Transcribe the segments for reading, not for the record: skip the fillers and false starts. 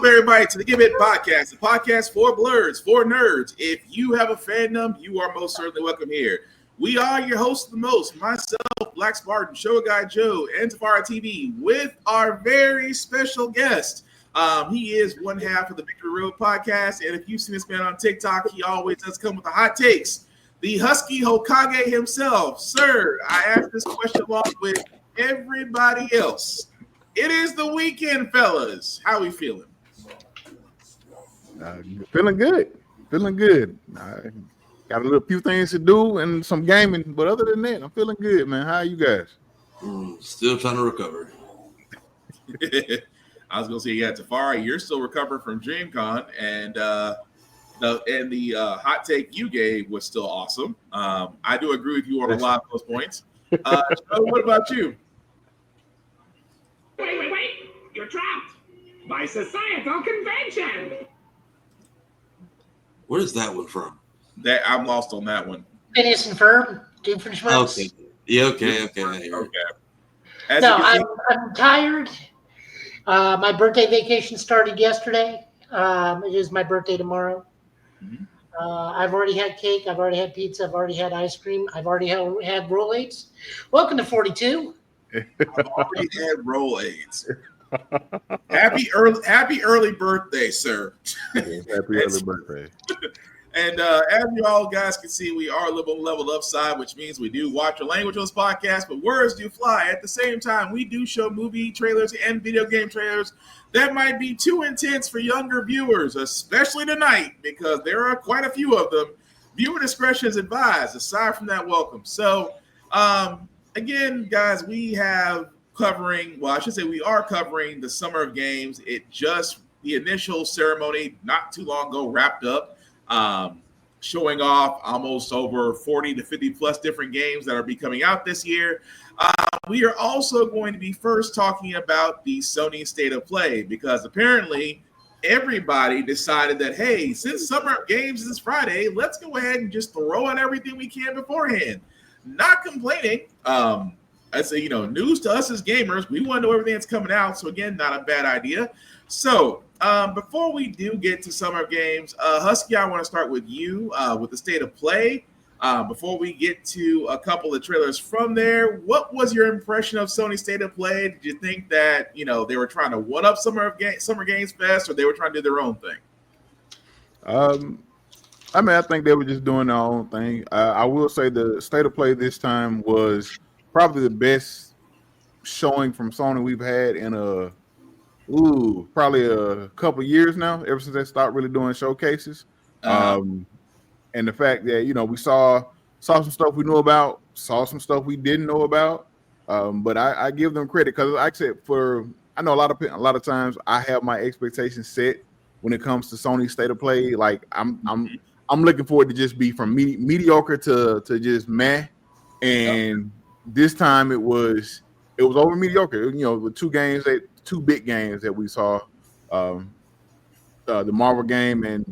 Welcome, everybody, to the Give It Podcast, the podcast for blurs, for nerds. If you have a fandom, you are most certainly welcome here. We are your hosts of the most, myself, Black Spartan, Show Guy Joe, and Tafara TV, with our very special guest. He is one half of the Victory Road podcast, and if you've seen this man on TikTok, he always does come with the hot takes. The Husky Hokage himself. Sir, I asked this question along with everybody else. It is the weekend, fellas. How we feeling? Feeling good. I got a few things to do and some gaming, but other than that, I'm feeling good, man. How are you guys? Still trying to recover. I was gonna say, yeah, Tafari, you're still recovering from DreamCon, and the hot take you gave was still awesome. I do agree with you on a lot of those points. Joe, what about you? Wait! You're trapped by societal convention. Where is that one from? That I'm lost on that one. Phineas and Ferb, Doofenshmirtz. Okay. Yeah, okay. I'm tired. My birthday vacation started yesterday. It is my birthday tomorrow. Mm-hmm. I've already had cake. I've already had pizza. I've already had ice cream. I've already had Rolaids. Welcome to 42. I've already had Rolaids. Happy early birthday, sir. Happy early birthday. And as you all guys can see, we are level upside, which means we do watch a language on this podcast, but words do fly. At the same time, we do show movie trailers and video game trailers that might be too intense for younger viewers, especially tonight, because there are quite a few of them. Viewer discretion is advised. Aside from that, welcome. So, again, guys, we are covering the Summer of Games. The initial ceremony not too long ago wrapped up. Showing off almost over 40 to 50 plus different games that are be coming out this year. We are also going to be first talking about the Sony State of Play, because apparently everybody decided that, hey, since Summer Games is Friday, let's go ahead and just throw out everything we can beforehand. Not complaining. I say, news to us as gamers, we want to know everything that's coming out. So again, not a bad idea. So before we do get to Summer Games, Husky, I want to start with you with the State of Play. Before we get to a couple of trailers from there, what was your impression of Sony State of Play? Did you think that, they were trying to one-up Summer Games Fest, or they were trying to do their own thing? I think they were just doing their own thing. I will say the State of Play this time was probably the best showing from Sony we've had in probably a couple of years now, ever since they stopped really doing showcases. And the fact that, we saw some stuff we knew about, saw some stuff we didn't know about. But I give them credit, because like I said, I know a lot of times I have my expectations set when it comes to Sony State of Play. Like I'm looking forward to just be from mediocre to just meh. And this time it was over mediocre. With two big games that we saw, the Marvel game and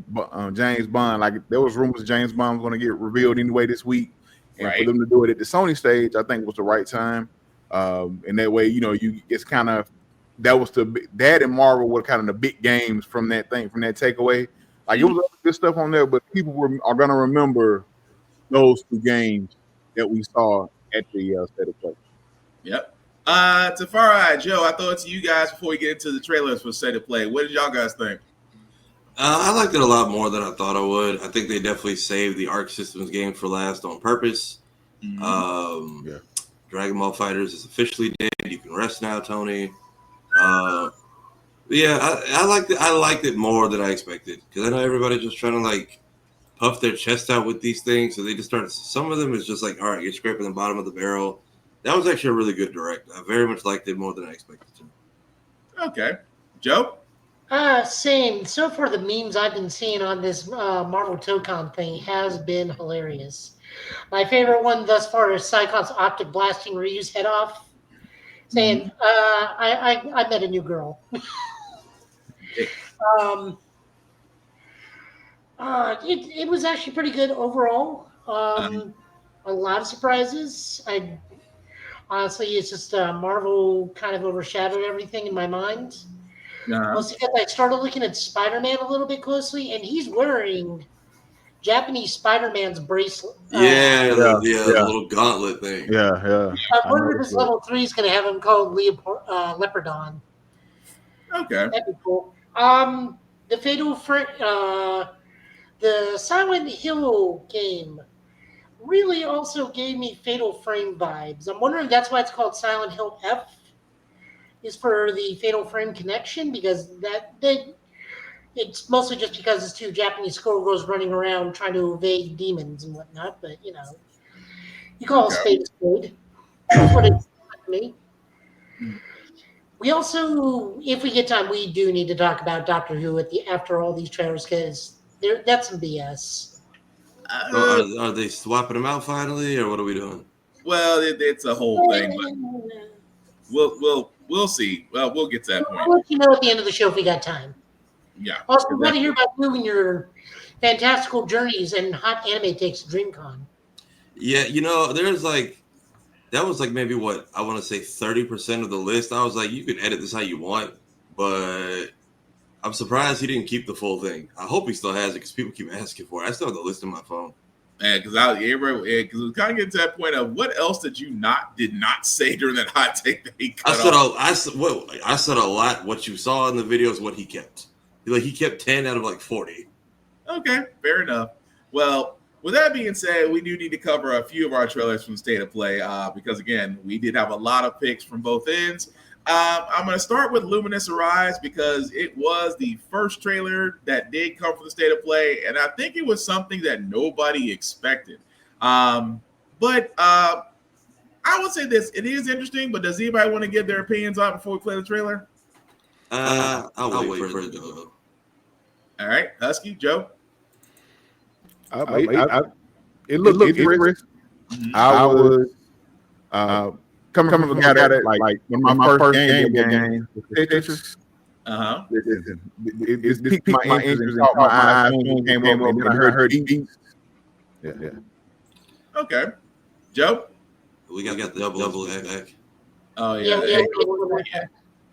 James Bond. Like, there was rumors James Bond was going to get revealed anyway this week, and for them to do it at the Sony stage, I think was the right time. And that way, it's kind of that and Marvel were kind of the big games from that takeaway. Like, it was other good stuff on there, but people are going to remember those two games that we saw at the State of Play. Yep. Tafari, Joe, I throw it to you guys before we get into the trailers for State of Play. What did y'all guys think? I liked it a lot more than I thought I would. I think they definitely saved the Arc Systems game for last on purpose. Mm-hmm. Dragon Ball FighterZ is officially dead. You can rest now, Tony. I liked it. I liked it more than I expected, because I know everybody's just trying to puff their chest out with these things. So they just started. Some of them is just all right, you're scraping the bottom of the barrel. That was actually a really good direct. I very much liked it more than I expected to. Okay. Joe? Same. So far, the memes I've been seeing on this Marvel ToeCon thing has been hilarious. My favorite one thus far is Cyclops optic blasting Ryu's head off, saying, I met a new girl. It was actually pretty good overall. A lot of surprises. Honestly, it's just Marvel kind of overshadowed everything in my mind. was because I started looking at Spider-Man a little bit closely, and he's wearing Japanese Spider-Man's bracelet. The little gauntlet thing. Yeah. I wonder if this level 3 is going to have him called Leopardon. Okay. That'd be cool. The Fatal the Silent Hill game really also gave me Fatal Frame vibes. I'm wondering if that's why it's called Silent Hill F, is for the Fatal Frame connection, because it's mostly just because it's two Japanese schoolgirls running around trying to evade demons and whatnot, but you call a spade a spade. That's what it's to me. We also, if we get time, we do need to talk about Doctor Who after all these trailers, because that's some BS. Are they swapping them out finally, or what are we doing? Well, it's a whole thing, but we'll see. Well, we'll get to that point. I'll let you know at the end of the show if we got time. Yeah. Also, we want to hear about you and your fantastical journeys and hot anime takes to DreamCon. Yeah, there's that was maybe what I want to say 30% of the list. I was like, you can edit this how you want, but I'm surprised he didn't keep the full thing. I hope he still has it because people keep asking for it. I still have the list on my phone. And because we kind of get to that point of what else did not say during that hot take that he cut off? I said a lot. What you saw in the video is what he kept. He kept 10 out of 40. Okay, fair enough. Well, with that being said, we do need to cover a few of our trailers from State of Play because, again, we did have a lot of picks from both ends. I'm going to start with Luminous Arise because it was the first trailer that did come from the State of Play, and I think it was something that nobody expected. But I would say this. It is interesting, but does anybody want to give their opinions on it before we play the trailer? I'll wait for it to go. All right, Husky, Joe? It looked interesting. I was coming from a guy that when my first game Tetris. It piqued my interest and caught my eye when it came over, and then I heard beats. Yeah. Okay, Joe. We got the double deck. Oh yeah.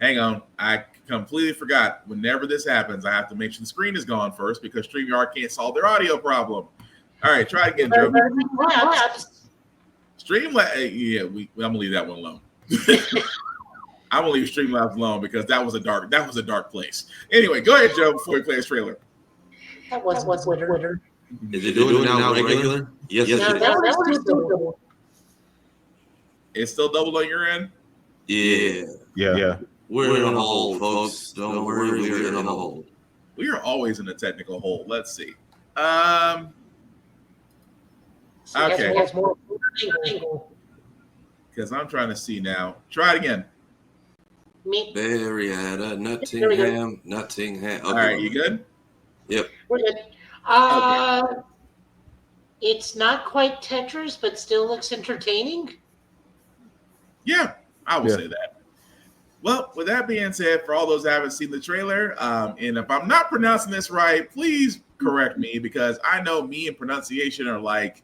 Hang on, I completely forgot. Whenever this happens, I have to make sure the screen is gone first because StreamYard can't solve their audio problem. All right, try it again, Joe. Streamlabs, I'm gonna leave that one alone. I'm gonna leave Streamlabs alone because that was a dark place. Anyway, go ahead, Joe, before we play this trailer. That was Twitter. Is it doing it now regular? Yes. Double. It's still doubled on your end? Yeah. We're in a hole, folks. Don't worry, we're in a hole. We are always in a technical hole. Let's see. Okay. Because I'm trying to see now. Try it again. Marietta, Nottingham. Okay. All right, you good? Yep. We're good. It's not quite Tetris, but still looks entertaining. Yeah, I will say that. Well, with that being said, for all those who haven't seen the trailer, and if I'm not pronouncing this right, please correct me because I know me and pronunciation are like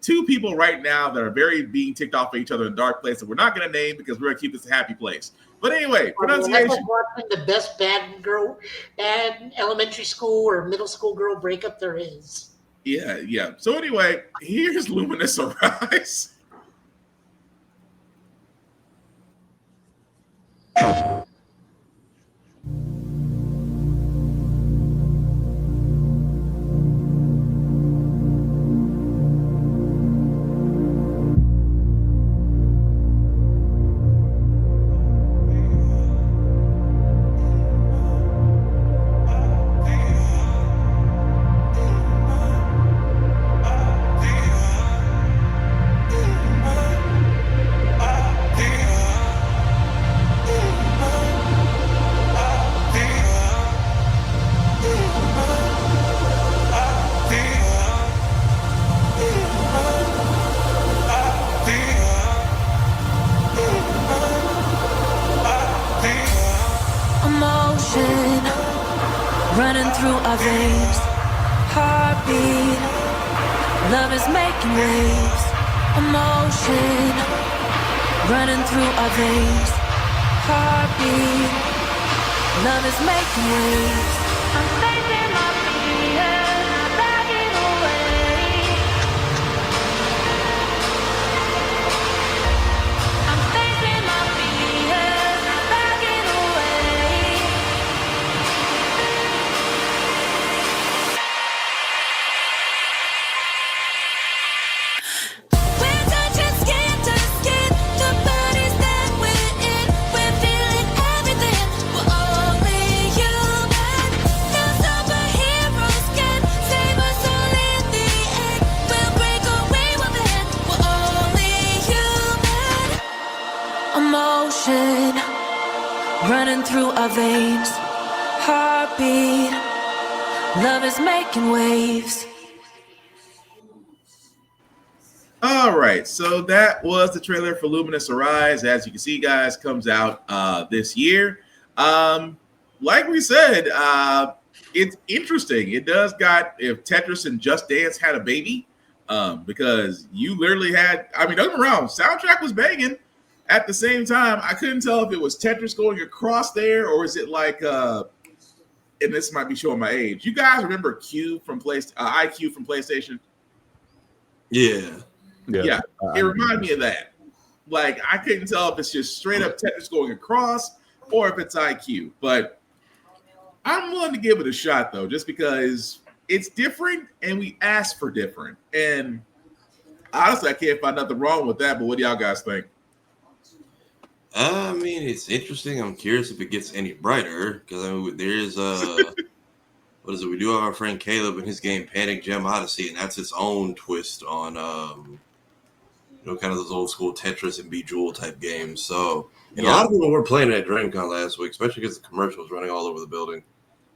two people right now that are very being ticked off at each other in a dark place that we're not going to name because we're going to keep this a happy place. But anyway, pronunciation. That's like watching the best bad elementary school or middle school girl breakup there is. Yeah. So anyway, here's Luminous Arise. Running through our veins, heartbeat. Love is making waves, emotion. Running through our veins, heartbeat. Love is making waves. I'm facing my fears, not backing away. I'm facing my fears, not backing away. We're touching skin to skin, the bodies that we're in. We're feeling everything. We're only human. No superheroes can save us all in the end. We'll break away with it. We're only human. Emotion running through our veins. Heartbeat. Love is making waves. All right, so that was the trailer for Luminous Arise. As you can see, guys, comes out this year. Like we said, it's interesting. It does got if Tetris and Just Dance had a baby, because you literally had. I mean, don't get me wrong, soundtrack was banging. At the same time, I couldn't tell if it was Tetris going across there or is it like. And this might be showing my age. You guys remember IQ from PlayStation? Yeah. Yeah, it reminded me of that. Like, I couldn't tell if it's just straight up Tetris going across or if it's IQ. But I'm willing to give it a shot, though, just because it's different and we asked for different. And honestly, I can't find nothing wrong with that. But what do y'all guys think? I mean, it's interesting. I'm curious if it gets any brighter because I mean, there is what is it? We do have our friend Caleb and his game Panic Gem Odyssey, and that's its own twist on kind of those old school Tetris and Bejeweled type games. So, a lot of people were playing at DreamCon last week, especially because the commercial was running all over the building.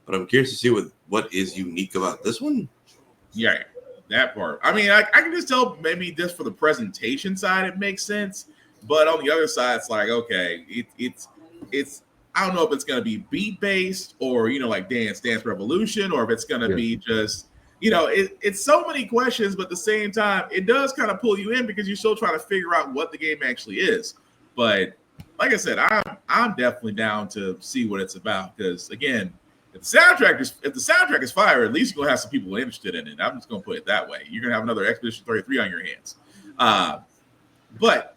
But I'm curious to see what is unique about this one. Yeah, that part. I mean, I can just tell maybe just for the presentation side, it makes sense. But on the other side, it's like, okay, it's I don't know if it's going to be beat based or, like Dance Revolution, or if it's going to be just, it's so many questions, but at the same time, it does kind of pull you in because you're still trying to figure out what the game actually is. But like I said, I'm definitely down to see what it's about because, again, if the soundtrack is fire, at least you're going to have some people interested in it. I'm just going to put it that way. You're going to have another Expedition 33 on your hands. But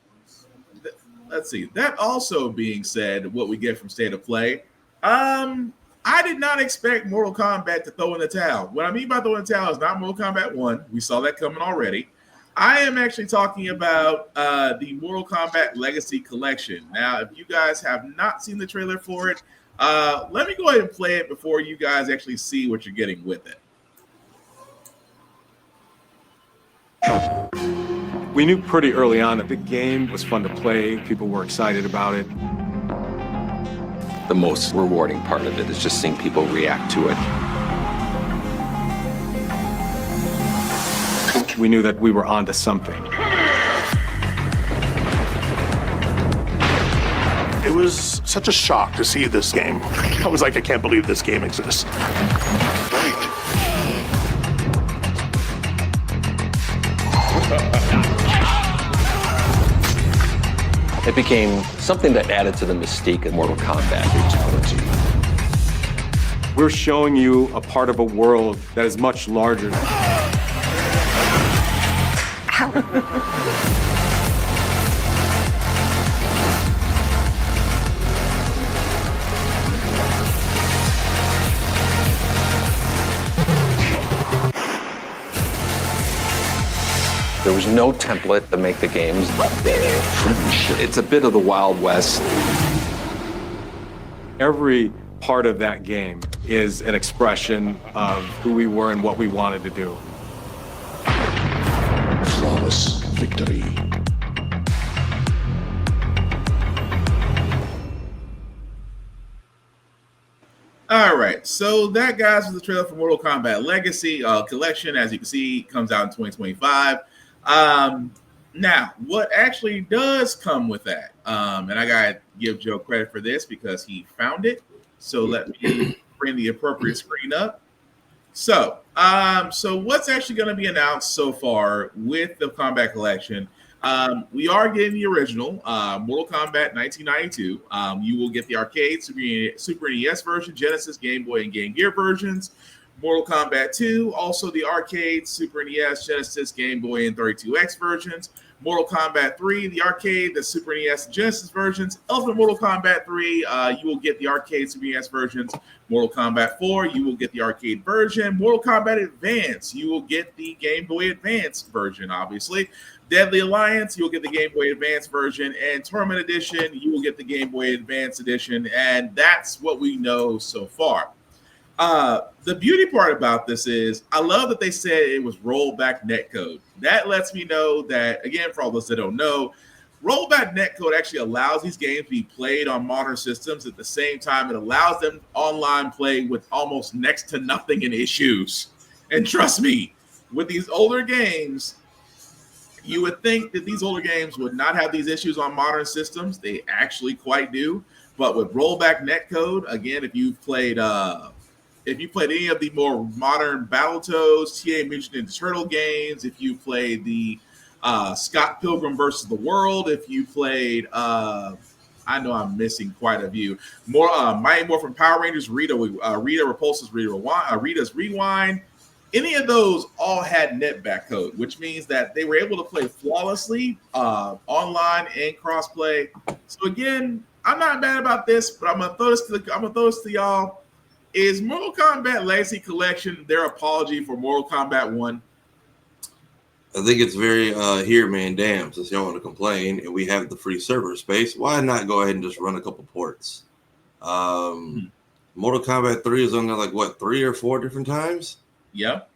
let's see. That also being said, what we get from State of Play, I did not expect Mortal Kombat to throw in the towel. What I mean by throwing the towel is not Mortal Kombat 1. We saw that coming already. I am actually talking about the Mortal Kombat Legacy Collection. Now, if you guys have not seen the trailer for it, let me go ahead and play it before you guys actually see what you're getting with it. We knew pretty early on that the game was fun to play. People were excited about it. The most rewarding part of it is just seeing people react to it. We knew that we were onto something. It was such a shock to see this game. I was like, I can't believe this game exists. It became something that added to the mystique of Mortal Kombat. We're showing you a part of a world that is much larger. There was no template to make the games. It's a bit of the Wild West. Every part of that game is an expression of who we were and what we wanted to do. Flawless victory. All right, so that, guys, was the trailer for Mortal Kombat Legacy Collection. As you can see, comes out in 2025. Now, what actually does come with that? And I gotta give Joe credit for this because he found it. So let me bring the appropriate screen up. So what's actually going to be announced so far with the Combat Collection? We are getting the original Mortal Kombat 1992. You will get the arcade, Super NES version, Genesis, Game Boy, and Game Gear versions. Mortal Kombat 2, also the arcade, Super NES, Genesis, Game Boy, and 32X versions. Mortal Kombat 3, the arcade, the Super NES, and Genesis versions. Ultimate Mortal Kombat 3, you will get the arcade, Super NES versions. Mortal Kombat 4, you will get the arcade version. Mortal Kombat Advance, you will get the Game Boy Advance version, obviously. Deadly Alliance, you'll get the Game Boy Advance version. And Tournament Edition, you will get the Game Boy Advance Edition. And that's what we know so far. The beauty part about this is I love that they said it was rollback netcode. That lets me know that, again, for all those that don't know, rollback netcode actually allows these games to be played on modern systems. At the same time, it allows them online play with almost next to nothing in issues. And trust me, with these older games, you would think that these older games would not have these issues on modern systems. They actually quite do. But with rollback netcode, again, if you played any of the more modern Battletoads, Teenage Mutant Ninja Turtle games, if you played the Scott Pilgrim versus the World, if you played, I know I'm missing quite a few more. Mighty Morphin Power Rangers, Rita Repulsa's Rita's Rewind. Any of those all had netback code, which means that they were able to play flawlessly online and crossplay. So again, I'm not mad about this, but I'm gonna throw this to y'all. Is Mortal Kombat Legacy Collection their apology for Mortal Kombat 1? I think it's very here, man. Damn, since y'all want to complain and we have the free server space, why not go ahead and just run a couple ports? Mortal Kombat 3 is on there like what, 3 or 4 different times? Yep.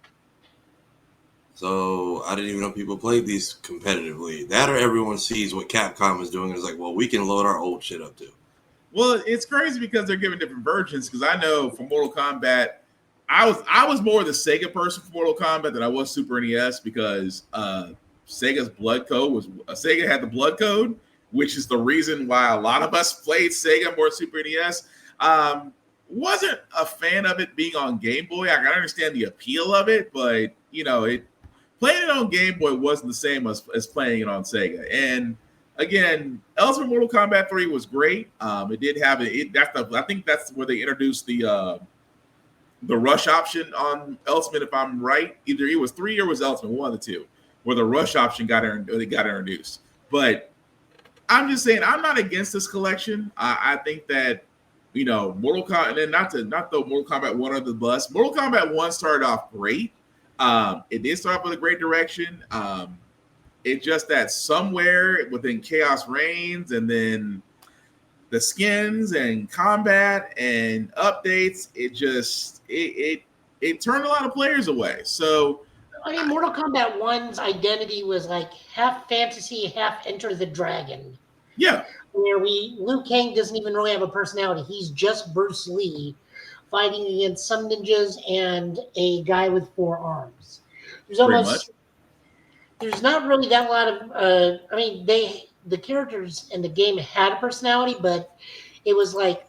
So I didn't even know people played these competitively. That or everyone sees what Capcom is doing and is like, well, we can load our old shit up too. Well, it's crazy because they're giving different versions. Because I know for Mortal Kombat, I was more the Sega person for Mortal Kombat than I was Super NES because Sega's blood code was Sega had the blood code, which is the reason why a lot of us played Sega more Super NES. Wasn't a fan of it being on Game Boy. I can understand the appeal of it, but playing it on Game Boy wasn't the same as playing it on Sega. And again, Ultimate Mortal Kombat 3 was great. It did have I think that's where they introduced the rush option on Ultimate, if I'm right. Either it was 3 or it was Ultimate, one of the two, where the rush option got introduced. But I'm just saying, I'm not against this collection. I think that Mortal Kombat, and not the Mortal Kombat 1 or the bus. Mortal Kombat 1 started off great. It did start off with a great direction. It's just that somewhere within Chaos Reigns and then the skins and combat and updates, it turned a lot of players away. So I mean, Mortal Kombat 1's identity was like half fantasy, half Enter the Dragon. Yeah. Where Liu Kang doesn't even really have a personality. He's just Bruce Lee fighting against some ninjas and a guy with 4 arms. There's not really that lot of the characters in the game had a personality, but it was like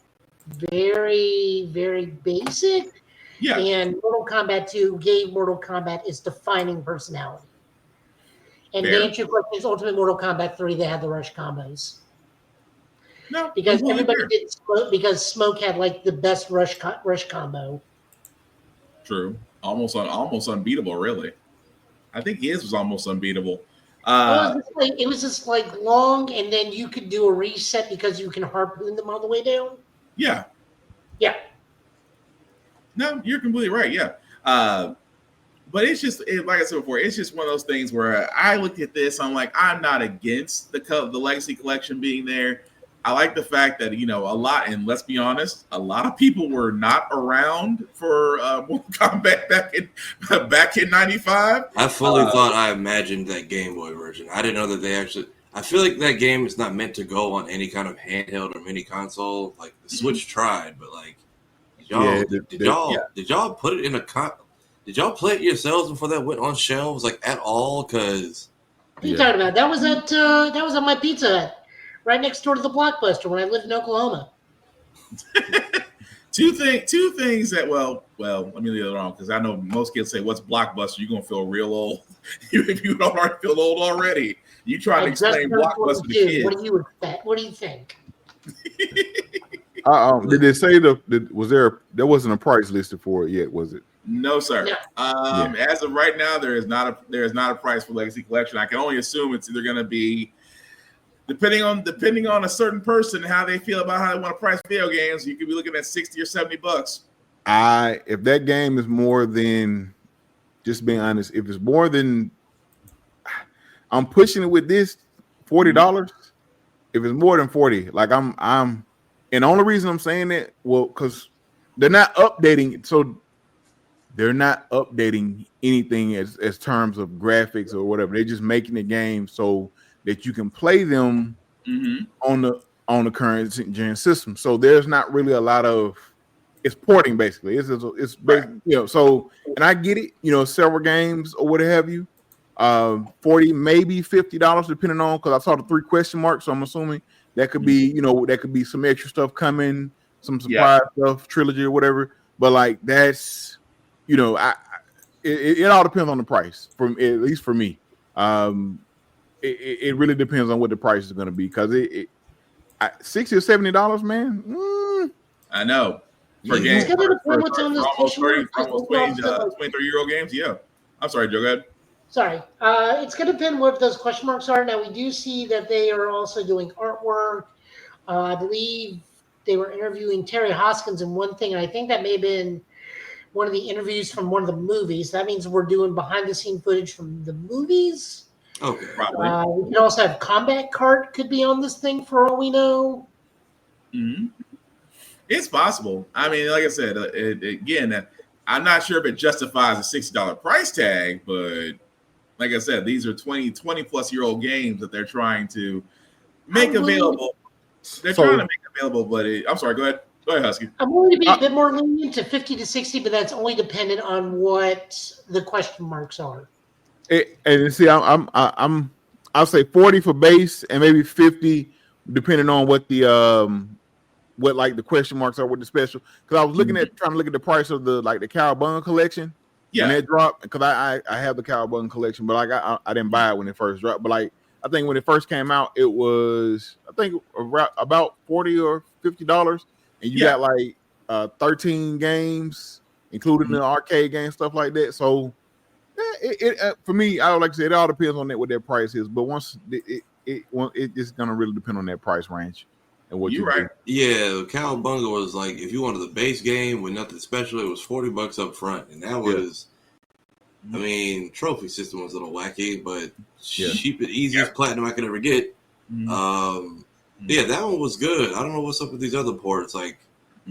very, very basic. Yeah. And Mortal Kombat 2 gave Mortal Kombat its defining personality. And to answer your question, is Ultimate Mortal Kombat 3, they had the rush combos. No, because everybody did Smoke, because Smoke had like the best rush combo. True, almost unbeatable. Really, I think his was almost unbeatable. It was just like long, and then you could do a reset because you can harpoon them on the way down. Yeah. No, you're completely right. Yeah, but it's just like I said before, it's just one of those things where I looked at this, I'm like, I'm not against the Legacy Collection being there. I like the fact that, a lot, and let's be honest, a lot of people were not around for Mortal Kombat back in 95. I fully thought I imagined that Game Boy version. I didn't know that they actually... I feel like that game is not meant to go on any kind of handheld or mini console. Like, the Switch tried, but like, did y'all put it in did y'all play it yourselves before that went on shelves, like, at all? Because... What are you talking about? That was at my Pizza Hut. Right next door to the Blockbuster when I lived in Oklahoma. Two things that let me leave it on because I know most kids say, "What's Blockbuster?" You're gonna feel real old if you don't already feel old already. You trying to explain Blockbuster to kids? What do you expect? What do you think? Did they say there wasn't a price listed for it yet? Was it? No, sir. No. As of right now, there is not a price for Legacy Collection. I can only assume it's either going to be depending on a certain person how they feel about how they want to price video games. You could be looking at $60 or $70. If that game is more than, just being honest, if it's more than, I'm pushing it with this $40. If it's more than 40, like I'm, and the only reason I'm saying that, well, because they're not updating, so they're not updating anything as terms of graphics or whatever. They're just making the game so that you can play them on the current gen system. So there's not really a lot of, it's porting basically. It's basically, you know. So, and I get it, you know, several games or what have you. 40, maybe $50, depending on, because I saw the 3 question marks. So I'm assuming that could be, you know, that could be some extra stuff coming, some surprise stuff, trilogy or whatever. But like that's, you know, it all depends on the price. From at least for me, it really depends on what the price is going to be because $60 or $70, man. I know. For games, for almost 23-year-old games, yeah. I'm sorry, Joe. Go ahead. Sorry. It's going to depend what those question marks are. Now, we do see that they are also doing artwork. I believe they were interviewing Terry Hoskins in one thing, and I think that may have been one of the interviews from one of the movies. That means we're doing behind-the-scene footage from the movies. Okay, probably. We can also have Combat Cart could be on this thing for all we know. Mm-hmm. It's possible. I mean, like I said, again, I'm not sure if it justifies a $60 price tag, but like I said, these are 20-plus-year-old games that they're trying to make available. They're trying to make available, but I'm sorry. Go ahead. Go ahead, Husky. I'm willing to be a bit more lenient to 50 to 60, but that's only dependent on what the question marks are. And see, I'll say 40 for base and maybe 50 depending on what the what like the question marks are with the special. Because I was looking at trying to look at the price of the Cowabunga collection. Yeah, when it dropped, because I have the Cowabunga collection, but I didn't buy it when it first dropped. But like I think when it first came out, it was about $40 or $50, and you got like 13 games, including the arcade game stuff like that. So for me, I would like to say it all depends on what their price is. But once it's gonna really depend on that price range. You're right. Yeah, Cowabunga was like if you wanted the base game with nothing special, it was $40 up front, and that was, I mean, trophy system was a little wacky, but cheap and easiest platinum I could ever get. Yeah, that one was good. I don't know what's up with these other ports. Like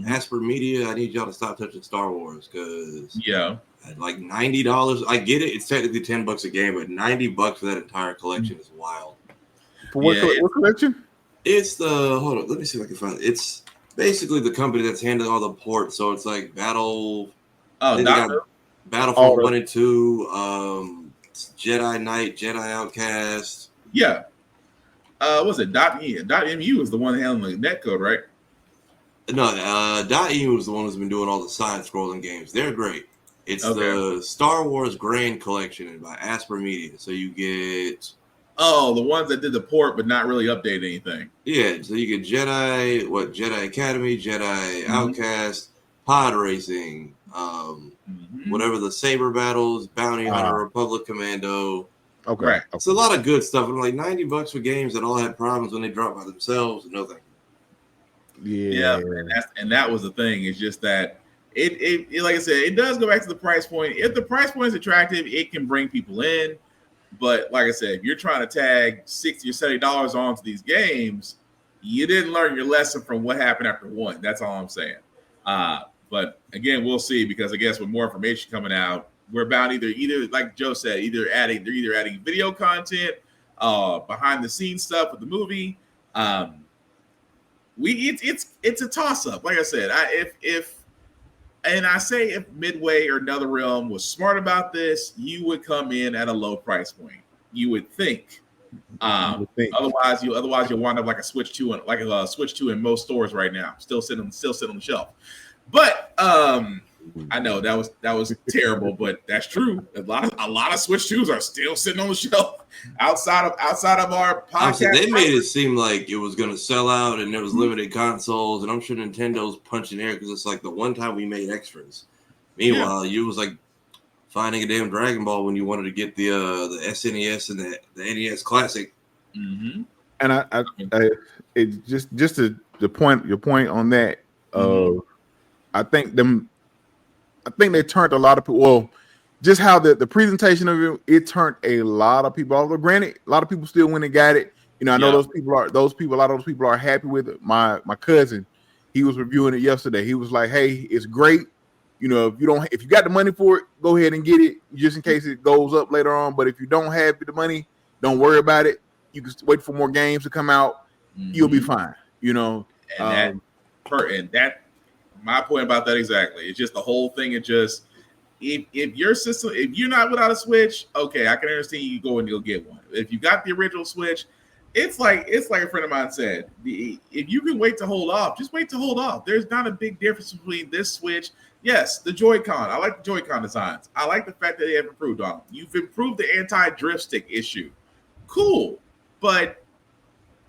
Asper Media, I need y'all to stop touching Star Wars because at like $90, I get it. It's technically $10 a game, but $90 for that entire collection is wild. For what collection? It's hold on, let me see if I can find it. It's basically the company that's handling all the ports. So it's like Battlefront 1 and 2, Jedi Knight, Jedi Outcast. Yeah. Was it .mu is the one handling the netcode, right? No, .eu is the one who's been doing all the side-scrolling games. They're great. It's the Star Wars Grand Collection by Asper Media. So you get... Oh, the ones that did the port but not really update anything. Yeah, so you get Jedi Academy, Jedi Outcast, Pod Racing, whatever the Saber Battles, Bounty Hunter, Republic Commando. Okay. Right. It's a lot of good stuff. I'm like $90 for games that all had problems when they dropped by themselves. No thank you. Yeah, and that was the thing. It's just that it like I said, it does go back to the price point. If the price point is attractive, it can bring people in. But like I said, if you're trying to tag $60 or $70 onto these games, you didn't learn your lesson from what happened after one. That's all I'm saying. But again, we'll see because I guess with more information coming out, we're about either like Joe said, they're either adding video content, behind the scenes stuff with the movie. It's a toss up. Like I said, if Midway or NetherRealm was smart about this, you would come in at a low price point. You would think. Otherwise you'll wind up like a Switch 2 in most stores right now, still sitting on the shelf. But I know that was terrible, but that's true. A lot of Switch 2s are still sitting on the shelf outside of our Honestly, podcast. they made it seem like it was going to sell out and there was limited consoles, and I'm sure Nintendo's punching air because it's like the one time we made extras. Meanwhile, you was like finding a damn Dragon Ball when you wanted to get the SNES and the NES Classic. Mm-hmm. And I it's just to the point, your point on that. I think they turned a lot of people. Well, just how the presentation of it turned a lot of people. Although granted, a lot of people still went and got it. You know, I know a lot of those people are happy with it. My cousin, he was reviewing it yesterday. He was like, "Hey, it's great. You know, if you got the money for it, go ahead and get it, just in case it goes up later on. But if you don't have the money, don't worry about it. You can wait for more games to come out. You'll be fine." You know, and that my point about that exactly. It's just the whole thing. It just if your system, if you're not without a Switch, okay, I can understand you go and you'll get one. If you got the original Switch, it's like a friend of mine said. If you can wait to hold off, just wait to hold off. There's not a big difference between this Switch. Yes, the Joy-Con. I like the Joy-Con designs. I like the fact that they have improved on them. You've improved the anti-drift stick issue. Cool, but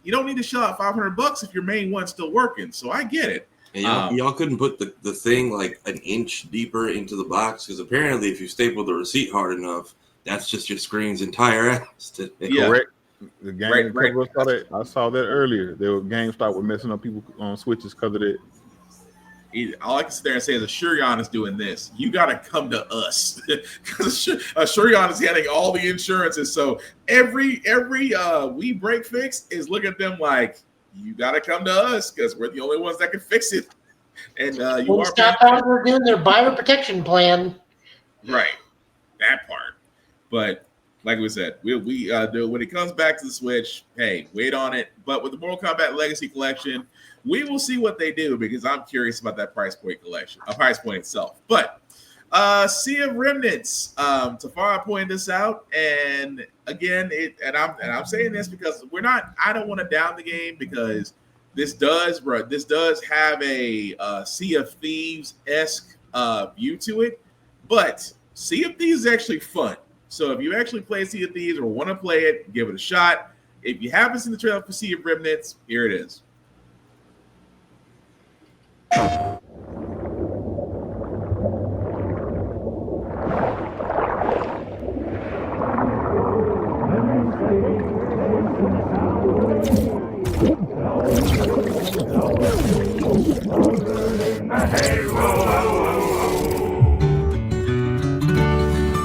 you don't need to shell out $500 if your main one's still working. So I get it. And y'all couldn't put the thing like an inch deeper into the box because apparently if you staple the receipt hard enough, that's just your screen's entire ass today. Yeah. Correct. The game I saw that earlier. There were GameStop were messing up people on Switches because of it. All I can sit there and say is Asurion is doing this. You got to come to us because Asurion is getting all the insurances. So every we break fix is look at them like you got to come to us because we're the only ones that can fix it. And you are stop out. We're doing their buyer protection plan. Right, that part. But like we said, we do when it comes back to the Switch. Hey, wait on it. But with the Mortal Kombat Legacy Collection, we will see what they do because I'm curious about that price point itself. But Sea of Remnants, Tafara pointed this out, and again, I'm saying this because I don't want to down the game because this does have a Sea of Thieves-esque view to it, but Sea of Thieves is actually fun. So if you actually play Sea of Thieves or want to play it, give it a shot. If you haven't seen the trailer for Sea of Remnants, here it is.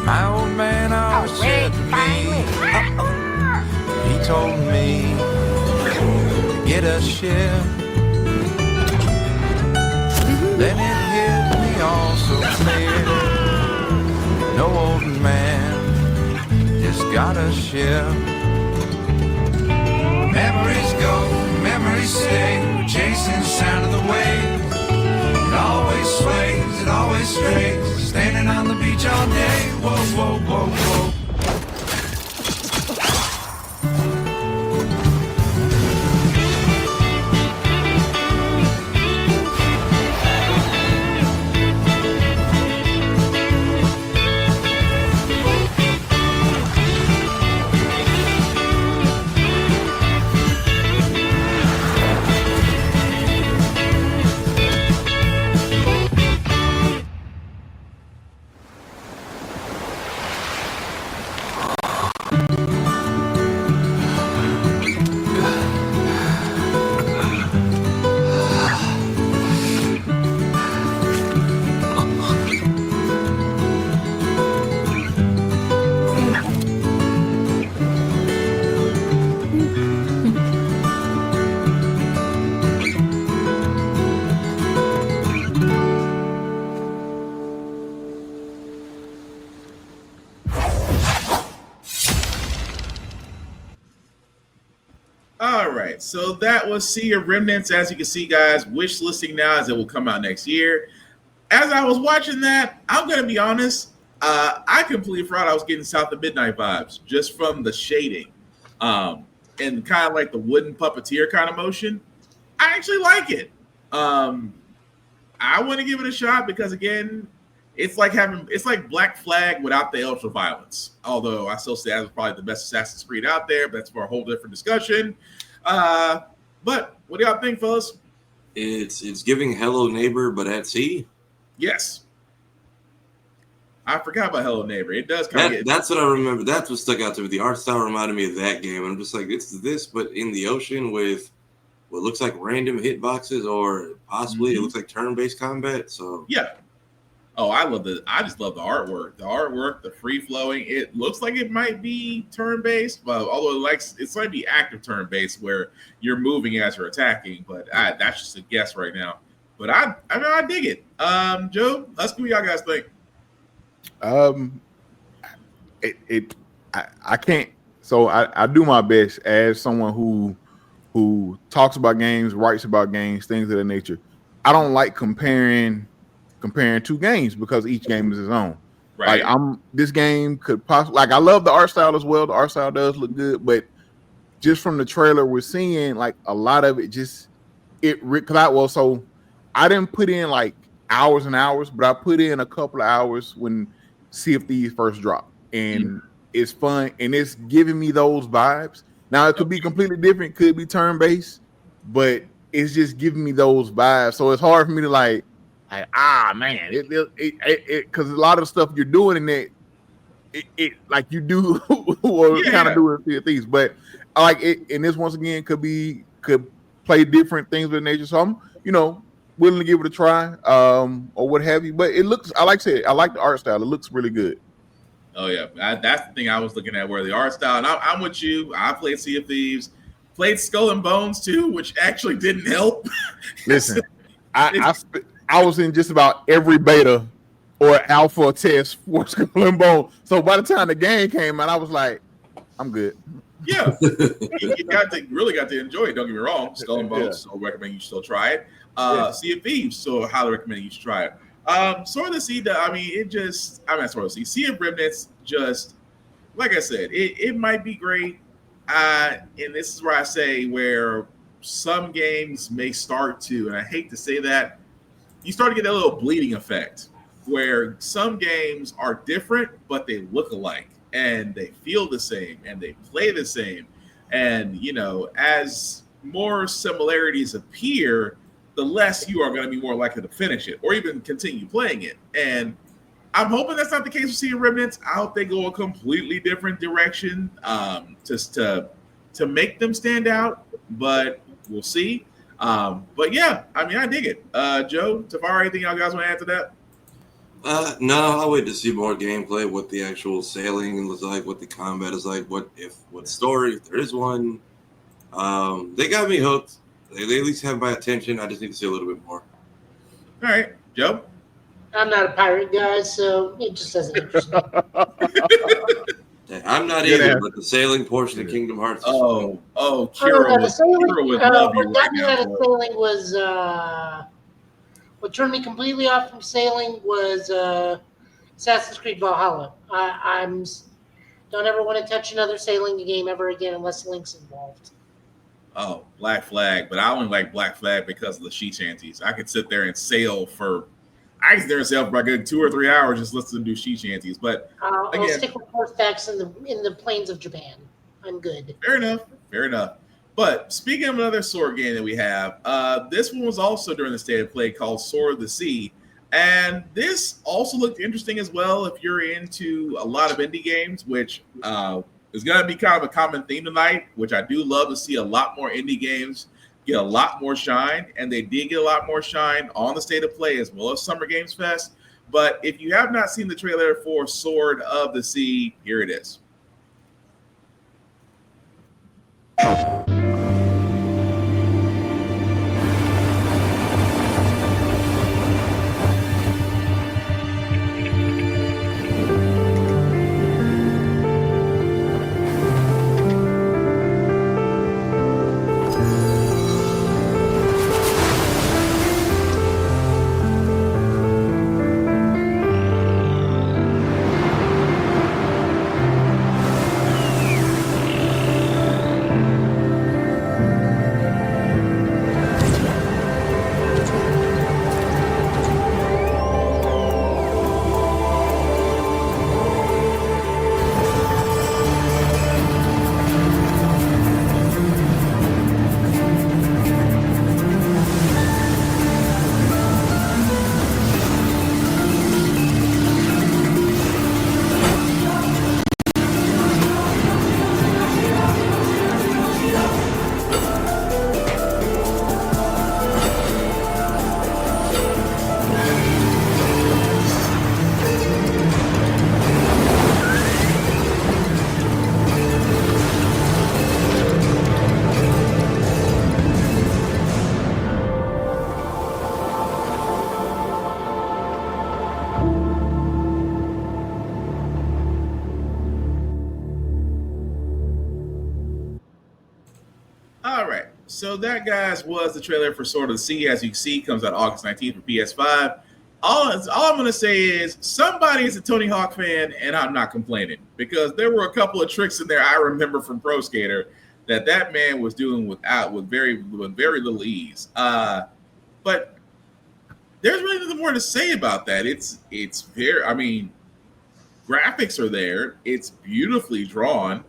My old man always said to me, he told me to get a ship. Then it hit me all so clear. No old man just got a ship. Memories go, memories stay. We're chasing the sound of the waves. It always sways, it always strays. Standing on the beach all day. Whoa, whoa, whoa, whoa. All right, so that was Sea of Remnants. As you can see, guys, wish listing now as it will come out next year. As I was watching that, I'm going to be honest, I completely forgot I was getting South of Midnight vibes just from the shading and kind of like the wooden puppeteer kind of motion. I actually like it. I want to give it a shot because again, it's like Black Flag without the ultra violence. Although I still say that's probably the best Assassin's Creed out there, but that's for a whole different discussion. But what do y'all think, fellas? It's giving Hello Neighbor, but at sea. Yes. I forgot about Hello Neighbor. It does kind of That's what I remember. That's what stuck out to me. The art style reminded me of that game. And I'm just like, it's this, but in the ocean with what looks like random hitboxes or possibly it looks like turn-based combat. So yeah. Oh, I just love the artwork. The artwork, the free flowing. It looks like it might be turn-based, but although it's might be active turn-based where you're moving as you're attacking. But that's just a guess right now. But I dig it. Joe, let's see what y'all guys think. I can't. So I do my best as someone who talks about games, writes about games, things of that nature. I don't like comparing two games because each game is its own. Right. Like this game could possibly, like, I love the art style as well. The art style does look good, but just from the trailer we're seeing, like, a lot of it so I didn't put in like hours and hours, but I put in a couple of hours when Sea of Thieves first dropped, and it's fun and it's giving me those vibes. Now it could be completely different, could be turn-based, but it's just giving me those vibes. So it's hard for me to like man, because a lot of stuff you're doing in that, it like you do or kind of do in Sea of Thieves, but I like it. And this once again could play different things with nature. So I'm willing to give it a try, or what have you. But it looks, I like the art style. It looks really good. Oh yeah, that's the thing I was looking at, where the art style. And I'm with you. I played Sea of Thieves, played Skull and Bones too, which actually didn't help. Listen, I was in just about every beta or alpha test for Skull and Bones. So by the time the game came out, I was like, I'm good. Yeah, you really got to enjoy it. Don't get me wrong. Skull and Bones, so recommend you still try it. Sea of Thieves, so highly recommend you try it. Sword of the Sea, not Sword of the Sea. Sea of Remnants, just like I said, it might be great. And this is where I say where some games may start to, and I hate to say that, you start to get a little bleeding effect where some games are different, but they look alike and they feel the same and they play the same. And, as more similarities appear, the less you are going to be more likely to finish it or even continue playing it. And I'm hoping that's not the case with Sea of Remnants. I hope they go a completely different direction, just to make them stand out, but we'll see. But yeah, I dig it. Joe, Tafari, anything y'all guys want to add to that? No, I'll wait to see more gameplay, what the actual sailing looks like, what the combat is like, what story, if there is one. They got me hooked. They at least have my attention. I just need to see a little bit more. All right, Joe? I'm not a pirate guy, so it just doesn't interest me. I'm not either, but the sailing portion of Kingdom Hearts. Kira What love you got right me now, out of bro. sailing was what turned me completely off from sailing was Assassin's Creed Valhalla. I don't ever want to touch another sailing game ever again unless Link's involved. Oh, Black Flag, but I only like Black Flag because of the she shanties. I could sit there and sail for a good 2 or 3 hours just listening to she shanties. But I'll again, stick with horse in the plains of Japan. I'm good. Fair enough. But speaking of another sword game that we have, this one was also during the State of Play called Sword of the Sea. And this also looked interesting as well if you're into a lot of indie games, which is going to be kind of a common theme tonight, which I do love to see a lot more indie games get a lot more shine. And they did get a lot more shine on the State of Play as well as Summer Games Fest. But if you have not seen the trailer for Sword of the Sea, here it is. So that, guys, was the trailer for Sword of the Sea. As you see, comes out August 19th for PS5. All I'm going to say is somebody is a Tony Hawk fan, and I'm not complaining because there were a couple of tricks in there I remember from Pro Skater that man was doing with very little ease. But there's really nothing more to say about that. It's very, I mean, graphics are there. It's beautifully drawn.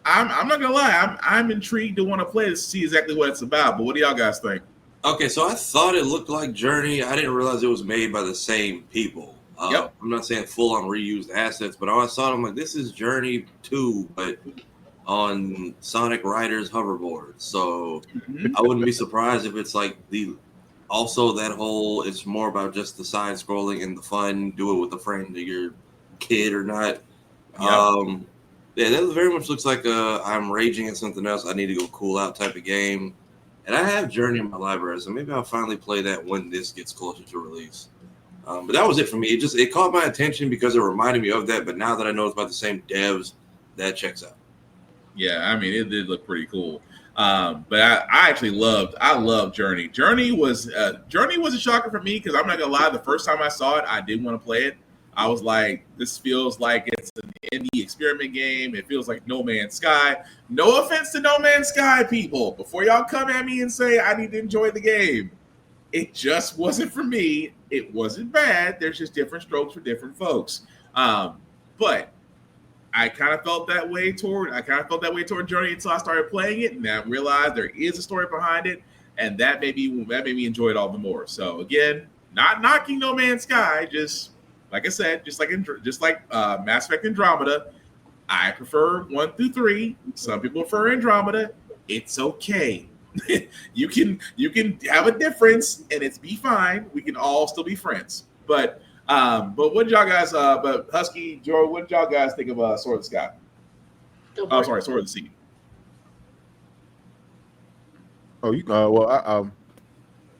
I'm not gonna lie. I'm intrigued to want to play this to see exactly what it's about. But what do y'all guys think? Okay, so I thought it looked like Journey. I didn't realize it was made by the same people. Yep. I'm not saying full on reused assets, but I saw it, I'm like, this is Journey 2, but on Sonic Riders hoverboard. So I wouldn't be surprised if it's like also that whole, it's more about just the side scrolling and the fun, do it with a friend or your kid or not. Yep. Yeah, that very much looks like I'm raging at something else. I need to go cool out type of game. And I have Journey in my library, so maybe I'll finally play that when this gets closer to release. But that was it for me. It caught my attention because it reminded me of that. But now that I know it's about the same devs, that checks out. Yeah, I mean, it did look pretty cool. But I actually loved Journey. Journey was a shocker for me because I'm not gonna lie. The first time I saw it, I didn't want to play it. I was like, this feels like it's an indie experiment game. It feels like No Man's Sky. No offense to No Man's Sky, people. Before y'all come at me and say I need to enjoy the game, it just wasn't for me. It wasn't bad. There's just different strokes for different folks. But I kind of felt that way toward Journey until I started playing it, and I realized there is a story behind it, and that made me enjoy it all the more. So again, not knocking No Man's Sky, just like I said, just like Mass Effect Andromeda, I prefer 1 through 3. Some people prefer Andromeda. It's okay. you can have a difference and it's be fine. We can all still be friends. But what did y'all guys? But Husky, Joe, what did y'all guys think of Sword of the Sky? Oh, sorry, Sword of the Sea. Oh,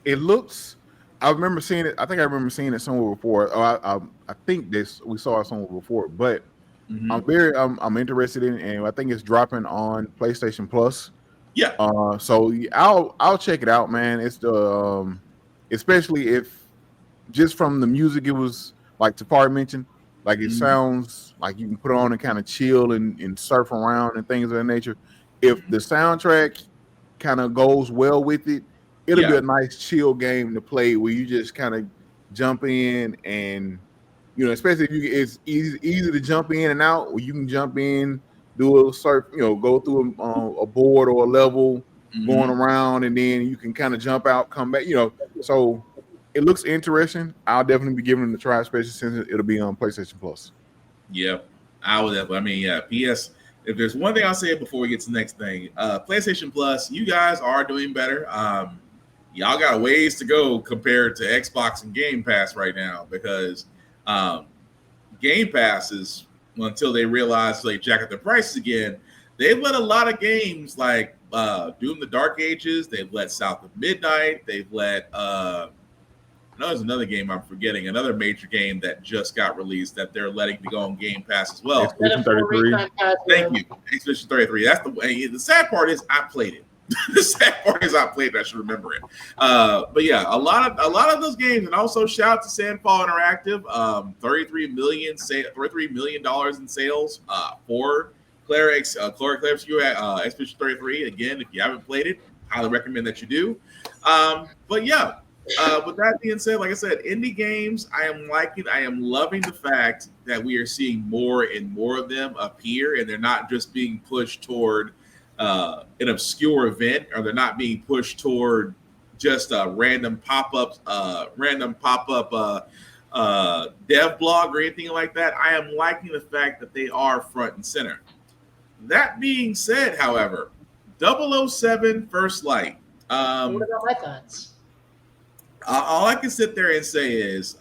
it looks. I remember seeing it. I think I remember seeing it somewhere before. I think we saw it somewhere before. But I'm interested in, and I think it's dropping on PlayStation Plus. Yeah. So I'll check it out, man. It's the especially if just from the music, it was like Tafari mentioned, like it sounds like you can put it on and kind of chill and surf around and things of that nature. If the soundtrack kind of goes well with it, it'll be a nice chill game to play where you just kind of jump in and, especially if it's easy to jump in and out, where you can jump in, do a little surf, go through a board or a level, going around, and then you can kind of jump out, come back, so it looks interesting. I'll definitely be giving it a try, especially since it'll be on PlayStation Plus. Yeah, I would. PS. If there's one thing I'll say before we get to the next thing, PlayStation Plus, you guys are doing better. Y'all got a ways to go compared to Xbox and Game Pass right now because Game Pass is, until they realize they jack up the prices again, they've let a lot of games like Doom the Dark Ages, they've let South of Midnight, they've let there's another game I'm forgetting, another major game that just got released that they're letting to go on Game Pass as well. Expedition 33. Thank you. Expedition 33. That's the sad part is I played it. The sad part is I played it. I should remember it. But yeah, a lot of those games, and also shout out to Sandfall Interactive. $33 million in sales for Claire Expedition 33. Again, if you haven't played it, highly recommend that you do. But yeah. With that being said, like I said, indie games, I am loving the fact that we are seeing more and more of them appear, and they're not just being pushed toward an obscure event, or they're not being pushed toward just a random pop-up dev blog or anything like that. I am liking the fact that they are front and center. That being said, however, 007 First Light. What about my thoughts? All I can sit there and say is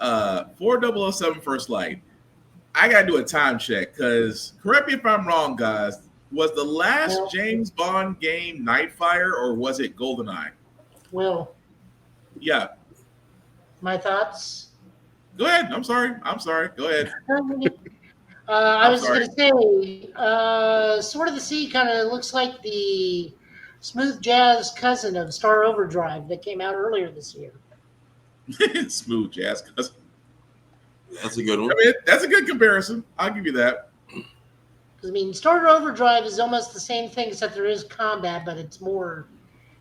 for 007 First Light, I got to do a time check because, correct me if I'm wrong, guys, was the last James Bond game Nightfire or was it GoldenEye? Will. Yeah. My thoughts? Go ahead. I'm sorry. Go ahead. I was going to say, Sword of the Sea kind of looks like the Smooth Jazz cousin of Star Overdrive that came out earlier this year. Smooth Jazz cousin. That's a good one. I mean, that's a good comparison. I'll give you that. Because, I mean, Star Overdrive is almost the same thing, except there is combat, but it's more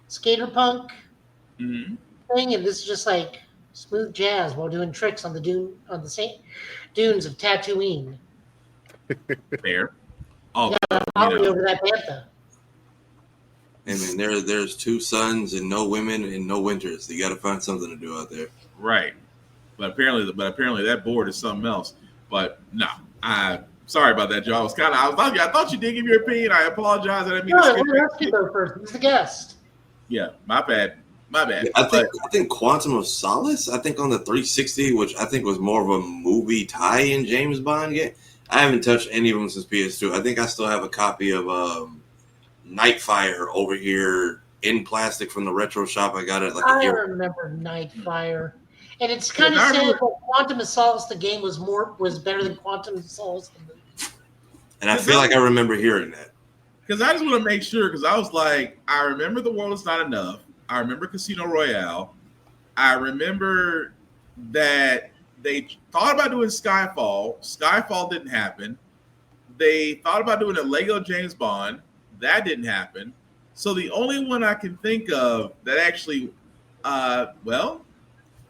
skater punk thing, and this is just like smooth jazz while doing tricks on the dunes of Tatooine. Fair. Over that bantha. I mean, there's 2 suns and no women and no winters. You got to find something to do out there. Right. But apparently that board is something else. But no, sorry about that, Joe. I thought you did give your opinion. I apologize. I didn't mean to skip you go first. He's the guest. Yeah, my bad. I think Quantum of Solace. I think on the 360, which I think was more of a movie tie-in James Bond game. I haven't touched any of them since PS2. I think I still have a copy of Nightfire over here in plastic from the retro shop. I got it like a year. I remember Nightfire. And it's kind of sad that Quantum of Solace, the game, was better than Quantum of Solace, the movie. And I feel like I remember hearing that. Because I just want to make sure, because I was like, I remember The World Is Not Enough. I remember Casino Royale. I remember that they thought about doing Skyfall. Skyfall didn't happen. They thought about doing a Lego James Bond. That didn't happen. So the only one I can think of that actually,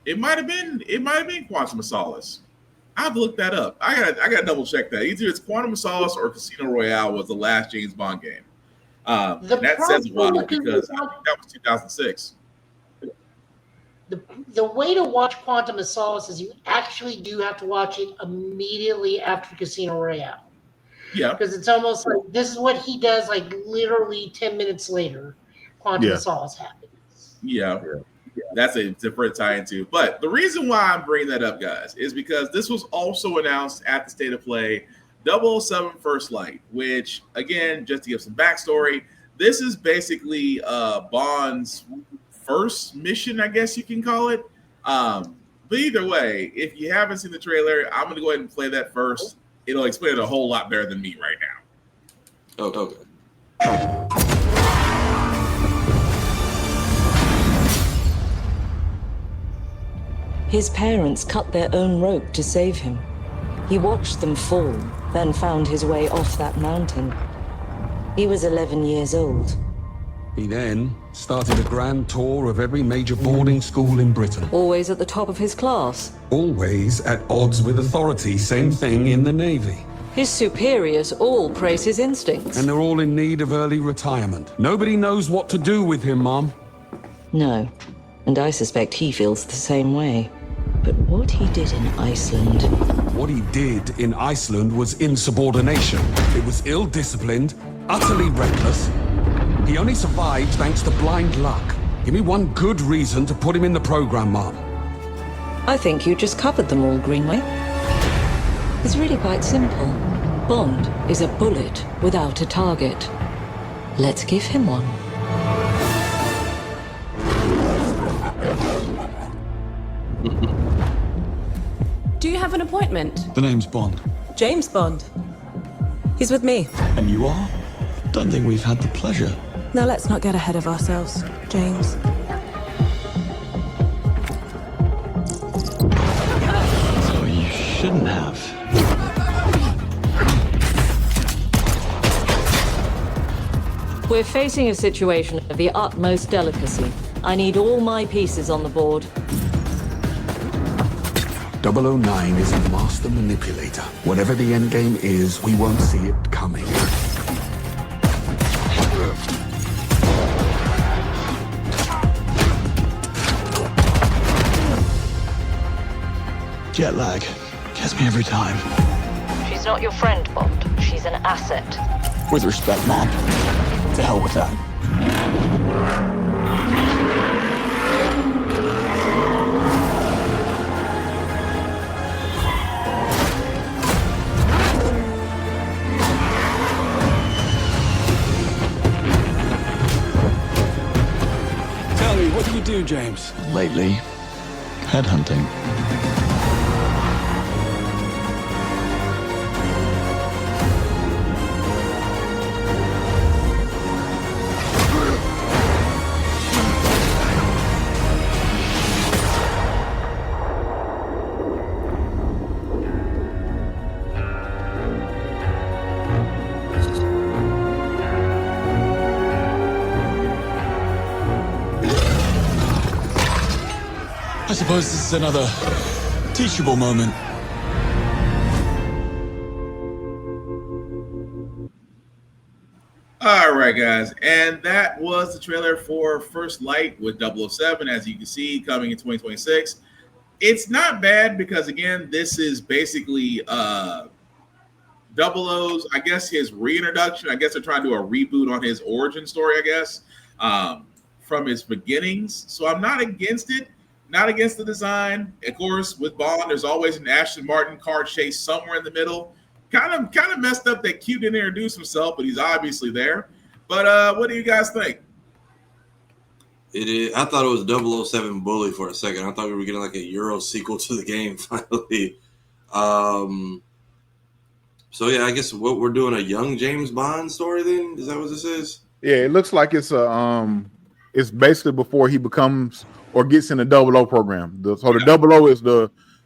it might have been Quantum of Solace. I have to look that up. I gotta double check that. Either it's Quantum of Solace or Casino Royale was the last James Bond game. And that says a while because I think that was 2006. The way to watch Quantum of Solace is you actually do have to watch it immediately after Casino Royale. Yeah. Because it's almost like this is what he does, like literally 10 minutes later, Quantum of Solace happens. Yeah. That's a different tie into. But the reason why I'm bringing that up, guys, is because this was also announced at the State of Play 007 First Light, which, again, just to give some backstory, this is basically Bond's first mission, I guess you can call it. But either way, if you haven't seen the trailer, I'm going to go ahead and play that first. It'll explain it a whole lot better than me right now. Okay. His parents cut their own rope to save him. He watched them fall, then found his way off that mountain. He was 11 years old. He then started a grand tour of every major boarding school in Britain. Always at the top of his class. Always at odds with authority, same thing in the Navy. His superiors all praise his instincts. And they're all in need of early retirement. Nobody knows what to do with him, Mom. No, and I suspect he feels the same way. But what he did in Iceland... What he did in Iceland was insubordination. It was ill-disciplined, utterly reckless. He only survived thanks to blind luck. Give me one good reason to put him in the program, Mom. I think you just covered them all, Greenway. It's really quite simple. Bond is a bullet without a target. Let's give him one. Do you have an appointment? The name's Bond. James Bond. He's with me. And you are? Don't think we've had the pleasure. Now let's not get ahead of ourselves, James. So you shouldn't have. We're facing a situation of the utmost delicacy. I need all my pieces on the board. 009 is a master manipulator. Whatever the endgame is, we won't see it coming. Jet lag gets me every time. She's not your friend, Bond. She's an asset. With respect, Mom. To hell with that. Tell me, what do you do, James? Lately, headhunting. suppose this is another teachable moment. All right, guys, and that was the trailer for First Light with 007, as you can see, coming in 2026. It's not bad because, again, this is basically Double O's, I guess, his reintroduction. I guess they're trying to do a reboot on his origin story, I guess, from his beginnings. So I'm not against it, not against the design. Of course, with Bond, there's always an Aston Martin car chase somewhere in the middle. Kind of messed up that Q didn't introduce himself, but he's obviously there. But what do you guys think? It is. I thought it was 007 Bully for a second. I thought we were getting like a Euro sequel to the game finally. So yeah, I guess what we're doing a young James Bond story then? Is that what this is? Yeah, it looks like it's it's basically before he becomes or gets in the 00 program. The 00 is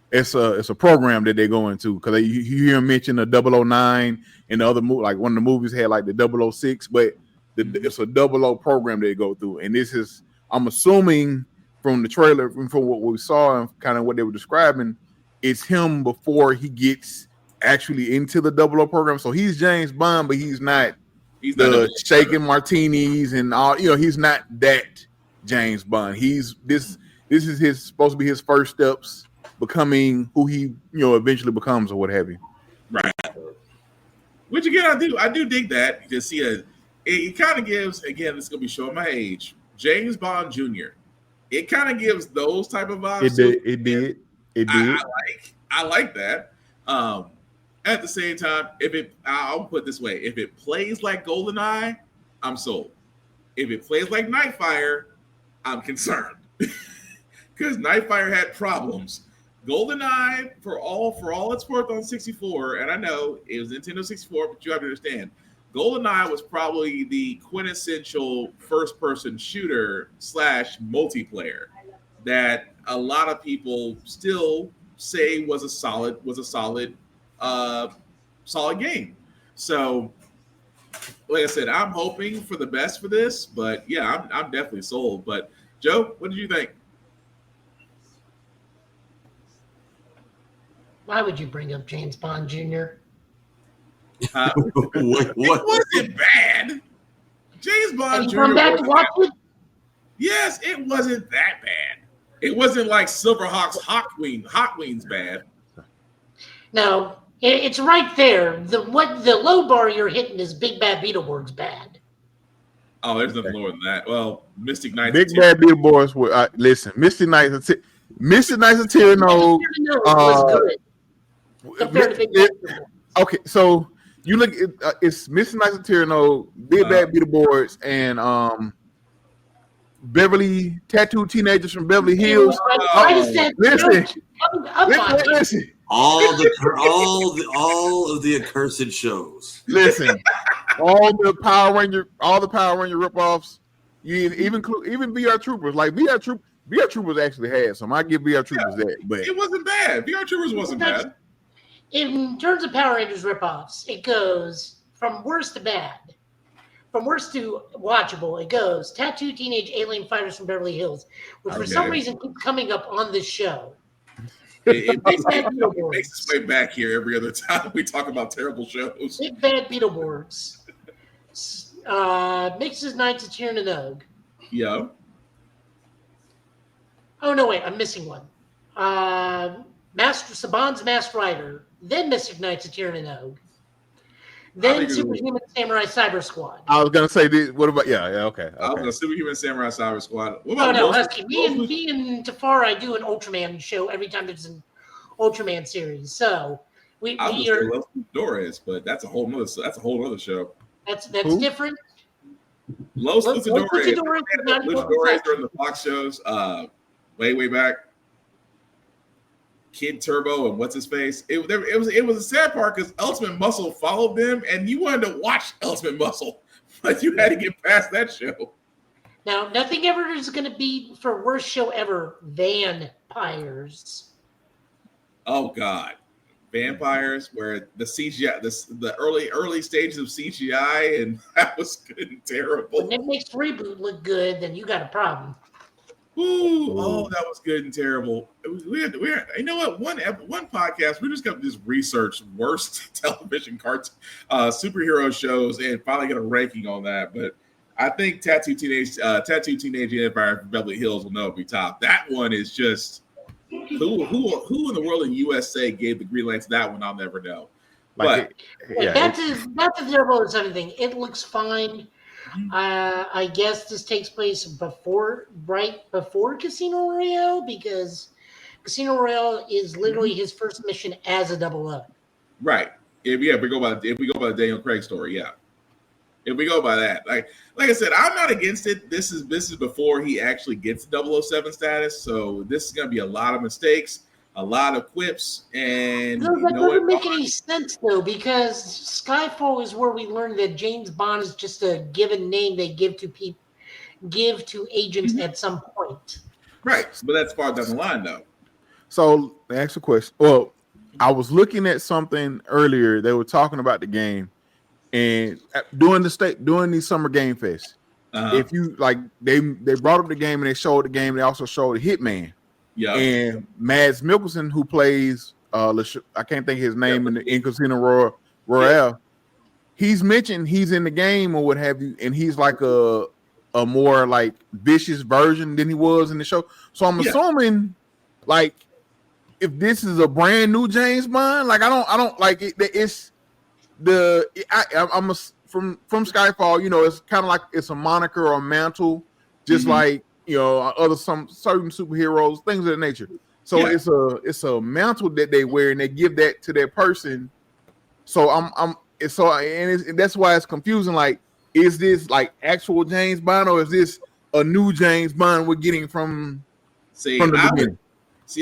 it's a program that they go into because you hear him mention the 009 and the other movie, like one of the movies had like the 006, but it's a 00 program they go through. And this is, I'm assuming from the trailer, from what we saw and kind of what they were describing, it's him before he gets actually into the 00 program. So he's James Bond, but he's not shaking martinis and all, he's not that James Bond. This is his supposed to be his first steps becoming who he eventually becomes or what have you. Right. Which again I do dig that. You can see it kind of gives, again, this is gonna be showing my age, James Bond Jr. It kind of gives those type of vibes. It did. I like that. At the same time, I'll put it this way: if it plays like GoldenEye, I'm sold. If it plays like Nightfire, I'm concerned because Nightfire had problems. GoldenEye, for all its worth on 64, and I know it was Nintendo 64, but you have to understand, GoldenEye was probably the quintessential first-person shooter / multiplayer that a lot of people still say was a solid game. So, like I said, I'm hoping for the best for this, but yeah, I'm definitely sold. But Joe, what did you think? Why would you bring up James Bond Jr.? It wasn't bad. James Bond Jr. Come back to watch it? Yes, it wasn't that bad. It wasn't like Silverhawk's Hot Wings bad. No, it's right there. The low bar you're hitting is Big Bad Beetleborg's bad. Oh, there's nothing lower than that. Well, Mystic Knights. Big Bad Beetleborgs were listen. Mystic Knights of Tyranno was good. Compared to Big Bad Beetleborgs. Okay, so you look at it's Mystic Knights of Tyranno, Big Bad Beetleborgs, and Beverly Tattooed Teenagers from Beverly Hills. Listen. All of the accursed shows. Listen, all the Power Ranger ripoffs. You even VR Troopers. Like VR Troopers actually had some. I give VR Troopers that, but it wasn't bad. VR Troopers wasn't bad. In terms of Power Rangers ripoffs, it goes from worst to bad. From worst to watchable, it goes Tattooed Teenage Alien Fighters from Beverly Hills, which for some reason keeps coming up on this show. It makes its way back here every other time we talk about terrible shows. Big Bad Beetleborgs. Mixes Knights of Tyranno. Yeah. Oh, no, wait. I'm missing one. Saban's Masked Rider. Then Mystic Knights of Tyranno. Then Superhuman Samurai Cyber Squad. I was gonna say, what about okay. I was gonna Superhuman Samurai Cyber Squad. What about no, Husky. Me and Tafara do an Ultraman show every time there's an Ultraman series. So we are Los Luchadores, but that's a whole other show. That's different. Los Luchadores during the Fox shows, way back. Kid Turbo and what's his face. It was a sad part because Ultimate Muscle followed them, and you wanted to watch Ultimate Muscle, but you had to get past that show. Now, nothing ever is going to be for worst show ever. Vampires. Oh God, Vampires, where the CGI, the early stages of CGI, and that was good and terrible. When it makes reboot look good, then you got a problem. Ooh, oh, that was good and terrible. You know what? One podcast, we just got this research worst television superhero shows, and finally get a ranking on that. But I think Tattoo Teenage Empire from Beverly Hills will know if we top. That one is just who in the world in USA gave the green light to that one? I'll never know. But that's a zero or something. It looks fine. I guess this takes place right before Casino Royale, because Casino Royale is literally his first mission as a 00. Right. If we go by the Daniel Craig story, yeah. If we go by that, like I said, I'm not against it. This is before he actually gets 007 status, so this is going to be a lot of mistakes, a lot of quips, and that doesn't make any sense though, because Skyfall is where we learned that James Bond is just a given name they give to agents at some point. Right, but that's far down the line though. So they asked a question. Well, I was looking at something earlier. They were talking about the game. And during these summer game fests, if you like, they brought up the game and they showed the game. They also showed Hitman. Yeah. And Mads Mikkelsen, who plays I can't think of his name in Casino Royale. He's mentioned he's in the game or what have you, and he's like a more like vicious version than he was in the show. So I'm assuming like if this is a brand new James Bond, like I don't like it. It's I'm from Skyfall, you know, it's kind of like it's a moniker or a mantle, just like, you know, some certain superheroes, things of that nature. So it's a mantle that they wear and they give that to their person. So that's why it's confusing. Like, is this like actual James Bond or is this a new James Bond we're getting from the beginning?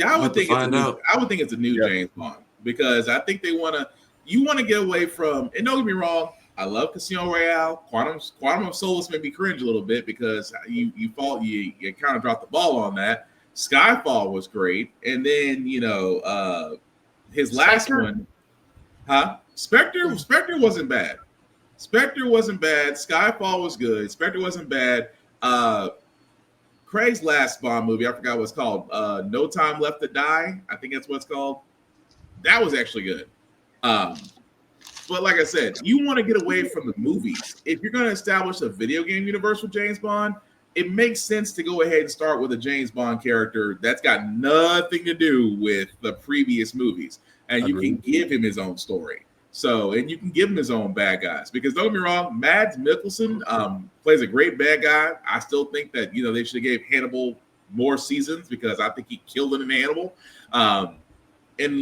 I would think it's a new James Bond, because I think you want to get away from, and don't get me wrong, I love Casino Royale. Quantum of Solace made me cringe a little bit because you kind of dropped the ball on that. Skyfall was great, and then his last one, Spectre wasn't bad. Skyfall was good. Spectre wasn't bad. Craig's last Bond movie, I forgot what it's called. No Time Left to Die. I think that's what it's called. That was actually good. But like I said, you want to get away from the movies. If you're going to establish a video game universe with James Bond, it makes sense to go ahead and start with a James Bond character that's got nothing to do with the previous movies. And you can give him his own story. And you can give him his own bad guys. Because don't get me wrong, Mads Mikkelsen plays a great bad guy. I still think that, they should have gave Hannibal more seasons, because I think he killed it in Hannibal. And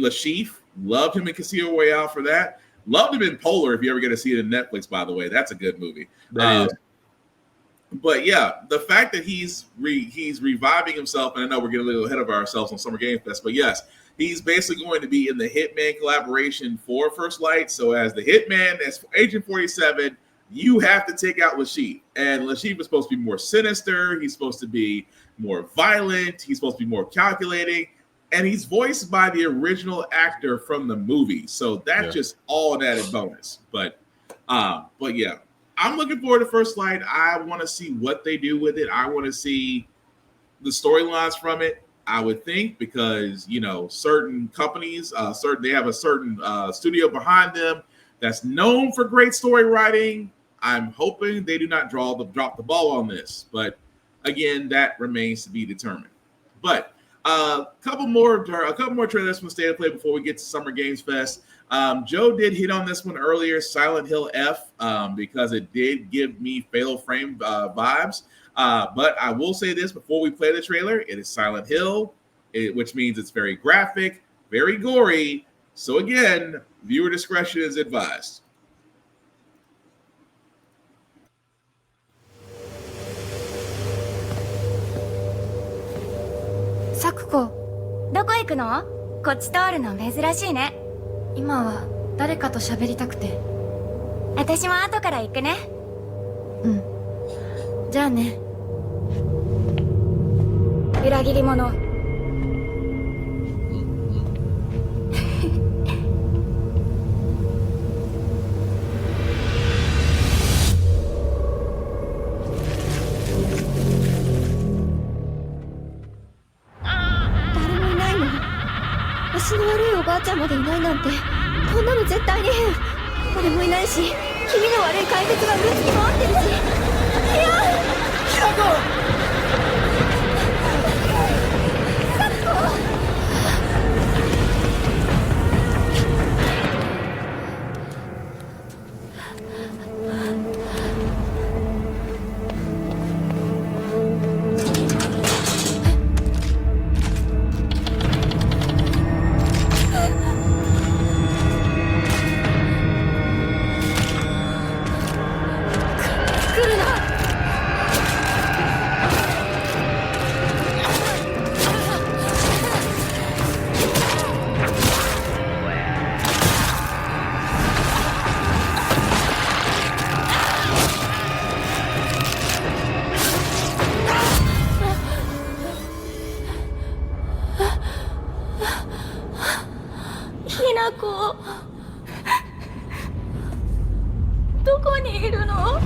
Lashif, loved him in Casino Royale for that. Loved him in Polar, if you ever get to see it in Netflix, by the way. That's a good movie. But yeah, the fact that he's reviving himself, and I know we're getting a little ahead of ourselves on Summer Game Fest, but yes, he's basically going to be in the Hitman collaboration for First Light. So as the Hitman, as Agent 47, you have to take out Lashif. And Lashif is supposed to be more sinister. He's supposed to be more violent. He's supposed to be more calculating. And he's voiced by the original actor from the movie. So that's just all an added bonus. But yeah, I'm looking forward to First Light. I want to see what they do with it. I want to see the storylines from it, I would think, because, certain companies, they have a certain studio behind them that's known for great story writing. I'm hoping they do not drop the ball on this. But again, that remains to be determined. But a couple more trailers from State of Play before we get to Summer Games Fest. Joe did hit on this one earlier, Silent Hill F, because it did give me Fatal Frame vibes. But I will say this before we play the trailer: it is Silent Hill, which means it's very graphic, very gory. So again, viewer discretion is advised. Sakuko, どこ行くの？こっち通るの珍しいね。今は誰かと喋りたくて。私も後から行くね。うん。じゃあね。裏切り者。までいないなんてこんなの絶対に変。俺もいないし気味の悪い怪物がうろつき回ってるし。いやひなこひなこどこにいるの？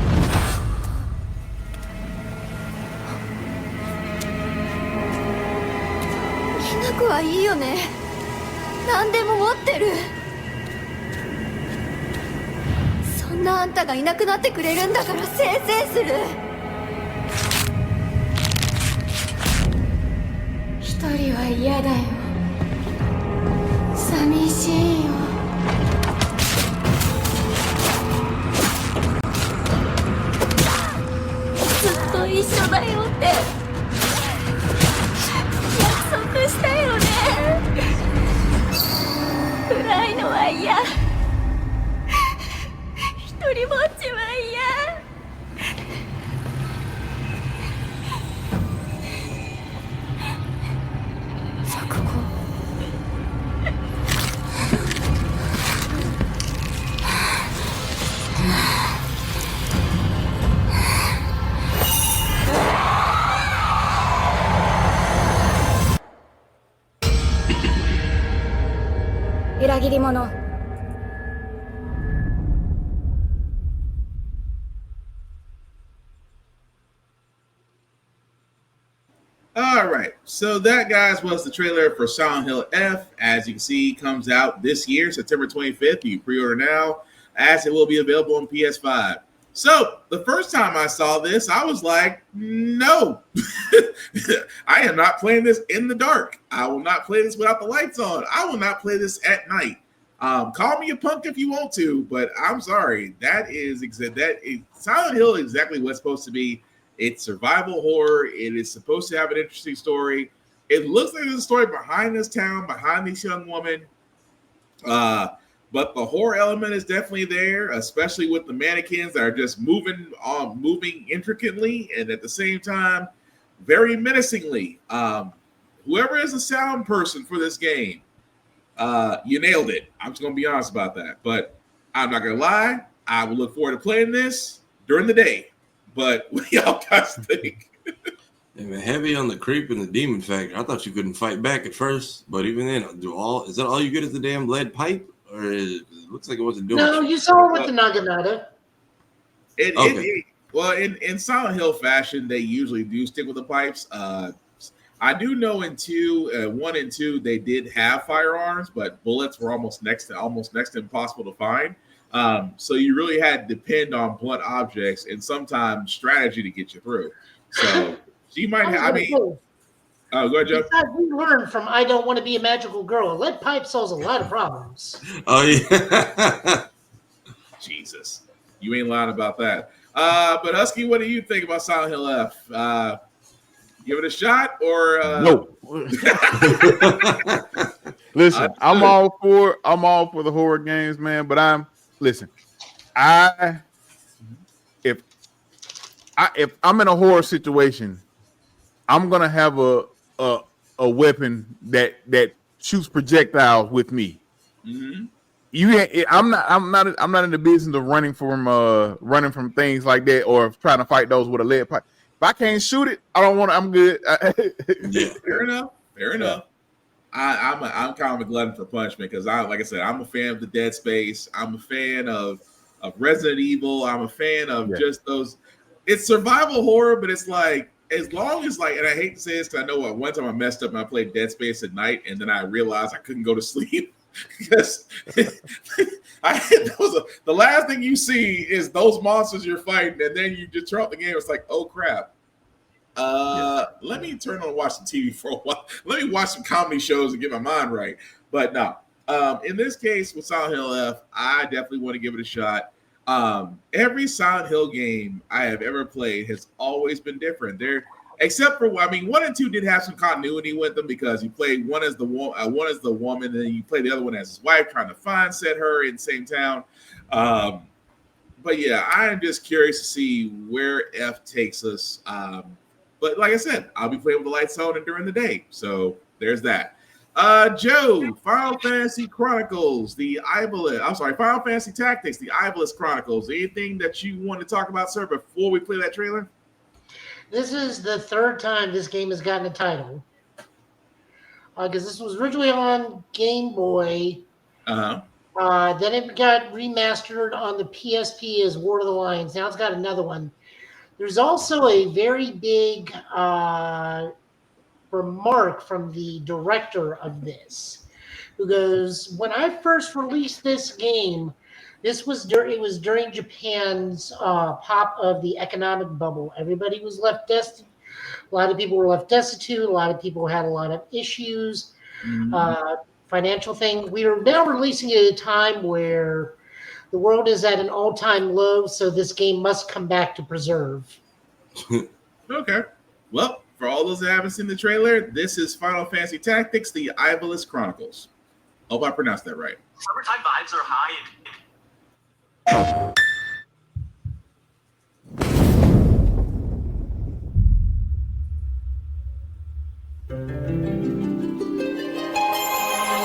ひなこはいいよね。何でも持ってる。そんなあんたがいなくなってくれるんだからせいせいする。一人は嫌だよ。寂しいよ。ずっと一緒だよって約束したよね。暗いのは嫌。一人ぼっちは嫌。錯誤。裏切り者。All right, so that, guys, was the trailer for Silent Hill F. As you can see, comes out this year, September 25th. You can pre-order now, as it will be available on PS5. So the first time I saw this, I was like, no, I am not playing this in the dark. I will not play this without the lights on. I will not play this at night. Call me a punk if you want to, but I'm sorry. That is Silent Hill is exactly what it's supposed to be. It's survival horror. It is supposed to have an interesting story. It looks like there's a story behind this town, behind this young woman. But the horror element is definitely there, especially with the mannequins that are just moving intricately and at the same time very menacingly. Whoever is the sound person for this game, you nailed it. I'm just gonna be honest about that. But I'm not gonna lie, I will look forward to playing this during the day. But what y'all guys think? Heavy on the creep and the demon factor. I thought you couldn't fight back at first, but even then, is that all you get is the damn lead pipe? Or it looks like it wasn't doing No, shit. you saw it with the Naginata. Well, in Silent Hill fashion, they usually do stick with the pipes. I do know in 1 and 2, they did have firearms, but bullets were almost next to impossible to find. So you really had to depend on blunt objects and sometimes strategy to get you through. So she might have. Go ahead, Joe. We learned from I Don't Want to Be a Magical Girl. Lead pipe solves a lot of problems. Oh yeah. Jesus, you ain't lying about that. But Husky, what do you think about Silent Hill F? Give it a shot or no? Listen, I'm all for the horror games, man. But if I'm in a horror situation, I'm gonna have a weapon that shoots projectiles with me. Mm-hmm. I'm not in the business of running from things like that or trying to fight those with a lead pipe. If I can't shoot it, I don't want to. I'm good. Yeah, fair enough. Yeah. I'm kind of a glutton for punishment because like I said, I'm a fan of the Dead Space. I'm a fan of Resident Evil. I'm a fan of just those. It's survival horror, but it's like as long as and I hate to say this because I know one time I messed up and I played Dead Space at night and then I realized I couldn't go to sleep. because the last thing you see is those monsters you're fighting, and then you just turn off the game. It's like, oh crap. Let me turn on and watch some TV for a while. Let me watch some comedy shows and get my mind right. But no, in this case with Silent Hill F, I definitely want to give it a shot. Every Silent Hill game I have ever played has always been different. Except for, 1 and 2 did have some continuity with them because you played one as the woman, and then you play the other one as his wife, trying to set her in the same town. But yeah, I am just curious to see where F takes us. But like I said, I'll be playing with the lights on and during the day. So there's that. Joe, Final Fantasy Chronicles, Final Fantasy Tactics, the Ivalice Chronicles. Anything that you want to talk about, sir, before we play that trailer? This is the third time this game has gotten a title. Because this was originally on Game Boy. Then it got remastered on the PSP as War of the Lions. Now it's got another one. There's also a very big remark from the director of this, who goes, "When I first released this game, it was during Japan's pop of the economic bubble. Everybody was left destitute. A lot of people were left destitute. A lot of people had a lot of issues, financial things. We are now releasing it at a time where the world is at an all-time low, so this game must come back to preserve." Okay. Well, for all those that haven't seen the trailer, this is Final Fantasy Tactics, the Ivalice Chronicles. Hope I pronounced that right. Summertime vibes are high.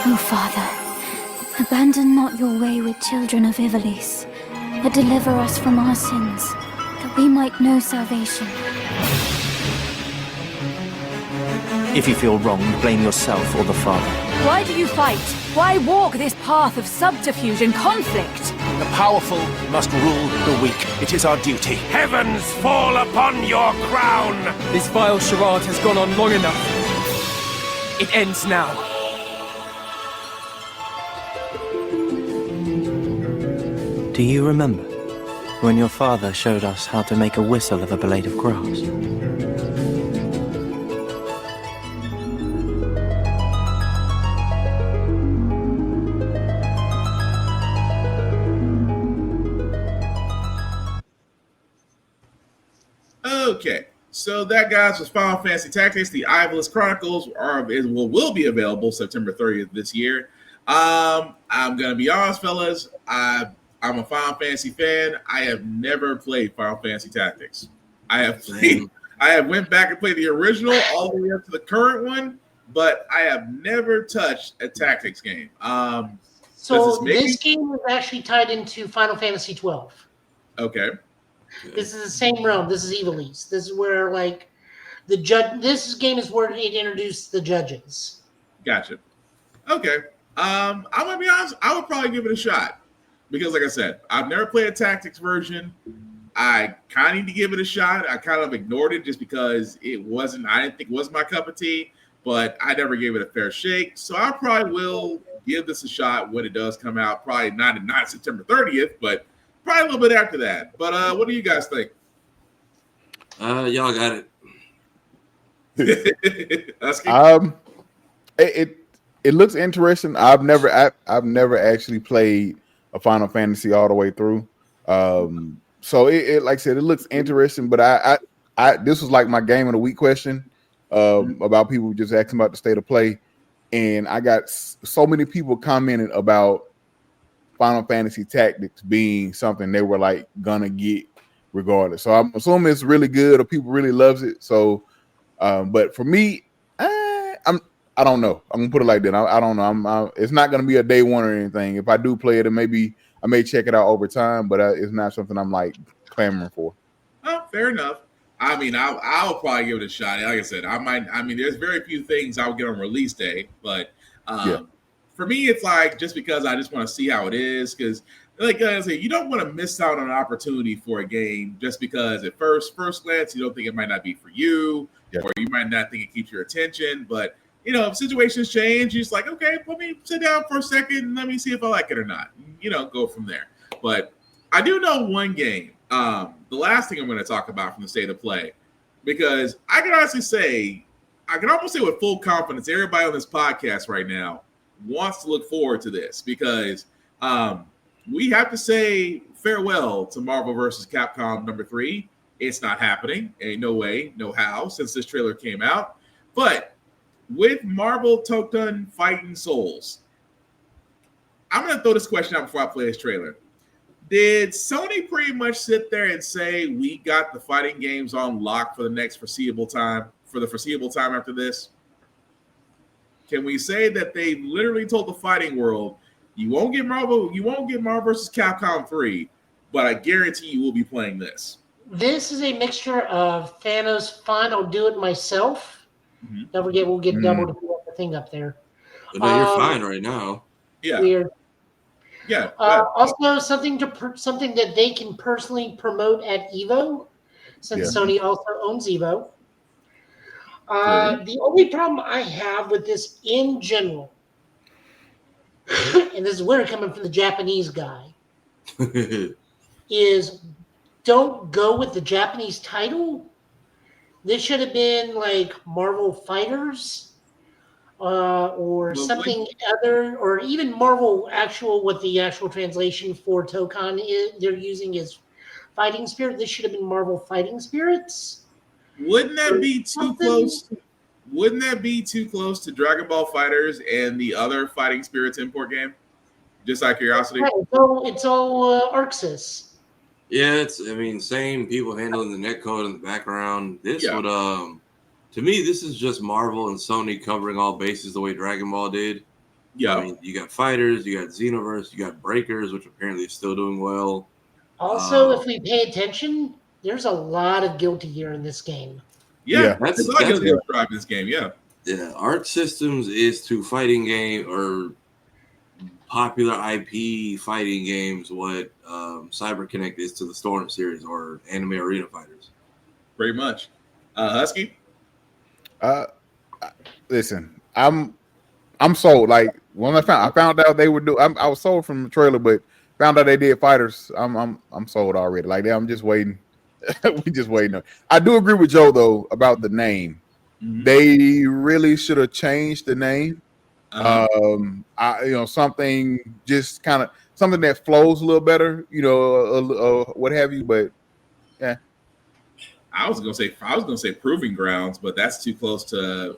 O Father, abandon not your wayward children of Ivalice, but deliver us from our sins, that we might know salvation. If you feel wrong, blame yourself or the Father. Why do you fight? Why walk this path of subterfuge and conflict? The powerful must rule the weak. It is our duty. Heavens fall upon your crown! This vile charade has gone on long enough. It ends now. Do you remember when your father showed us how to make a whistle of a blade of grass? Okay, so that, guys, was Final Fantasy Tactics. The Ivalice Chronicles will be available September 30th this year. I'm gonna be honest, fellas. I'm a Final Fantasy fan. I have never played Final Fantasy Tactics. I have went back and played the original all the way up to the current one, but I have never touched a tactics game. So this game is actually tied into Final Fantasy 12. Okay. This is the same realm. This is Ivalice. This is where, like, the judge. This game is where it introduced the judges. Gotcha. Okay. I'm gonna be honest. I would probably give it a shot because, like I said, I've never played a tactics version. I kind of need to give it a shot. I kind of ignored it just because it wasn't. I didn't think it was my cup of tea, but I never gave it a fair shake. So I probably will give this a shot when it does come out. Probably not September 30th, but probably a little bit after that. But what do you guys think? Y'all got it. It looks interesting. I've never actually played a Final Fantasy all the way through. So it like I said, it looks interesting. But I this was like my game of the week question about people just asking about the state of play, and I got so many people commenting about Final Fantasy Tactics being something they were like gonna get regardless. So I'm assuming it's really good or people really loves it. So, but for me, I don't know. I'm gonna put it like that. I don't know. It's not gonna be a day one or anything. If I do play it, maybe I may check it out over time, but it's not something I'm like clamoring for. Oh, fair enough. I mean, I'll probably give it a shot. Like I said, there's very few things I'll get on release day, but for me, it's like just because I just want to see how it is. Because, like I said, you don't want to miss out on an opportunity for a game just because at first glance you don't think it might not be for you, or you might not think it keeps your attention. But if situations change, you're just like, okay, let me sit down for a second and let me see if I like it or not. Go from there. But I do know one game. The last thing I'm going to talk about from the state of play, because I can honestly say, I can almost say with full confidence, everybody on this podcast right now wants to look forward to this, because we have to say farewell to Marvel vs. Capcom number 3. It's not happening. Ain't no way, no how, since this trailer came out. But with Marvel Tokun Fighting Souls, I'm going to throw this question out before I play this trailer. Did Sony pretty much sit there and say, we got the fighting games on lock for the next foreseeable time, after this? Can we say that they literally told the fighting world, you won't get Marvel vs. Capcom 3, but I guarantee you will be playing this? This is a mixture of Thanos' fine, I'll do it myself. Don't forget, we'll get double to put the thing up there. But no, you're fine right now. Yeah. Weird. Yeah. Also, something that they can personally promote at Evo, since Sony also owns Evo. The only problem I have with this in general, and this is weird coming from the Japanese guy, is don't go with the Japanese title. This should have been like Marvel Fighters, or something other, or even Marvel what the actual translation for Tokun is they're using is Fighting Spirit. This should have been Marvel Fighting Spirits. Wouldn't that be too close? Wouldn't that be too close to Dragon Ball Fighters and the other Fighting Spirits import game? Just out of curiosity. Right, it's all ArcSys. Yeah, same people handling the netcode in the background. This would, to me, this is just Marvel and Sony covering all bases the way Dragon Ball did. Yeah. You got Fighters, you got Xenoverse, you got Breakers, which apparently is still doing well. Also, if we pay attention, there's a lot of Guilty Gear in this game. Yeah, that's a lot of Guilty Gear driving this game. Yeah. Arc Systems is to fighting game or popular IP fighting games what CyberConnect is to the Storm series or Anime Arena Fighters. Pretty much. Husky? Listen, I'm sold. Like when I found out they would do, I was sold from the trailer, but found out they did Fighters. I'm sold already. Like I'm just waiting. We just waiting. I do agree with Joe though about the name. They really should have changed the name. Something just kind of something that flows a little better, what have you. But yeah, I was gonna say Proving Grounds, but that's too close to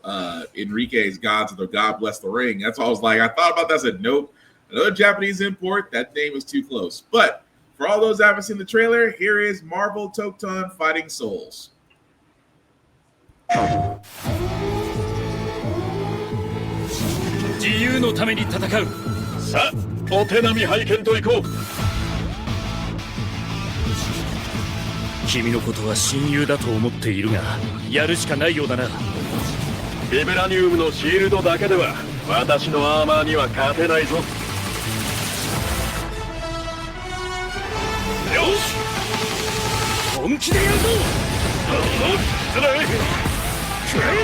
Enrique's Gods of the God Bless the Ring. That's all I was like. I thought about that. I said nope. Another Japanese import. That name is too close. But for all those who haven't seen the trailer, here is Marvel Tokun Fighting Souls. 自由のために戦う。さあ、お手並み拝見といこう。君のことは親友だと思っているが、やるしかないようだな。ビブラニウムのシールドだけでは私のアーマーには勝てないぞ。よし、本気でやるぞ。つらい。くらえ。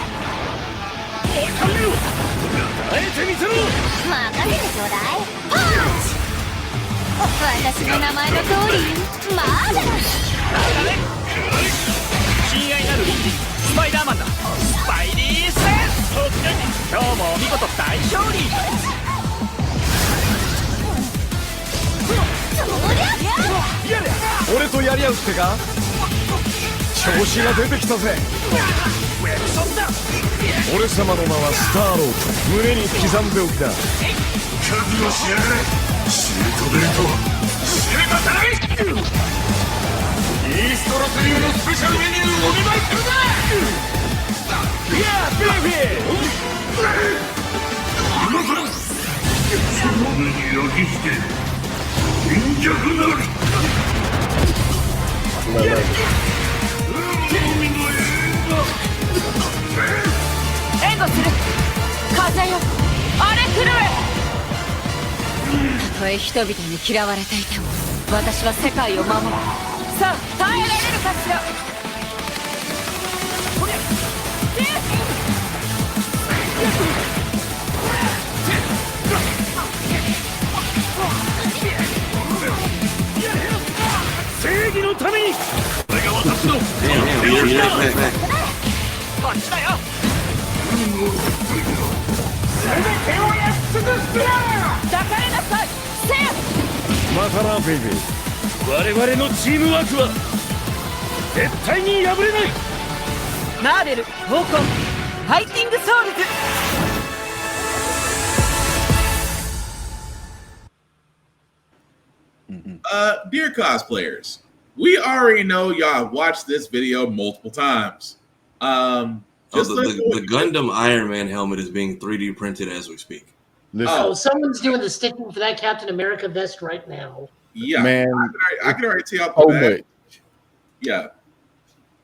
わかるよ。耐えてみせろ。任せてちょうだい。パンチ。私の名前の通り、マーダラス。親愛なる隣人スパイダーマンだ。スパイリーセンス。今日もお見事大勝利。俺とやり合うってか。調子が出てきたぜ。俺様の名はスターロード。胸に刻んでおきな。覚悟しやがれ。シートベルト知れません。イーストロス流のスペシャルメニューをお見舞いするぜ。いやーベイビー。今からその目に焼き付け貧弱なる。援護する。風よ荒れ狂え。たとえ人々に嫌われていても私は世界を守る。さあ耐えられるかしら。正義のためにこれが私の こっちだよ全てをやっ尽くす抱かれなさいせやまたなベイベー我々のチームワークは絶対に破れないマーベル闘魂ファイティングソウルズDear cosplayers, we already know y'all have watched this video multiple times. The Gundam Iron Man helmet is being 3D printed as we speak. Someone's doing the stitching for that Captain America vest right now. Yeah, man, I can already tell off the bat. Yeah,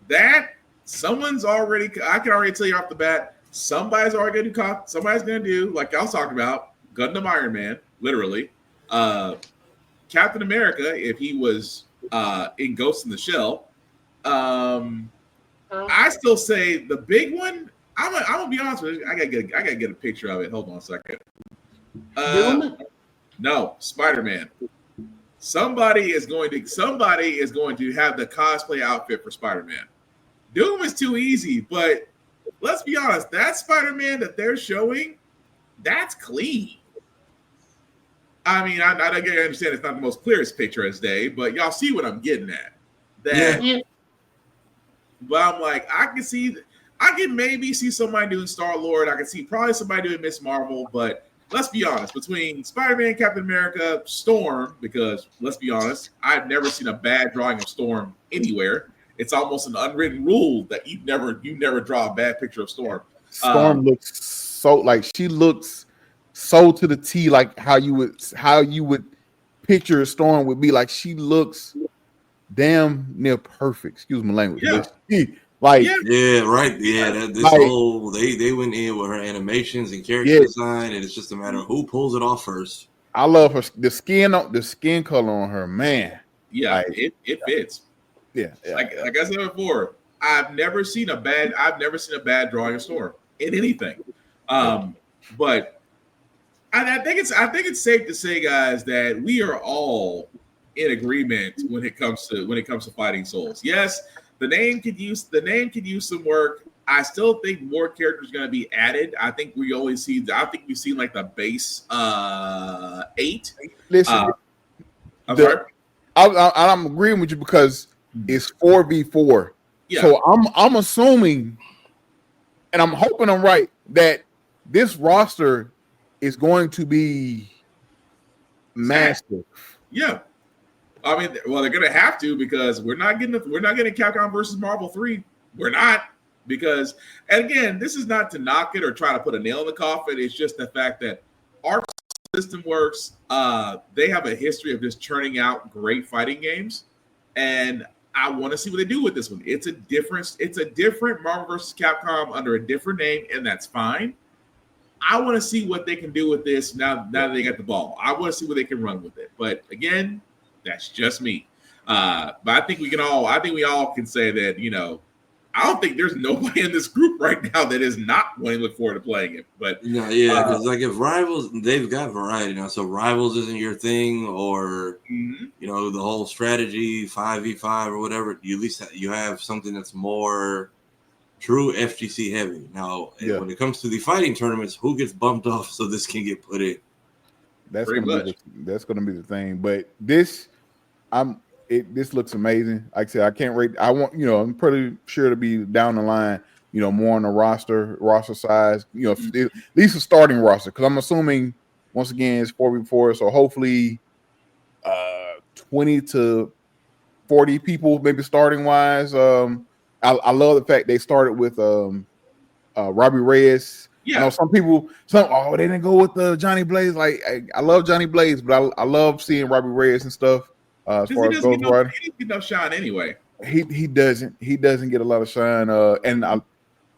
that someone's already. I can already tell you off the bat. Somebody's already going to somebody's going to do like I was talking about Gundam Iron Man, literally. Captain America, if he was in Ghost in the Shell. I still say the big one. I'm gonna be honest with you. I gotta get a picture of it. Hold on a second. No, Spider-Man. Somebody is going to have the cosplay outfit for Spider-Man. Doom is too easy, but let's be honest. That Spider-Man that they're showing, that's clean. I mean, I understand it's not the most clearest picture as day, but y'all see what I'm getting at. But I'm like, I can maybe see somebody doing Star-Lord. I can see probably somebody doing Miss Marvel, but let's be honest, between Spider-Man, Captain America, Storm, because let's be honest, I've never seen a bad drawing of Storm anywhere. It's almost an unwritten rule that you never draw a bad picture of Storm. Storm looks so like she looks so to the T, like how you would picture a Storm would be. Like she looks damn near perfect. Excuse my language. Yeah. Like right. They went in with her animations and character design, and it's just a matter of who pulls it off first. I love her the skin color on her, man. Yeah, like, it fits. Yeah. Like I said before, I've never seen a bad drawing of Storm in anything. But I think it's safe to say, guys, that we are all in agreement when it comes to Fighting Souls. Yes, the name could use some work. I still think more characters are going to be added. I think we've seen like the base 8. Listen, I'm agreeing with you because it's 4v4. Yeah. So I'm assuming, and I'm hoping I'm right, that this roster is going to be massive. Yeah. I mean, well, they're going to have to because we're not getting Capcom versus Marvel 3. We're not, because, and again, this is not to knock it or try to put a nail in the coffin. It's just the fact that our system works. They have a history of just churning out great fighting games, and I want to see what they do with this one. It's a different Marvel versus Capcom under a different name, and that's fine. I want to see what they can do with this now that they got the ball. I want to see what they can run with it. But again, that's just me. But I think we all can say that, I don't think there's nobody in this group right now that is not wanting to look forward to playing it. But because like if Rivals, they've got variety now. So Rivals isn't your thing, or the whole strategy 5v5 or whatever. At least you have something that's more true FGC heavy. Now, when it comes to the fighting tournaments, who gets bumped off so this can get put in? That's gonna be the thing. But this looks amazing. Like I said, I can't wait. I'm pretty sure to be down the line, more on the roster size, at least a starting roster. Because I'm assuming once again it's 4v4, so hopefully 20 to 40 people maybe starting wise. I love the fact they started with Robbie Reyes. Yeah. I know some people, they didn't go with Johnny Blaze. Like I love Johnny Blaze, but I love seeing Robbie Reyes and stuff. As far as Ghost Rider, he doesn't get no shine anyway. He doesn't get a lot of shine. And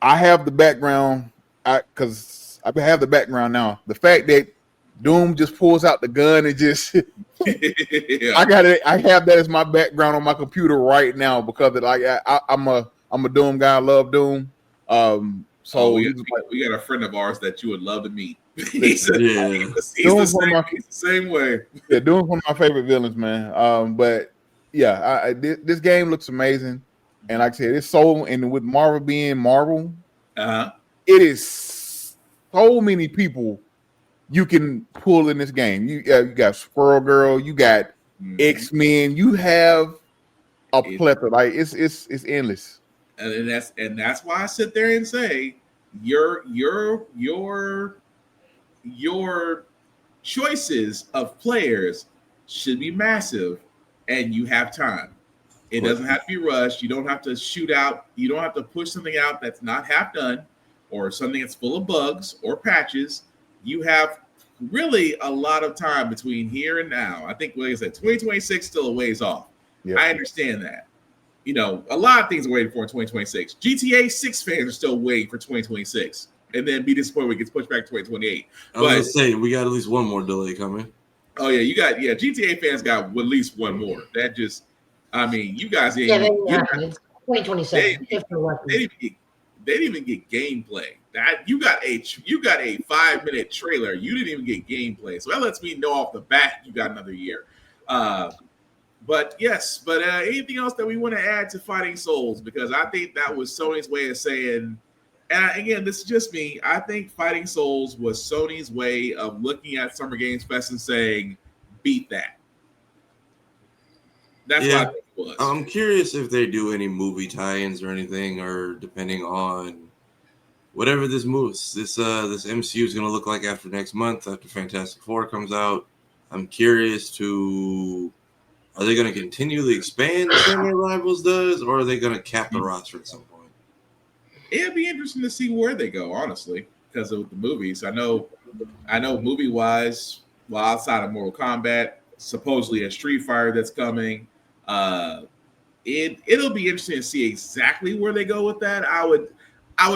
I have the background because I have the background now. The fact that Doom just pulls out the gun and just I have that as my background on my computer right now because I'm a Doom guy. I love Doom. So we got a friend of ours that you would love to meet. He's Doom's the same way. Yeah, Doom's one of my favorite villains, man. But yeah, this game looks amazing, and like I said, it's so, and with Marvel being Marvel, it is so many people you can pull in this game. You got Squirrel Girl, you got X-Men, you have a plethora. Like it's endless. And that's why I sit there and say your choices of players should be massive, and you have time. It doesn't have to be rushed. You don't have to shoot out. You don't have to push something out that's not half done, or something that's full of bugs or patches. You have really a lot of time between here and now. I think, like I said, 2026 still a ways off. Yep. I understand that. You know, a lot of things are waiting for in 2026. GTA 6 fans are still waiting for 2026, and then be disappointed when it gets pushed back to 2028. I was gonna say we got at least one more delay coming. Oh yeah, GTA fans got at least one more. That just, I mean, you guys it's 2027. They didn't even get gameplay. That you got a 5-minute trailer. You didn't even get gameplay. So that lets me know off the bat you got another year. But anything else that we want to add to Fighting Souls? Because I think that was Sony's way of saying, and again, this is just me, I think Fighting Souls was Sony's way of looking at Summer Games Fest and saying, beat that. That's what I think it was. I'm curious if they do any movie tie-ins or anything, or depending on whatever this MCU is going to look like after next month, after Fantastic Four comes out. I'm curious to... Are they going to continually expand the same way Rivals does, or are they going to cap the roster at some point? It'd be interesting to see where they go, honestly, because of the movies. I know movie-wise, well, outside of Mortal Kombat, supposedly a Street Fighter that's coming. It'll be interesting to see exactly where they go with that. I would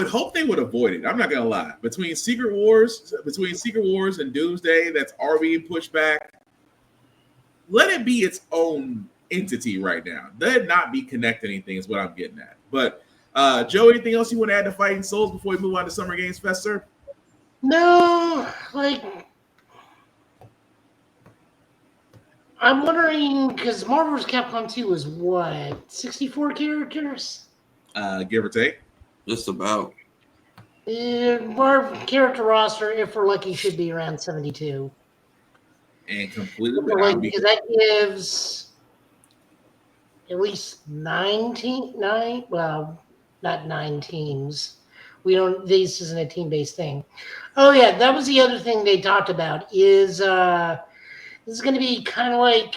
hope they would avoid it. I'm not gonna lie. Between Secret Wars and Doomsday, that's already being pushed back. Let it be its own entity right now. Let it not be connected to anything is what I'm getting at. But Joe, anything else you want to add to Fighting Souls before we move on to Summer Games Fest, sir? No, I'm wondering, because Marvel vs. Capcom 2 was what, 64 characters? Give or take. Just about. Marvel character roster, if we're lucky, should be around 72. And completely because that gives at least 9, well, not 9 teams. This isn't a team-based thing. Oh yeah, that was the other thing they talked about is this is going to be kind of like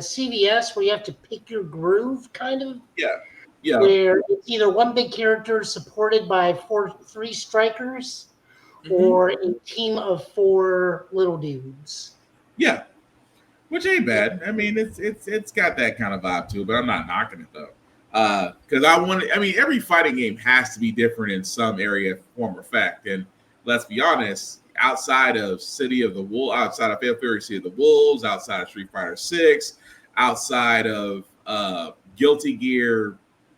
CVS, where you have to pick your groove, kind of. Yeah. Where it's either one big character supported by 3 strikers, or a team of 4 little dudes. Yeah, which ain't bad. I mean, it's got that kind of vibe to it, but I'm not knocking it though. Because every fighting game has to be different in some area, form, or fact. And let's be honest, outside of outside of Fatal Fury City of the Wolves, outside of Street Fighter 6, outside of Guilty Gear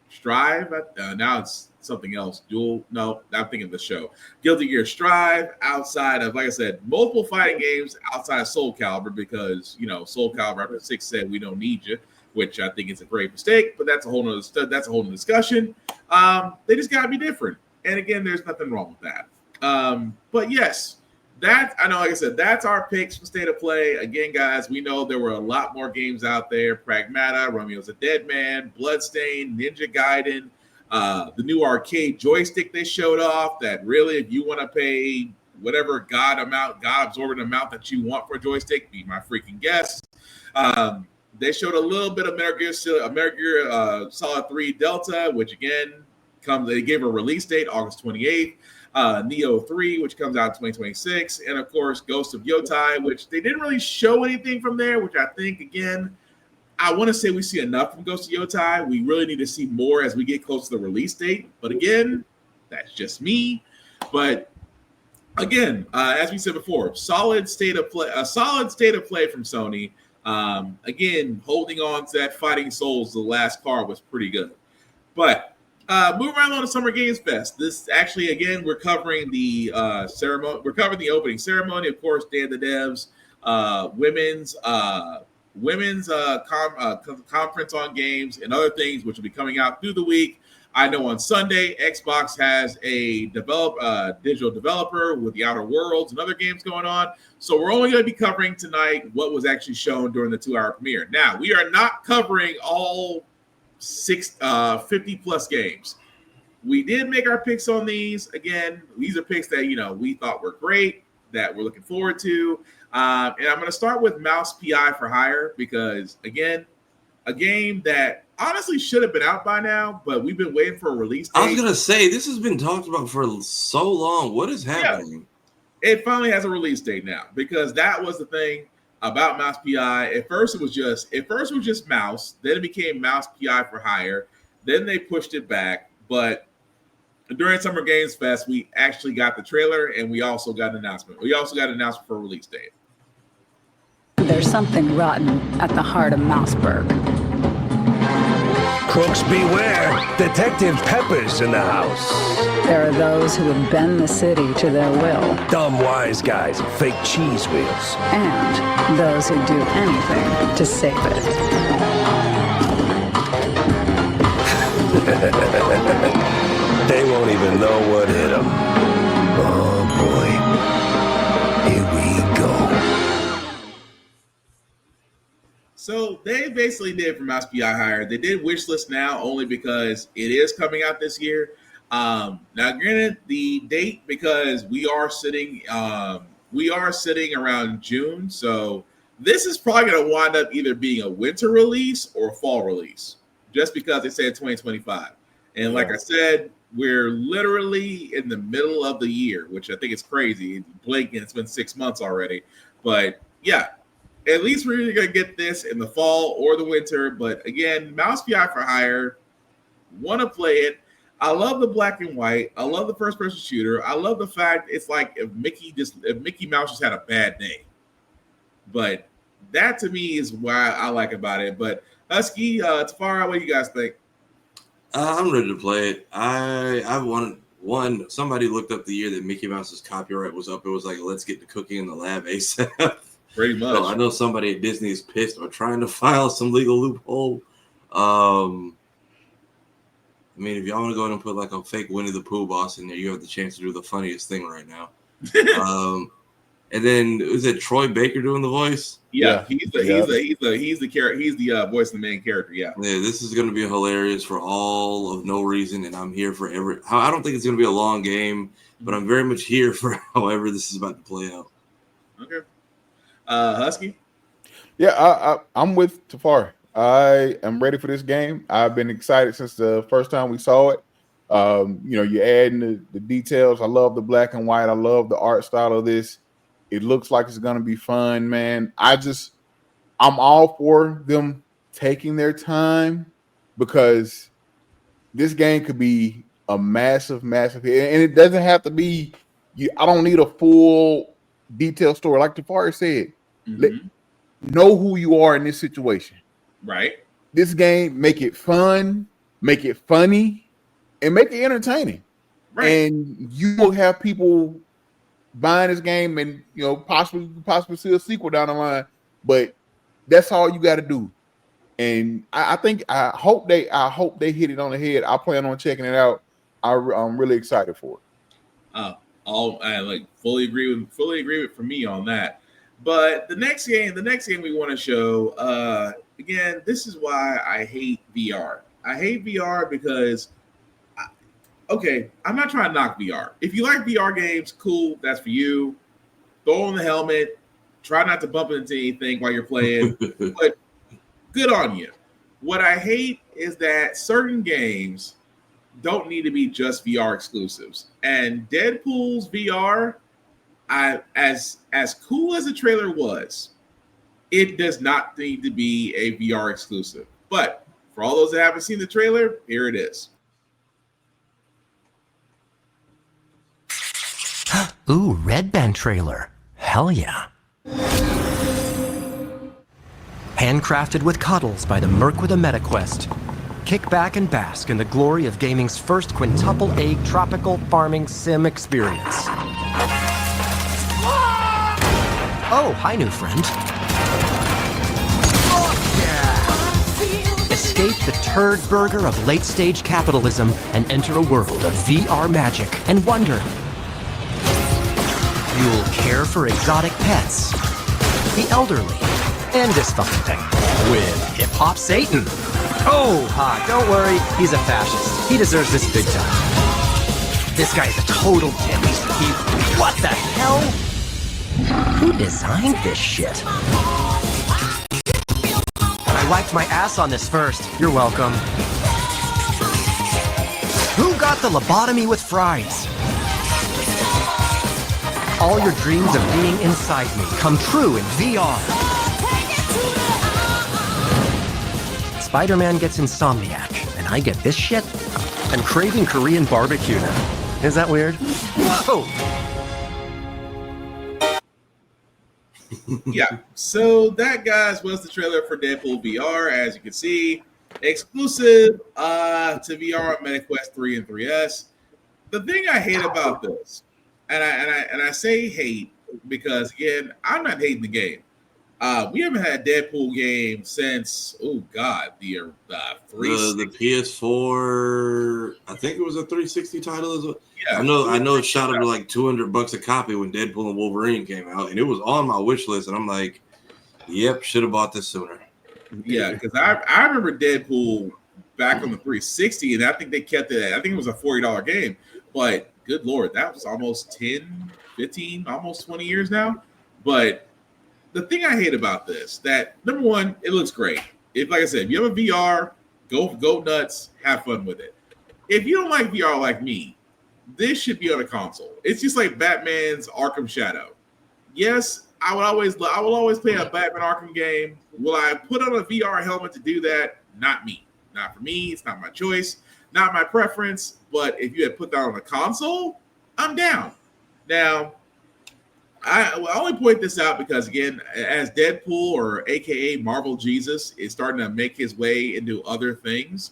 Strive, now it's something else. I'm thinking of the show. Guilty Gear Strive, outside of, like I said, multiple fighting games outside of Soul Calibur, because Soul Calibur after 6 said we don't need you, which I think is a great mistake, but that's a whole nother discussion. They just gotta be different. And again, there's nothing wrong with that. But yes, I know, like I said, that's our picks for State of Play. Again, guys, we know there were a lot more games out there. Pragmata, Romeo's a Dead Man, Bloodstained, Ninja Gaiden, the new arcade joystick they showed off, that really, if you want to pay whatever God absorbing amount that you want for a joystick, be my freaking guest. They showed a little bit of Metal Gear Solid 3 Delta, which again they gave a release date, August 28th. Neo 3, which comes out in 2026, and of course Ghost of Yotai, which they didn't really show anything from there, which I think, again, I want to say we see enough from Ghost of Yotai. We really need to see more as we get close to the release date, but again, that's just me. But again, as we said before, solid state of play from Sony. Again, holding on to that Fighting Souls, the last card was pretty good. But Moving right on to Summer Games Fest. This actually, again, we're covering the ceremony. We're covering the opening ceremony, of course, Day of the Devs, women's conference on games, and other things which will be coming out through the week. I know on Sunday, Xbox has a digital developer with the Outer Worlds and other games going on. So we're only going to be covering tonight what was actually shown during the 2-hour premiere. Now, we are not covering all 50 plus games. We did make our picks on these. Again, these are picks that we thought were great, that we're looking forward to. And I'm going to start with Mouse PI for Hire because, again, a game that honestly should have been out by now, but we've been waiting for a release date. I was gonna say this has been talked about for so long. What is happening? Yeah. It finally has a release date now because that was the thing about Mouse PI. At first it was just Mouse, then it became Mouse PI for Hire, then they pushed it back. But during Summer Games Fest, we actually got the trailer and we also got an announcement. We also got an announcement for a release date. There's something rotten at the heart of Mouseburg. Crooks beware. Detective Pepper's in the house. There are those who would bend the city to their will. Dumb wise guys and fake cheese wheels. And those who do anything to save it. They won't even know what hit them. Oh boy. Here we go. So they basically did for Mouse PI Hire. They did Wishlist Now only because it is coming out this year. Now, granted, the date because we are sitting around June, so this is probably going to wind up either being a winter release or a fall release, just because they said 2025. And like I said, we're literally in the middle of the year, which I think is crazy. Blink, and it's been 6 months already, but yeah. At least we're either going to get this in the fall or the winter. But again, Mouse PI for Hire, want to play it. I love the black and white. I love the first person shooter. I love the fact it's like if Mickey Mouse just had a bad name. But that to me is why I like about it. But Husky, Tafara, what do you guys think? I'm ready to play it. I wanted somebody looked up the year that Mickey Mouse's copyright was up. It was like, let's get the cookie in the lab ASAP. Pretty much. So I know somebody at Disney is pissed or trying to file some legal loophole. I mean, if y'all want to go ahead and put like a fake Winnie the Pooh boss in there, you have the chance to do the funniest thing right now. And then is it Troy Baker doing the voice? Yeah, he's the character. He's the voice of the main character. Yeah. Yeah, this is going to be hilarious for all of no reason, and I'm here for I don't think it's going to be a long game, but I'm very much here for however this is about to play out. Okay. Husky? Yeah, I'm with Tafari. I am ready for this game. I've been excited since the first time we saw it. You're adding the details. I love the black and white. I love the art style of this. It looks like it's going to be fun, man. I'm all for them taking their time because this game could be a massive, massive hit. And it doesn't have to be, I don't need a full detailed story. Like Tafari said, know who you are in this situation. Right. This game, make it fun, make it funny, and make it entertaining. Right. And you will have people buying this game and possibly see a sequel down the line. But that's all you got to do. And I hope they hit it on the head. I plan on checking it out. I'm really excited for it. Fully agree with for me on that. But the next game we want to show, again, this is why I hate VR. I hate VR because, I'm not trying to knock VR. If you like VR games, cool, that's for you. Throw on the helmet. Try not to bump into anything while you're playing. But good on you. What I hate is that certain games don't need to be just VR exclusives. And Deadpool's VR, as cool as the trailer was, it does not need to be a VR exclusive. But for all those that haven't seen the trailer, here it is. Ooh, Red Band trailer. Hell yeah. Handcrafted with cuddles by the Merc with a MetaQuest. kick back and bask in the glory of gaming's first quintuple egg tropical farming sim experience. Oh, hi, new friend. Escape the turd burger of late-stage capitalism and enter a world of VR magic and wonder. You'll care for exotic pets, the elderly, and dysfuncting with hip-hop Satan. Oh, don't worry, he's a fascist. He deserves this big time. This guy's a total dick. What the hell? Who designed this shit? I wiped my ass on this first. You're welcome. Who got the lobotomy with fries? All your dreams of being inside me come true in VR. Spider-Man gets Insomniac, and I get this shit? I'm craving Korean barbecue now. Is that weird? Whoa! Yeah, so that, guys, was the trailer for Deadpool VR. As you can see, exclusive to VR on MetaQuest 3 and 3S. The thing I hate about this, and I say hate because, again, I'm not hating the game. We haven't had a Deadpool game since the 360. The PS4. I think it was a 360 title as well. Yeah, I know it shot up to like $200 a copy when Deadpool and Wolverine came out, and it was on my wish list. And I'm like, yep, should have bought this sooner. Yeah, because I remember Deadpool back on the 360, and I think they kept it. I think it was a $40 game, but good lord, that was almost 10, 15, almost 20 years now. But the thing I hate about this, that number one, it looks great. Like I said, if you have a VR, go nuts, have fun with it. If you don't like VR like me, this should be on a console. It's just like Batman's Arkham Shadow. Yes, I will always play a Batman Arkham game. Will I put on a VR helmet to do that? Not me. Not for me. It's not my choice. Not my preference. But if you had put that on a console, I'm down. Now, I only point this out because, again, as Deadpool, or AKA Marvel Jesus, is starting to make his way into other things,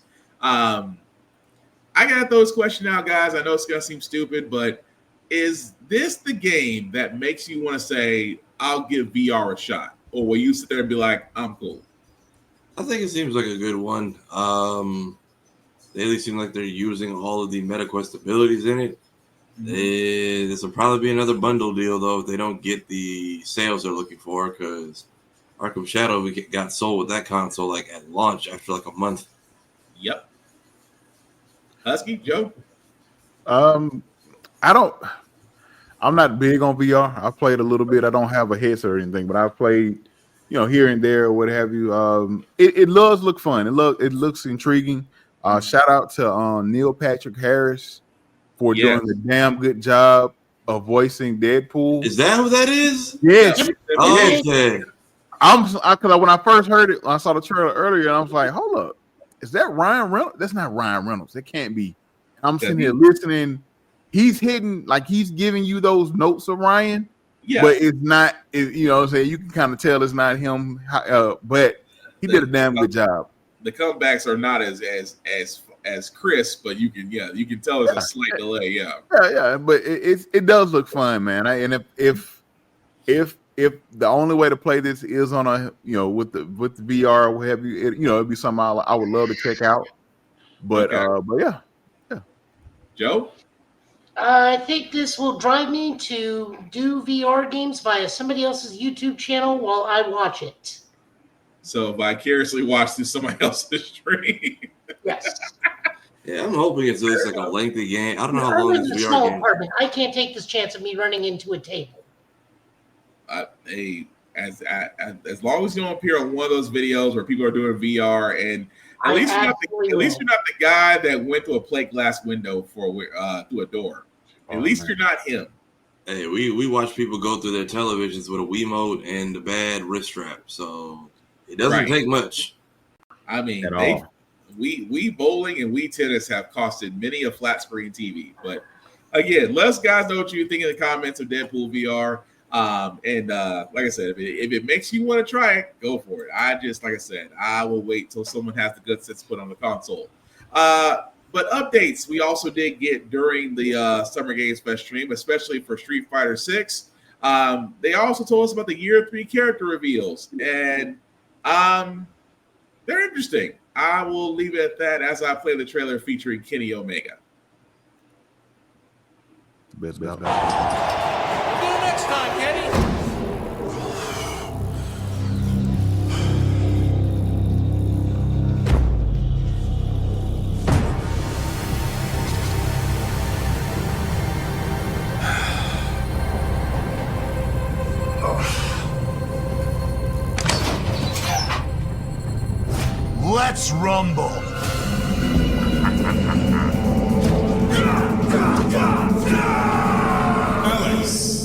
I got to throw this question out, guys. I know it's going to seem stupid, but is this the game that makes you want to say, I'll give VR a shot? Or will you sit there and be like, I'm cool? I think it seems like a good one. They at least seem like they're using all of the MetaQuest abilities in it. This will probably be another bundle deal, though, if they don't get the sales they're looking for, because Arkham Shadow got sold with that console like at launch after like a month. Yep. Husky, Joe? I'm not big on VR. I played a little bit. I don't have a headset or anything, but I've played, here and there or what have you. It does look fun. It looks intriguing. Shout out to Neil Patrick Harris for doing a damn good job of voicing Deadpool. Is that who that is? Yes. Okay. Because when I first heard it, I saw the trailer earlier, and I was like, hold up. Is that Ryan Reynolds? That's not Ryan Reynolds. It can't be. I'm sitting here listening. He's hitting, like he's giving you those notes of Ryan. Yeah. But it's not, what I'm saying? You can kind of tell it's not him. But he did a damn good job. The comebacks are not as crisp, but you can tell there's a slight delay. Yeah. But it does look fun, man. And if the only way to play this is on a with the VR or what have you, it'd be something I would love to check out. But yeah. Joe, I think this will drive me to do VR games via somebody else's YouTube channel while I watch it. So vicariously watch through somebody else's stream. Yes. Yeah, I'm hoping it's just like a lengthy game. I don't know how long this VR game. Apartment. I can't take this chance of me running into a table. As long as you don't appear on one of those videos where people are doing VR, and at least you're not the guy that went through a plate glass window through a door. At least you're not him. Hey, we watch people go through their televisions with a Wiimote and a bad wrist strap, so it doesn't take much. I mean, we bowling and we tennis have costed many a flat screen TV. But again, let us guys know what you think in the comments of Deadpool VR. And like I said, if it makes you want to try it, go for it. Like I said, I will wait till someone has the good sense to put on the console. But updates we also did get during the Summer Games Fest stream, especially for Street Fighter 6. They also told us about the Year 3 character reveals, and they're interesting. I will leave it at that as I play the trailer featuring Kenny Omega. Best battle. Next time, Kenny. Let's rumble. Alex.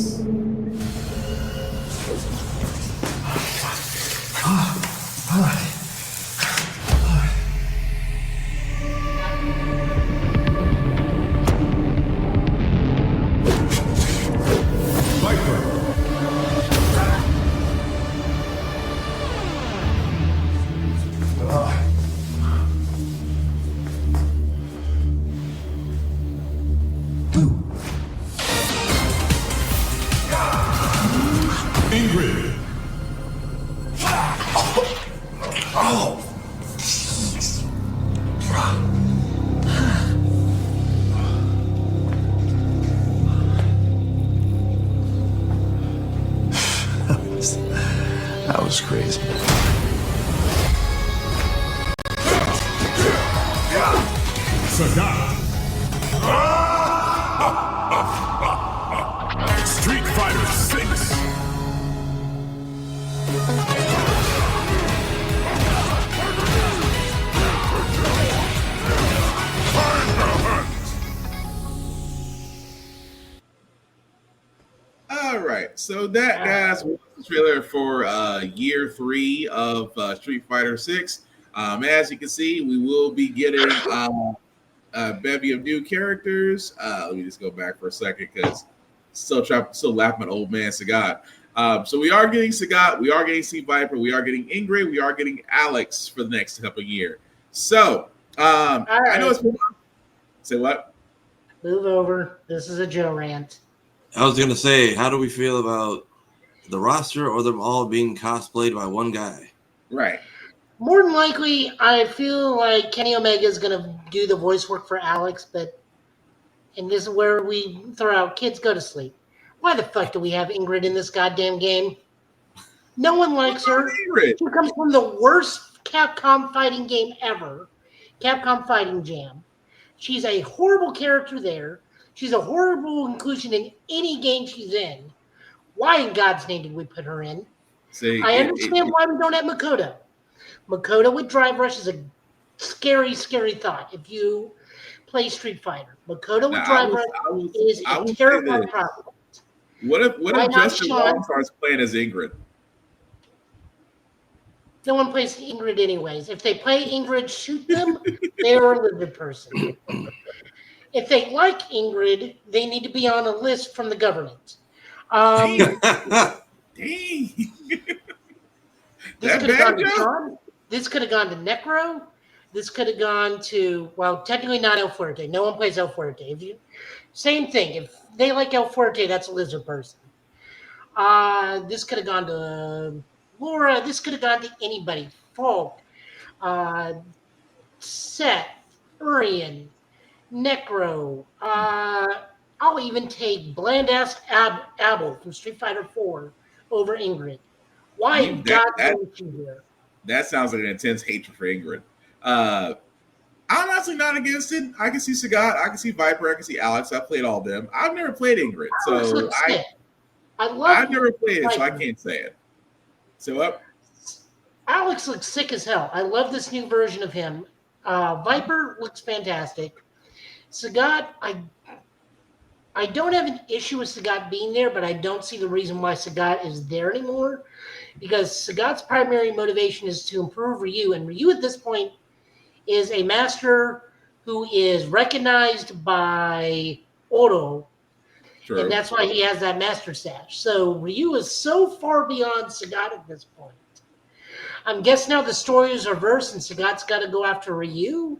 Ingrid. Oh. That was crazy. Sagat. Street Fighter 6. All right, so that guys was the trailer for year 3 of Street Fighter 6. As you can see, we will be getting a bevy of new characters. Let me just go back for a second because still laughing at old man Sagat. So we are getting Sagat, we are getting C Viper, we are getting Ingrid, we are getting Alex for the next couple of years. So I know it's say what? Move over. This is a Joe rant. I was gonna say, how do we feel about the roster or them all being cosplayed by one guy? Right. More than likely, I feel like Kenny Omega is going to do the voice work for Alex, and this is where we throw out kids go to sleep. Why the fuck do we have Ingrid in this goddamn game? No one likes her. Ingrid? She comes from the worst Capcom fighting game ever, Capcom Fighting Jam. She's a horrible character there. She's a horrible inclusion in any game she's in. Why in God's name did we put her in? I understand why we don't have Makoto. Makoto with Drive Rush is a scary, scary thought. If you play Street Fighter, Makoto with Drive Rush is a terrifying problem. What if Justin Wong starts playing as Ingrid? No one plays Ingrid anyways. If they play Ingrid, shoot them. They are a lizard person. If they like Ingrid, they need to be on a list from the government. This could have gone to Sean. This could have gone to Necro. This could have gone to, well, technically not El Fuerte. No one plays El Fuerte. Same thing. If they like El Fuerte, that's a lizard person. This could have gone to Laura. This could have gone to anybody. Falk, Seth, Urian, Necro. I'll even take bland-ass Abel from Street Fighter 4 over Ingrid. Why in God's name is she here? That sounds like an intense hatred for Ingrid. I'm honestly not against it. I can see Sagat, I can see Viper, I can see Alex. I played all of them. I've never played Ingrid, so I've never played it, so I can't say it. So up. Alex looks sick as hell. I love this new version of him. Viper looks fantastic. Sagat, I don't have an issue with Sagat being there, but I don't see the reason why Sagat is there anymore. Because Sagat's primary motivation is to improve Ryu, and Ryu at this point is a master who is recognized by Oro True. And that's why he has that Master Sash. So Ryu is so far beyond Sagat at this point. I'm guessing now the story is reversed and Sagat's got to go after Ryu.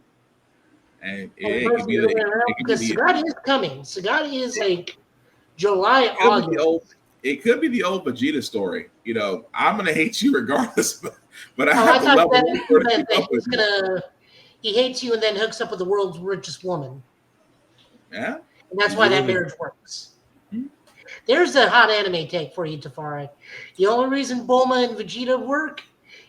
And it could be because Sagat is coming. Sagat is like July, August. It could be the old Vegeta story. You know, I'm gonna hate you regardless, but I I have to thought level that he hates you and then hooks up with the world's richest woman. Yeah, and that's why that marriage works. There's a hot anime take for you, Tafari. The only reason Bulma and Vegeta work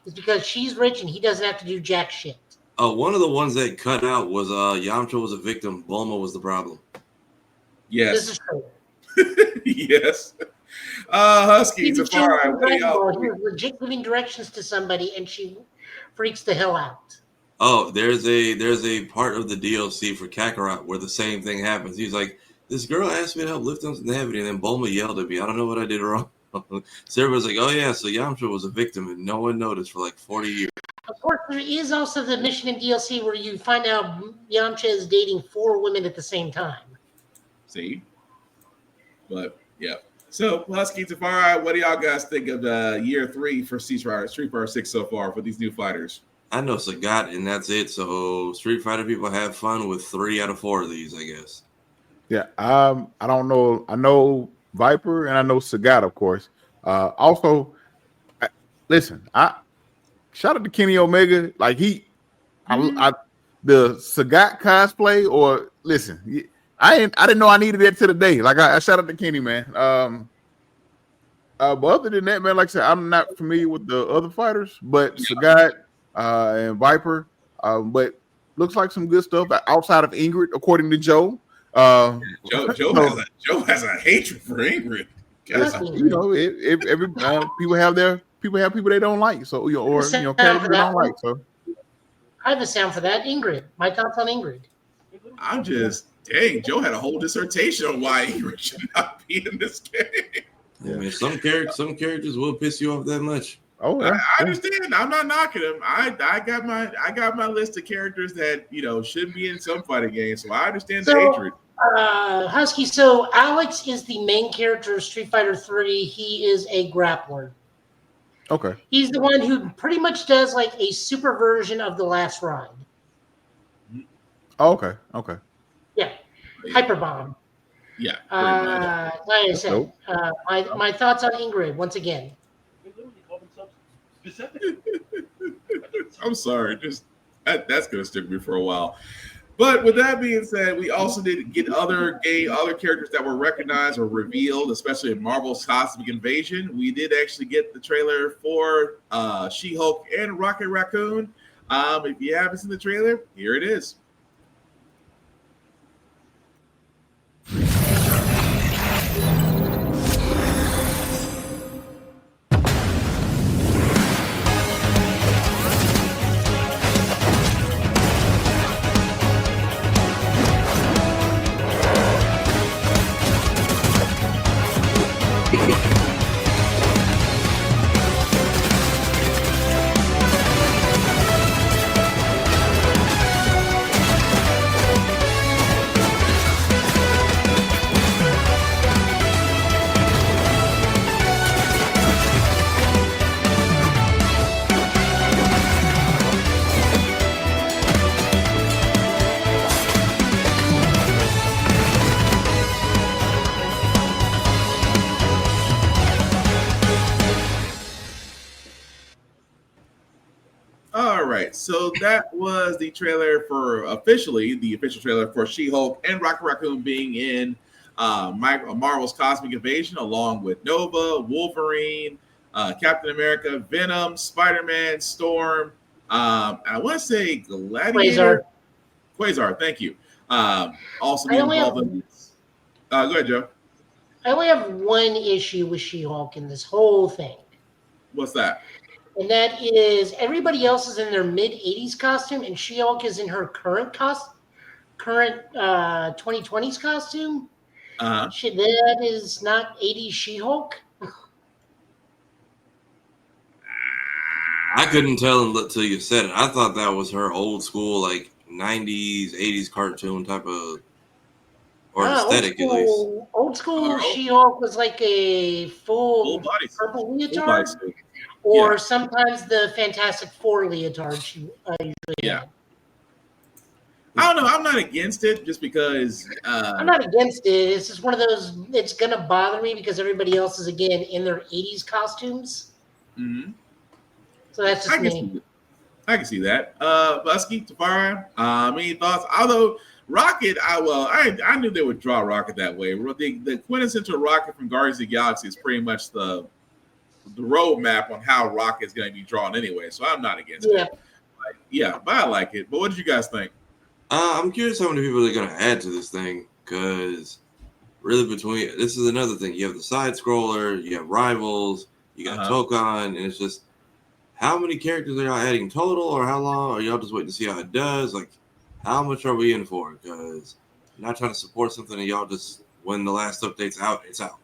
is because she's rich and he doesn't have to do jack shit. One of the ones that cut out was Yamcha was a victim. Bulma was the problem. Yes. This is true. Yes. Husky, Tafari, what do y'all? He was legit giving directions to somebody and she freaks the hell out. Oh, there's a part of the DLC for Kakarot where the same thing happens. He's like, this girl asked me to help lift them from the heavy, and then Bulma yelled at me. I don't know what I did wrong. So everyone's like, oh yeah, so Yamcha was a victim, and no one noticed for like 40 years. Of course, there is also the mission in DLC where you find out Yamcha is dating 4 women at the same time. See? But, yeah. So, Husky, Tafari, what do y'all guys think of year 3 for Street Fighter 6 so far for these new fighters? I know Sagat, and that's it. So Street Fighter people have fun with 3 out of 4 of these, I guess. Yeah, I don't know. I know Viper and I know Sagat, of course. Listen, I shout out to Kenny Omega. Like the Sagat cosplay. Or listen, I didn't know I needed that to the day. Like I shout out to Kenny, man. But other than that, man, like I said, I'm not familiar with the other fighters, but Sagat and Viper. But looks like some good stuff outside of Ingrid, according to Joe. Joe has a hatred for Ingrid. You know, people have people they don't like. So characters they don't like. So I have a sound for that. Ingrid. My thoughts on Ingrid. I'm just Joe had a whole dissertation on why Ingrid should not be in this game. Yeah. I mean, some characters will piss you off that much. Oh, yeah. I understand. I'm not knocking them. I got my list of characters that should be in some fighting game, so I understand the hatred. Husky. So Alex is the main character of Street Fighter 3. He is a grappler. Okay. He's the one who pretty much does like a super version of the last ride. Oh, okay. Yeah. Hyper Bomb. Yeah. Like I said, my thoughts on Ingrid once again. I'm sorry, just that's gonna stick with me for a while. But with that being said, we also did get other characters that were recognized or revealed, especially in Marvel's Cosmic Invasion. We did actually get the trailer for She-Hulk and Rocket Raccoon. If you haven't seen the trailer, here it is. So that was the trailer the official trailer for She-Hulk and Rocket Raccoon being in Marvel's Cosmic Invasion, along with Nova, Wolverine, Captain America, Venom, Spider-Man, Storm. I want to say Gladiator. Quasar, thank you. Also being involved in this. Go ahead, Joe. I only have one issue with She-Hulk in this whole thing. What's that? And that is everybody else is in their mid-'80s costume, and She-Hulk is in her current 2020s costume. Shit, that is not 80s She-Hulk. I couldn't tell until you said it. I thought that was her old school, like 90s, 80s cartoon type of. or aesthetic at least. Old school She-Hulk was like a full body purple full leotard, body suit. or Yeah. sometimes the Fantastic Four leotard. Yeah. I don't know. I'm not against it just because. I'm not against it. It's just one of those. It's gonna bother me because everybody else is again in their '80s costumes. Mm-hmm. So that's just me. I can see that. Husky, Tafari, any thoughts? Although Rocket, I knew they would draw Rocket that way. The quintessential Rocket from Guardians of the Galaxy is pretty much the roadmap on how Rocket is going to be drawn anyway. So I'm not against it. But I like it. But what did you guys think? I'm curious how many people they're going to add to this thing, because really this is another thing. You have the side scroller, you have Rivals, you got Tokon, and it's just how many characters are y'all adding total, or how long? Are y'all just waiting to see how it does? Like, how much are we in for? Because I'm not trying to support something that y'all just, when the last update's out, it's out.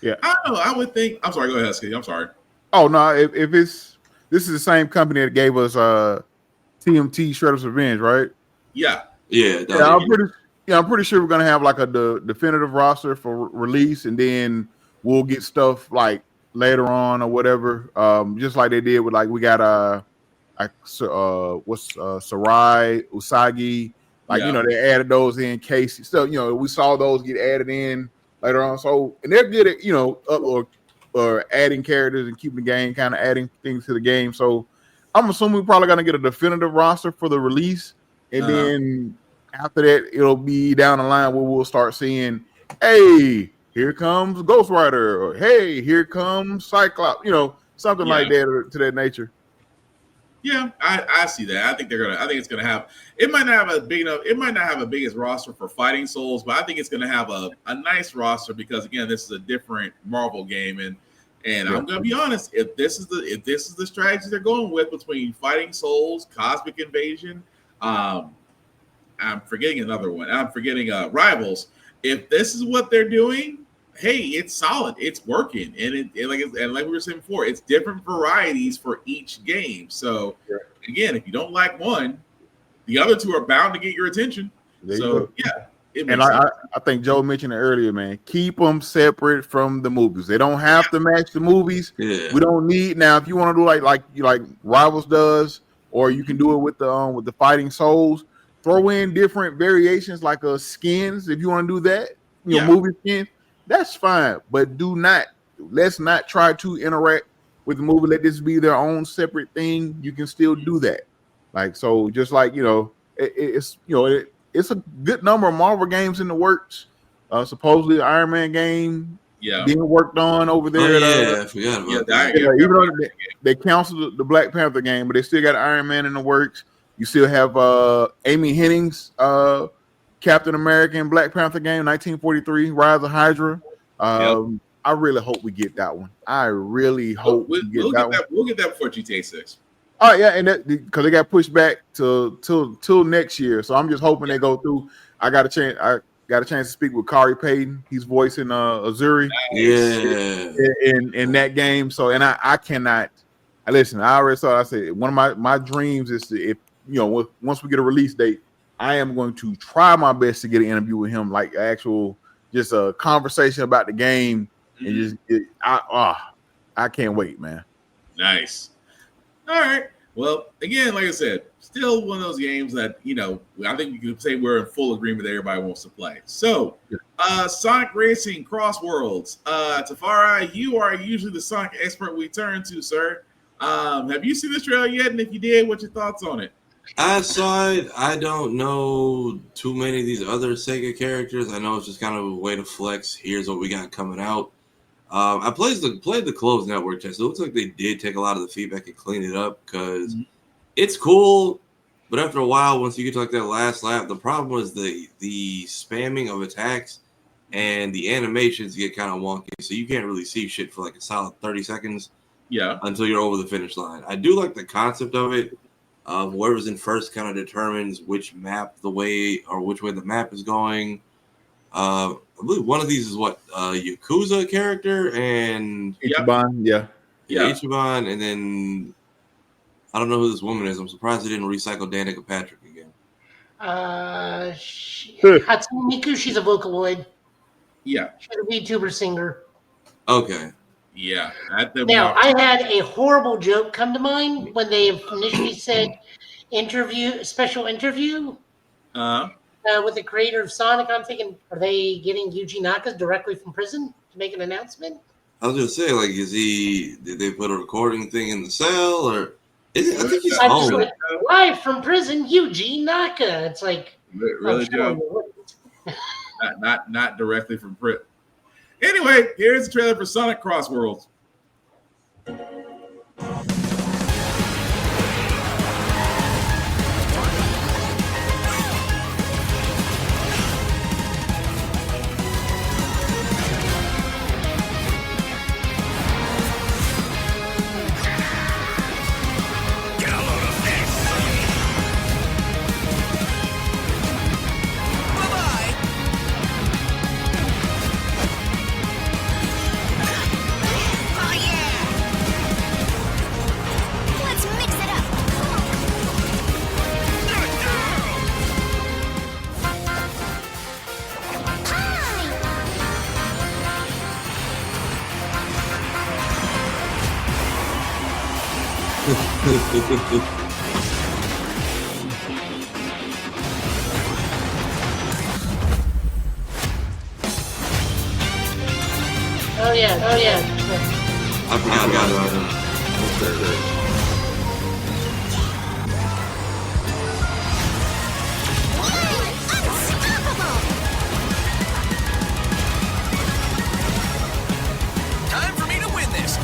Yeah. I don't know. I would think. I'm sorry. Go ahead, Husky. I'm sorry. Oh no! If this is the same company that gave us TMT Shredder's Revenge, right? Yeah. I'm pretty sure we're gonna have like a definitive roster for release, and then we'll get stuff like later on or whatever. Just like they did with we got Sarai, Usagi, they added those in case. So we saw those get added in later on. So and they're good at or adding characters and keeping the game, kind of adding things to the game. So I'm assuming we're probably gonna get a definitive roster for the release, and then after that, it'll be down the line where we'll start seeing, hey, here comes Ghost Rider, or hey, here comes Cyclops, something like that to that nature. Yeah, I see that. I think it's gonna have. It might not have a big enough. It might not have a biggest roster for Fighting Souls, but I think it's gonna have a nice roster because again, this is a different Marvel game, and I'm gonna be honest. If this is the strategy they're going with between Fighting Souls, Cosmic Invasion, I'm forgetting another one. I'm forgetting Rivals. If this is what they're doing, hey, it's solid. It's working, and like we were saying before, it's different varieties for each game. So again, if you don't like one, the other two are bound to get your attention. And I think Joe mentioned it earlier, man. Keep them separate from the movies. They don't have to match the movies. Yeah. We don't need now. If you want to do like Rivals does, or you can do it with the Fighting Souls. Throw in different variations like skins if you want to do that. Movie skins. That's fine, but let's not try to interact with the movie. Let this be their own separate thing. You can still do that. Just like it's a good number of Marvel games in the works. Supposedly the Iron Man game being worked on over there. I forgot about that. Even though they canceled the Black Panther game, but they still got Iron Man in the works. You still have Amy Henning's Captain America and Black Panther game, 1943, Rise of Hydra. I really hope we get that one. I really hope we get that one. We'll get that before GTA 6. Oh yeah, and that because they got pushed back till next year. So I'm just hoping they go through. I got a chance to speak with Kari Payton. He's voicing Azuri in that game. So and I cannot. Listen, I already saw. I said one of my dreams is to once we get a release date, I am going to try my best to get an interview with him, like actual just a conversation about the game, and I can't wait, man. Nice. All right. Well, again, like I said, still one of those games that I think we can say we're in full agreement that everybody wants to play. So, Sonic Racing Cross Worlds. Tafari, you are usually the Sonic expert we turn to, sir. Have you seen this trailer yet? And if you did, what's your thoughts on it? I saw it. I don't know too many of these other Sega characters. I know it's just kind of a way to flex. Here's what we got coming out. I played the closed network test. It looks like they did take a lot of the feedback and clean it up because it's cool. But after a while, once you get to like that last lap, the problem was the spamming of attacks and the animations get kind of wonky. So you can't really see shit for like a solid 30 seconds. Yeah. Until you're over the finish line. I do like the concept of it. Whoever's in first kind of determines which way the map is going. I believe one of these is Yakuza character and Ichiban, Ichiban, and then I don't know who this woman is. I'm surprised they didn't recycle Danica Patrick again. Hatsune Miku, she's a Vocaloid. Yeah. She's a VTuber singer. Okay. Yeah. Now, I had a horrible joke come to mind when they initially said special interview with the creator of Sonic. I'm thinking, are they getting Yuji Naka directly from prison to make an announcement? I was gonna say, like, did they put a recording thing in the cell, or I think he's I'm just home. like, live from prison, Yuji Naka. It's like, really, Joe? Not directly from prison. Anyway, here's the trailer for Sonic Cross Worlds. Let's mix it up. Oh yeah. I forgot about him. Time for me to win this.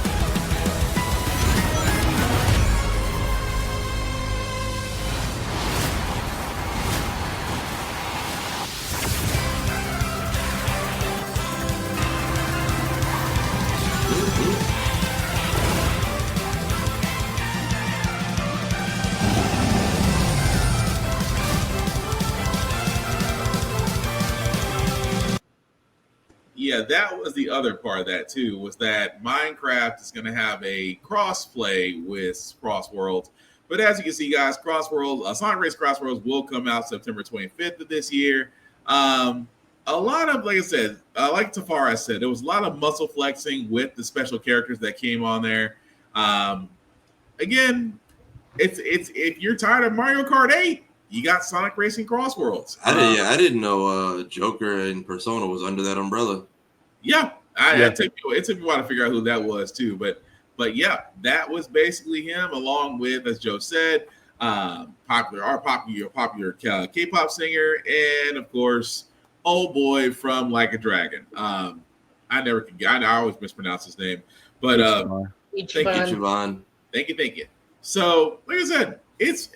Yeah, that was the other part of that too, was that Minecraft is going to have a cross-play with Cross Worlds. But as you can see, guys, Sonic Race Cross Worlds will come out September 25th of this year. A lot of, like I said, like Tafara said, there was a lot of muscle flexing with the special characters that came on there. Again, it's if you're tired of Mario Kart 8, you got Sonic Racing Cross Worlds. I didn't know Joker and Persona was under that umbrella. Yeah, it took me a while to figure out who that was too, but yeah, that was basically him, along with, as Joe said, popular K-pop singer, and of course, old boy from Like a Dragon. I always mispronounce his name, but thank you, Siobhan. Thank you. So, like I said, it's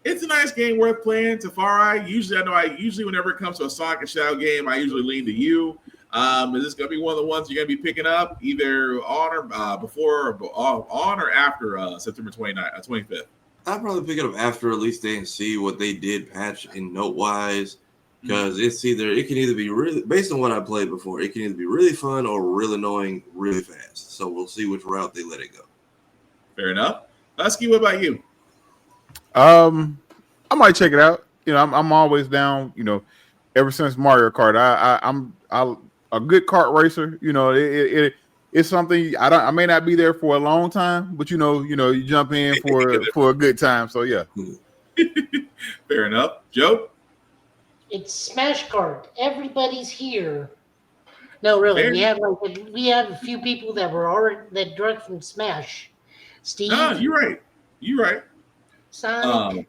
a nice game worth playing. Tafari, usually whenever it comes to a Sonic and Shadow game, I usually lean to you. Is this going to be one of the ones you're going to be picking up either on or before or on or after September 25th? I'll probably pick it up after release day and see what they did patch in note wise, because it can either be really, based on what I played before, it can either be really fun or really annoying really fast. So we'll see which route they let it go. Fair enough. Husky, what about you? I might check it out. You know, I'm always down. You know, ever since Mario Kart, I'm a good kart racer. You know, it's something I may not be there for a long time, but you jump in for a good time. So yeah. Fair enough, Joe. It's Smash Kart. Everybody's here. No, really, we have a few people that direct from Smash. Steve. You're right. Sonic.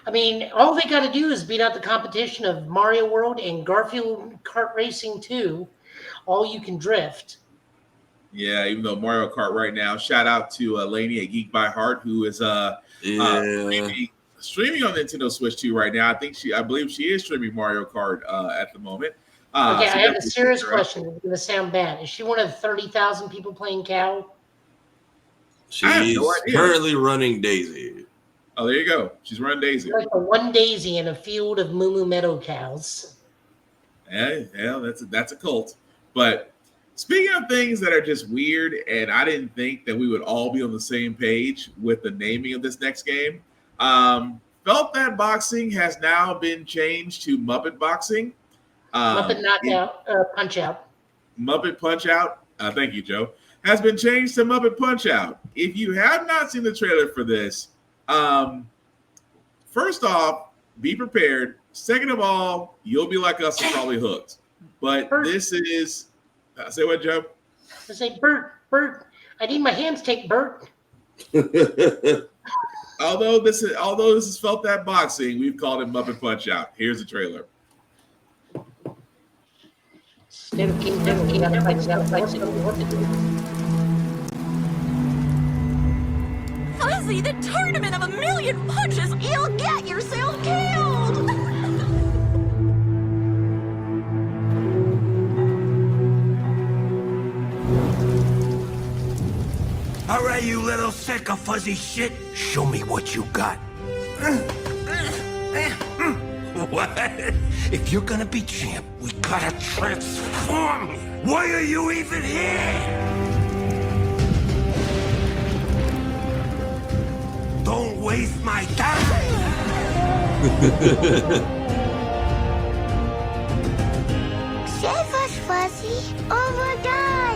I mean, all they got to do is beat out the competition of Mario World and Garfield Kart Racing 2. All you can drift. Yeah, even though Mario Kart right now, shout out to Lainey at Geek by Heart, who is streaming on Nintendo Switch 2 right now. I believe she is streaming Mario Kart at the moment. Okay, I have a serious question. It's going to sound bad. Is she one of the 30,000 people playing Cow? She's currently running Daisy. Oh, there you go. She's running Daisy. Like the one Daisy in a field of Moo Moo Meadow cows. Yeah, that's a cult. But speaking of things that are just weird, and I didn't think that we would all be on the same page with the naming of this next game. Felt Felt That Boxing has now been changed to Muppet Boxing. Muppet Knockout, Punch Out. Muppet Punch Out. Thank you, Joe. Has been changed to Muppet Punch Out. If you have not seen the trailer for this, first off, be prepared. Second of all, you'll be like us and probably hooked. But this is say what, Joe? I say, Bert, I need my hands take, Bert. Although this is Felt That Boxing, we've called it Muppet Punch Out. Here's the trailer. Fuzzy, the tournament of a million punches, you'll get yourself killed! All right, you little sick of fuzzy shit. Show me what you got. What? If you're gonna be champ, we gotta transform you. Why are you even here? Don't waste my time. Save us, Fuzzy, or we'll die!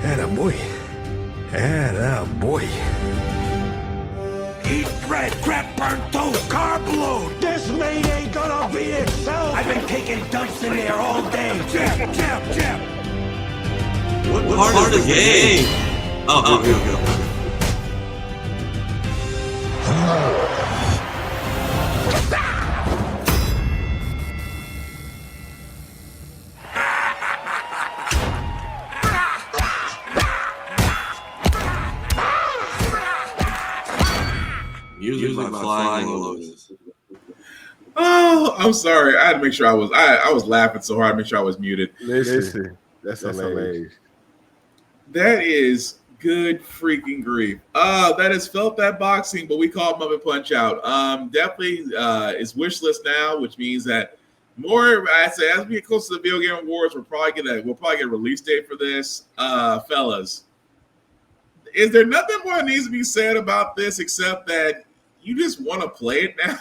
Attaboy. Attaboy. Eat bread, grab burnt toast, carb load. This meat ain't gonna beat itself. I've been taking dumps in there all day. Jab. What part of the game? Oh, here we go. Music by Flying Lotus. Oh, I'm sorry. I had to make sure I was laughing so hard to make sure I was muted. Listen, that's hilarious. That is good freaking grief. That is Felt That Boxing, but we call it Muppet Punch Out. Definitely it's wish list now, which means that more. I say as we get closer to the Video Game Awards, we'll probably get a release date for this, fellas. Is there nothing more that needs to be said about this except that you just want to play it now?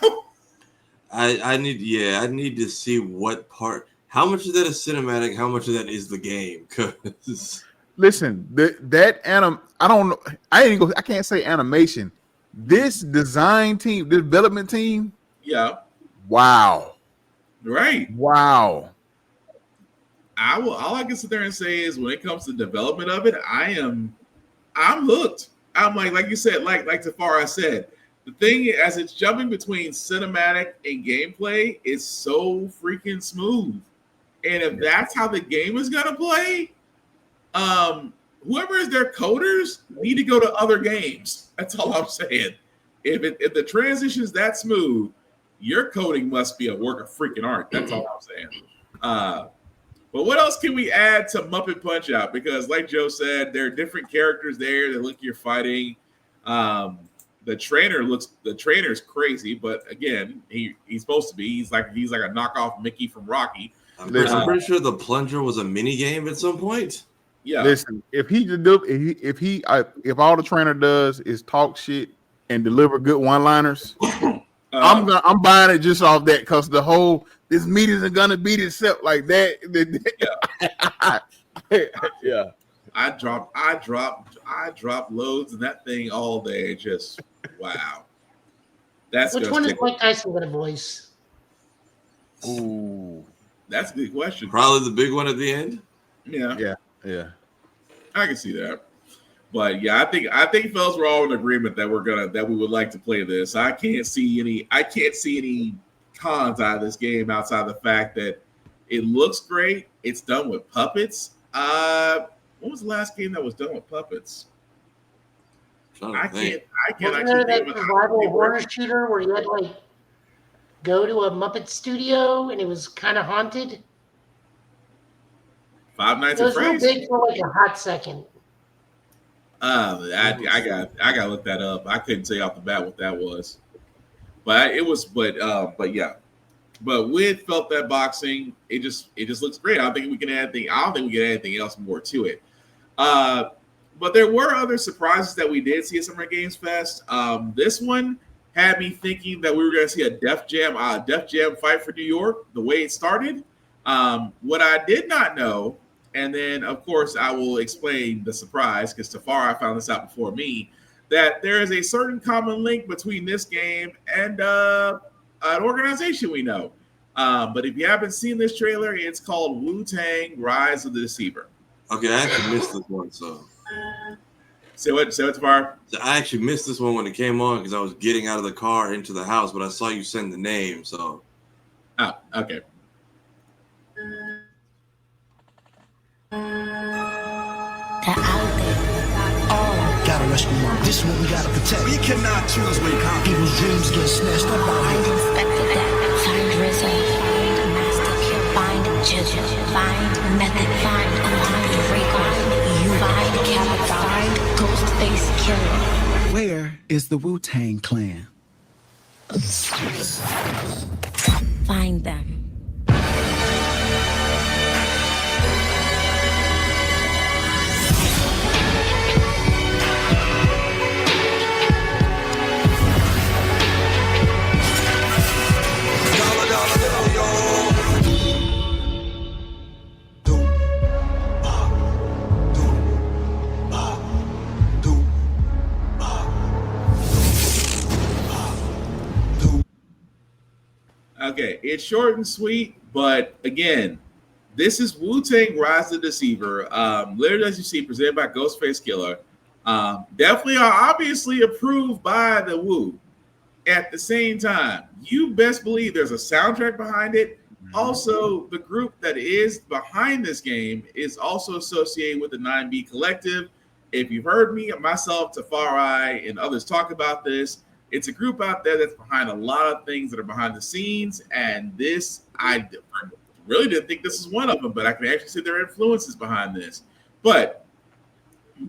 I need to see what part. How much of that is cinematic? How much of that is the game? Because listen, I don't know. I can't say animation. This design team, this development team. Yeah. Wow. Right. Wow. All I can sit there and say is when it comes to development of it, I'm hooked. I'm like you said, like Tafara said, the thing as it's jumping between cinematic and gameplay is so freaking smooth. And if that's how the game is gonna play, whoever is their coders need to go to other games. That's all I'm saying. If the transition is that smooth, your coding must be a work of freaking art. That's all I'm saying. But what else can we add to Muppet Punch Out? Because like Joe said, there are different characters there that look you're fighting. The trainer's crazy, but again, he's supposed to be. He's like a knockoff Mickey from Rocky. I'm pretty sure the plunger was a mini game at some point. Yeah. Listen, if all the trainer does is talk shit and deliver good one-liners, I'm buying it just off that because the whole this meat isn't gonna beat itself like that. Yeah. I drop loads in that thing all day. Just wow. Which one is Mike Tyson gonna voice? Ooh, that's a good question. Probably the big one at the end. Yeah. I can see that. But yeah, I think fellas we're all in agreement that we would like to play this. I can't see any cons out of this game outside of the fact that it looks great. It's done with puppets. What was the last game that was done with puppets? I can't Wasn't there that survival horror shooter where you had to go to a Muppet studio and it was kind of haunted? Five Nights at Freddy's. It was real big for a hot second. I gotta look that up. I couldn't say off the bat what that was, but yeah. But with Felt That Boxing, it just looks great. I don't think we can add anything else more to it. But there were other surprises that we did see at Summer Games Fest. This one had me thinking that we were going to see a Def Jam fight for New York, the way it started. What I did not know, and then of course I will explain the surprise because Tafara found this out before me, that there is a certain common link between this game and an organization we know. But if you haven't seen this trailer, it's called Wu-Tang: Rise of the Deceiver. Okay, I actually missed this one, so. Say what, Tafara? So I actually missed this one when it came on because I was getting out of the car into the house, but I saw you send the name, so. Oh, okay. Gotta rescue mom. This is what we gotta protect. We cannot choose where come. People's dreams get snatched up. Find Inspector Deck, find Rizzo, find Master Kill, find Jizzle, find Method, find Raycon, you find Kappa, find Ghostface Killer. Where is the Wu-Tang Clan? Find them. Okay, it's short and sweet, but again, this is Wu-Tang: Rise of the Deceiver. Literally, as you see, presented by Ghostface Killer. Definitely are obviously approved by the Wu. At the same time, you best believe there's a soundtrack behind it. Also, the group that is behind this game is also associated with the 9B Collective. If you've heard me, myself, Tafari, and others talk about this, it's a group out there that's behind a lot of things that are behind the scenes. And this, I really didn't think this is one of them, but I can actually see their influences behind this. But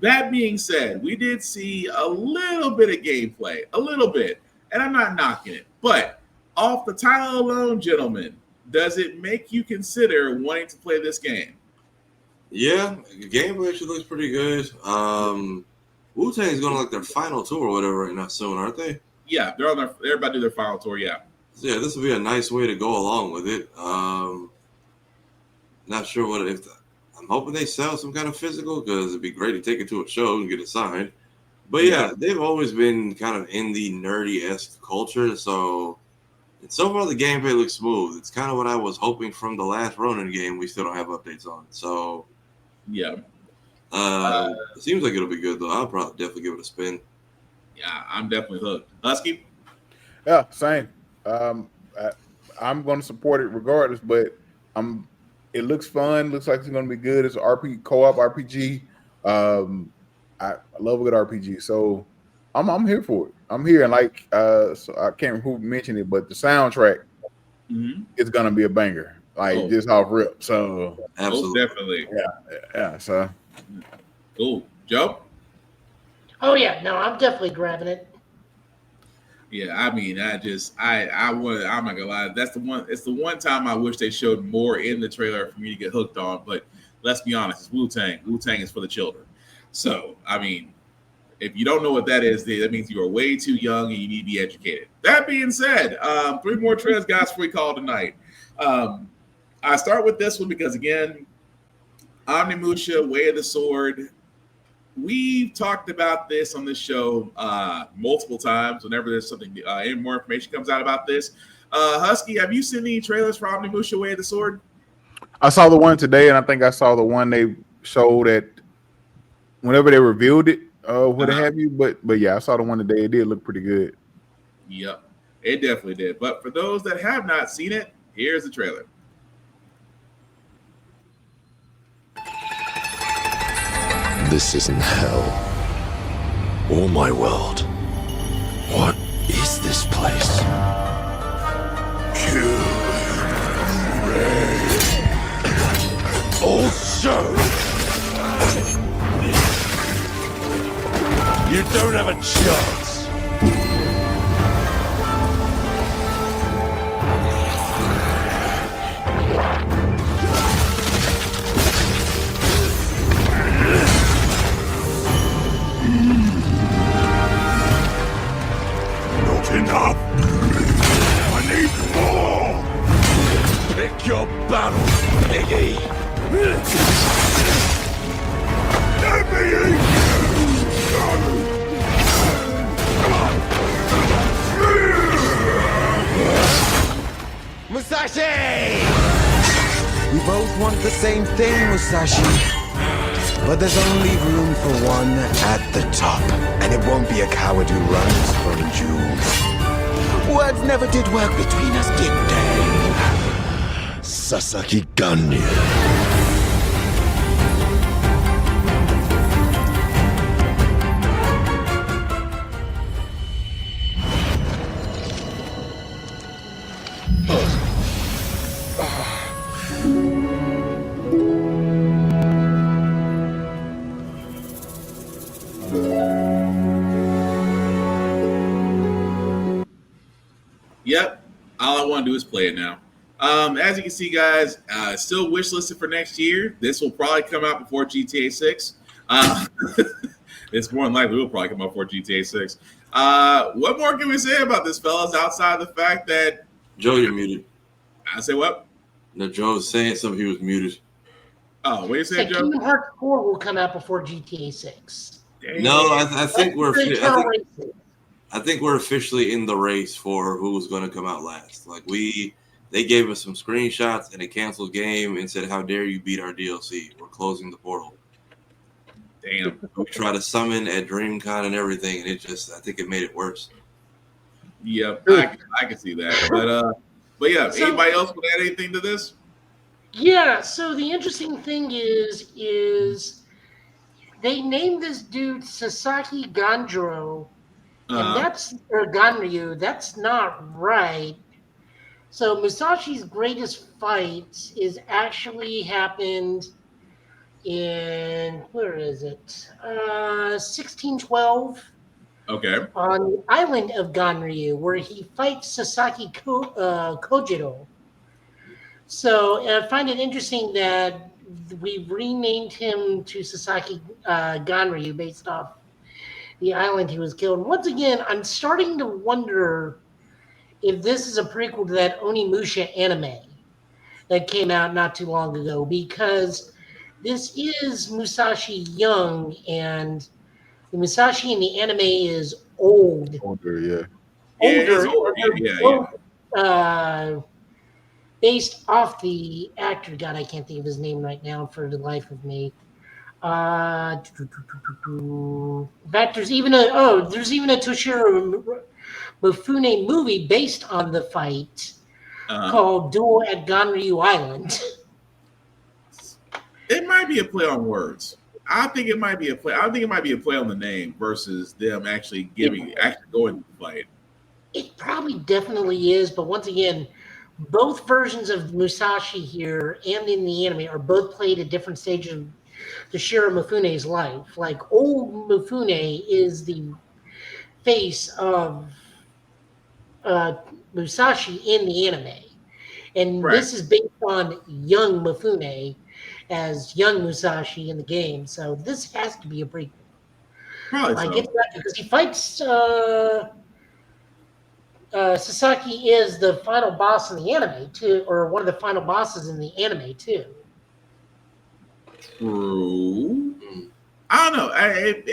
that being said, we did see a little bit of gameplay, a little bit, and I'm not knocking it. But off the title alone, gentlemen, does it make you consider wanting to play this game? Yeah, the gameplay actually looks pretty good. Wu-Tang is going to like their final tour or whatever right now soon, aren't they? Yeah, they're about to do their final tour, yeah. So yeah, this will be a nice way to go along with it. Not sure I'm hoping they sell some kind of physical because it'd be great to take it to a show and get it signed. But yeah, they've always been kind of in the nerdy-esque culture, so far the gameplay looks smooth. It's kind of what I was hoping from the last Ronin game we still don't have updates on. So yeah. It seems like it'll be good though. I'll probably definitely give it a spin. Yeah, I'm definitely hooked. Husky? Yeah, same. I'm going to support it regardless, but it looks fun. Looks like it's going to be good. It's an co-op RPG. I love a good RPG, so I'm here for it. I'm here, and so I can't remember who mentioned it, but the soundtrack is going to be a banger, just off rip. So absolutely, definitely, yeah. So cool, Joe. Oh yeah, no, I'm definitely grabbing it. Yeah, I mean, I'm not gonna lie. That's the one. It's the one time I wish they showed more in the trailer for me to get hooked on. But let's be honest, it's Wu-Tang. Wu-Tang is for the children. So, I mean, if you don't know what that is, that means you are way too young and you need to be educated. That being said, 3 more trailers, guys, before we call tonight. I start with this one because, again, Omnimusha, Way of the Sword. We've talked about this on this show multiple times whenever there's something, any more information comes out about this. Husky, have you seen any trailers for Omnimusha, Way of the Sword? I saw the one today, and I think I saw the one they showed at whenever they revealed it, what have you. But yeah, I saw the one today. It did look pretty good. Yep, it definitely did. But for those that have not seen it, here's the trailer. This isn't hell or my world. What is this place? Kill Ray. Also, you don't have a chance. the same thing, Musashi. But there's only room for one at the top. And it won't be a coward who runs from jewels. Words never did work between us, did they? Sasaki Ganryu. Yep. All I want to do is play it now. As you can see, guys, still wish listed for next year. This will probably come out before GTA 6. It's more than likely will probably come out before GTA 6. What more can we say about this, fellas, outside the fact that... Joe, you're muted. I say what? No, Joe was saying something. He was muted. Oh, what are you saying, Joe? Kingdom Hearts 4 will come out before GTA 6. No, I think I think we're officially in the race for who's going to come out last. Like they gave us some screenshots and a canceled game and said, "How dare you beat our DLC? We're closing the portal." Damn. We tried to summon at DreamCon and everything, and I think it made it worse. Yep, I can see that. But yeah, So- anybody else would add anything to this? Yeah, so the interesting thing is they named this dude Sasaki Ganjiro, and or Ganryu. That's not right. So Musashi's greatest fight is actually happened in, where is it? 1612 Okay. on the island of Ganryu, where he fights Sasaki Kojiro. So I find it interesting that we've renamed him to Sasaki Ganryu based off the island he was killed. Once again, I'm starting to wonder if this is a prequel to that Onimusha anime that came out not too long ago, because this is Musashi young, and the Musashi in the anime is old. Older, yeah. Based off the actor, God, I can't think of his name right now for the life of me. In fact, there's even a Toshiro Mifune movie based on the fight called Duel at Ganryu Island. It might be a play on words. I think it might be a play. I think it might be a play on the name versus them actually going to the fight. It probably definitely is, but once again, both versions of Musashi here and in the anime are both played at different stages of Toshiro Mifune's life. Like, old Mifune is the face of Musashi in the anime. And this is based on young Mifune as young Musashi in the game. So this has to be a prequel. Probably so. Because he fights... Sasaki is the final boss in the anime too, or one of the final bosses in the anime too. True. I don't know. I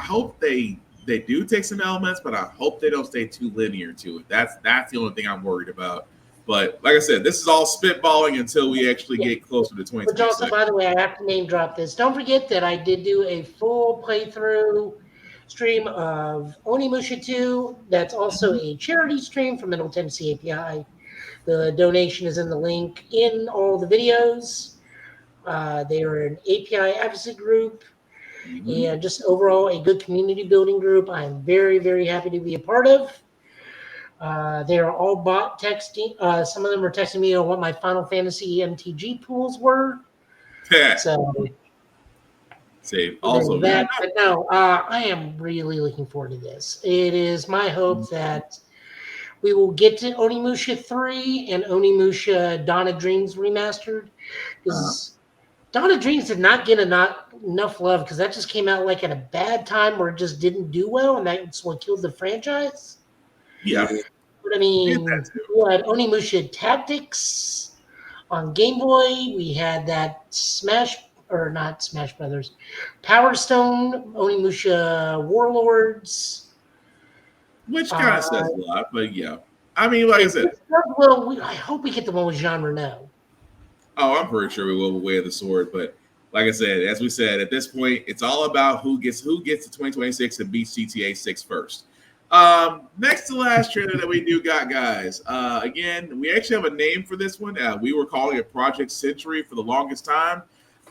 hope they do take some elements, but I hope they don't stay too linear to it. That's the only thing I'm worried about. But like I said, this is all spitballing until we actually get closer to 2026. Which also, by the way, I have to name drop this. Don't forget that I did do a full playthrough stream of Onimusha 2. That's also a charity stream from Middle Tennessee API. The donation is in the link in all the videos. They are an API advocacy group and just overall a good community building group I'm very, very happy to be a part of. They are all bot texting. Some of them are texting me on what my Final Fantasy MTG pools were. So also that, but no, I am really looking forward to this. It is my hope that we will get to Onimusha 3 and Onimusha Dawn of Dreams remastered, because Dawn of Dreams did not get enough love, because that just came out like at a bad time where it just didn't do well, and that's what killed the franchise. Yeah. But I mean, we had Onimusha Tactics on Game Boy. We had that not Smash Brothers, Power Stone, Onimusha Warlords. Which kind of says a lot, but yeah. I mean, like I said. Well, I hope we get the one with Jean Reno. Oh, I'm pretty sure we will with Way of the Sword. But like I said, as we said, at this point, it's all about who gets to 2026 and beats GTA 6 first. Next to last trailer that we do got, guys. Again, we actually have a name for this one. We were calling it Project Century for the longest time.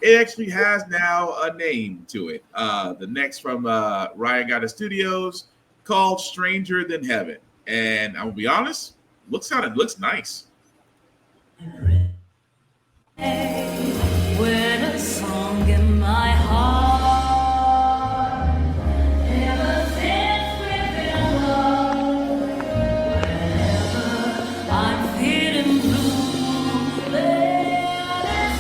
It actually has now a name to it. The next from Ryan Gotta Studios, called Stranger Than Heaven. And I'm gonna be honest, looks nice. When a song in my heart ever since we've been alone, whenever I'm feeling blue, let it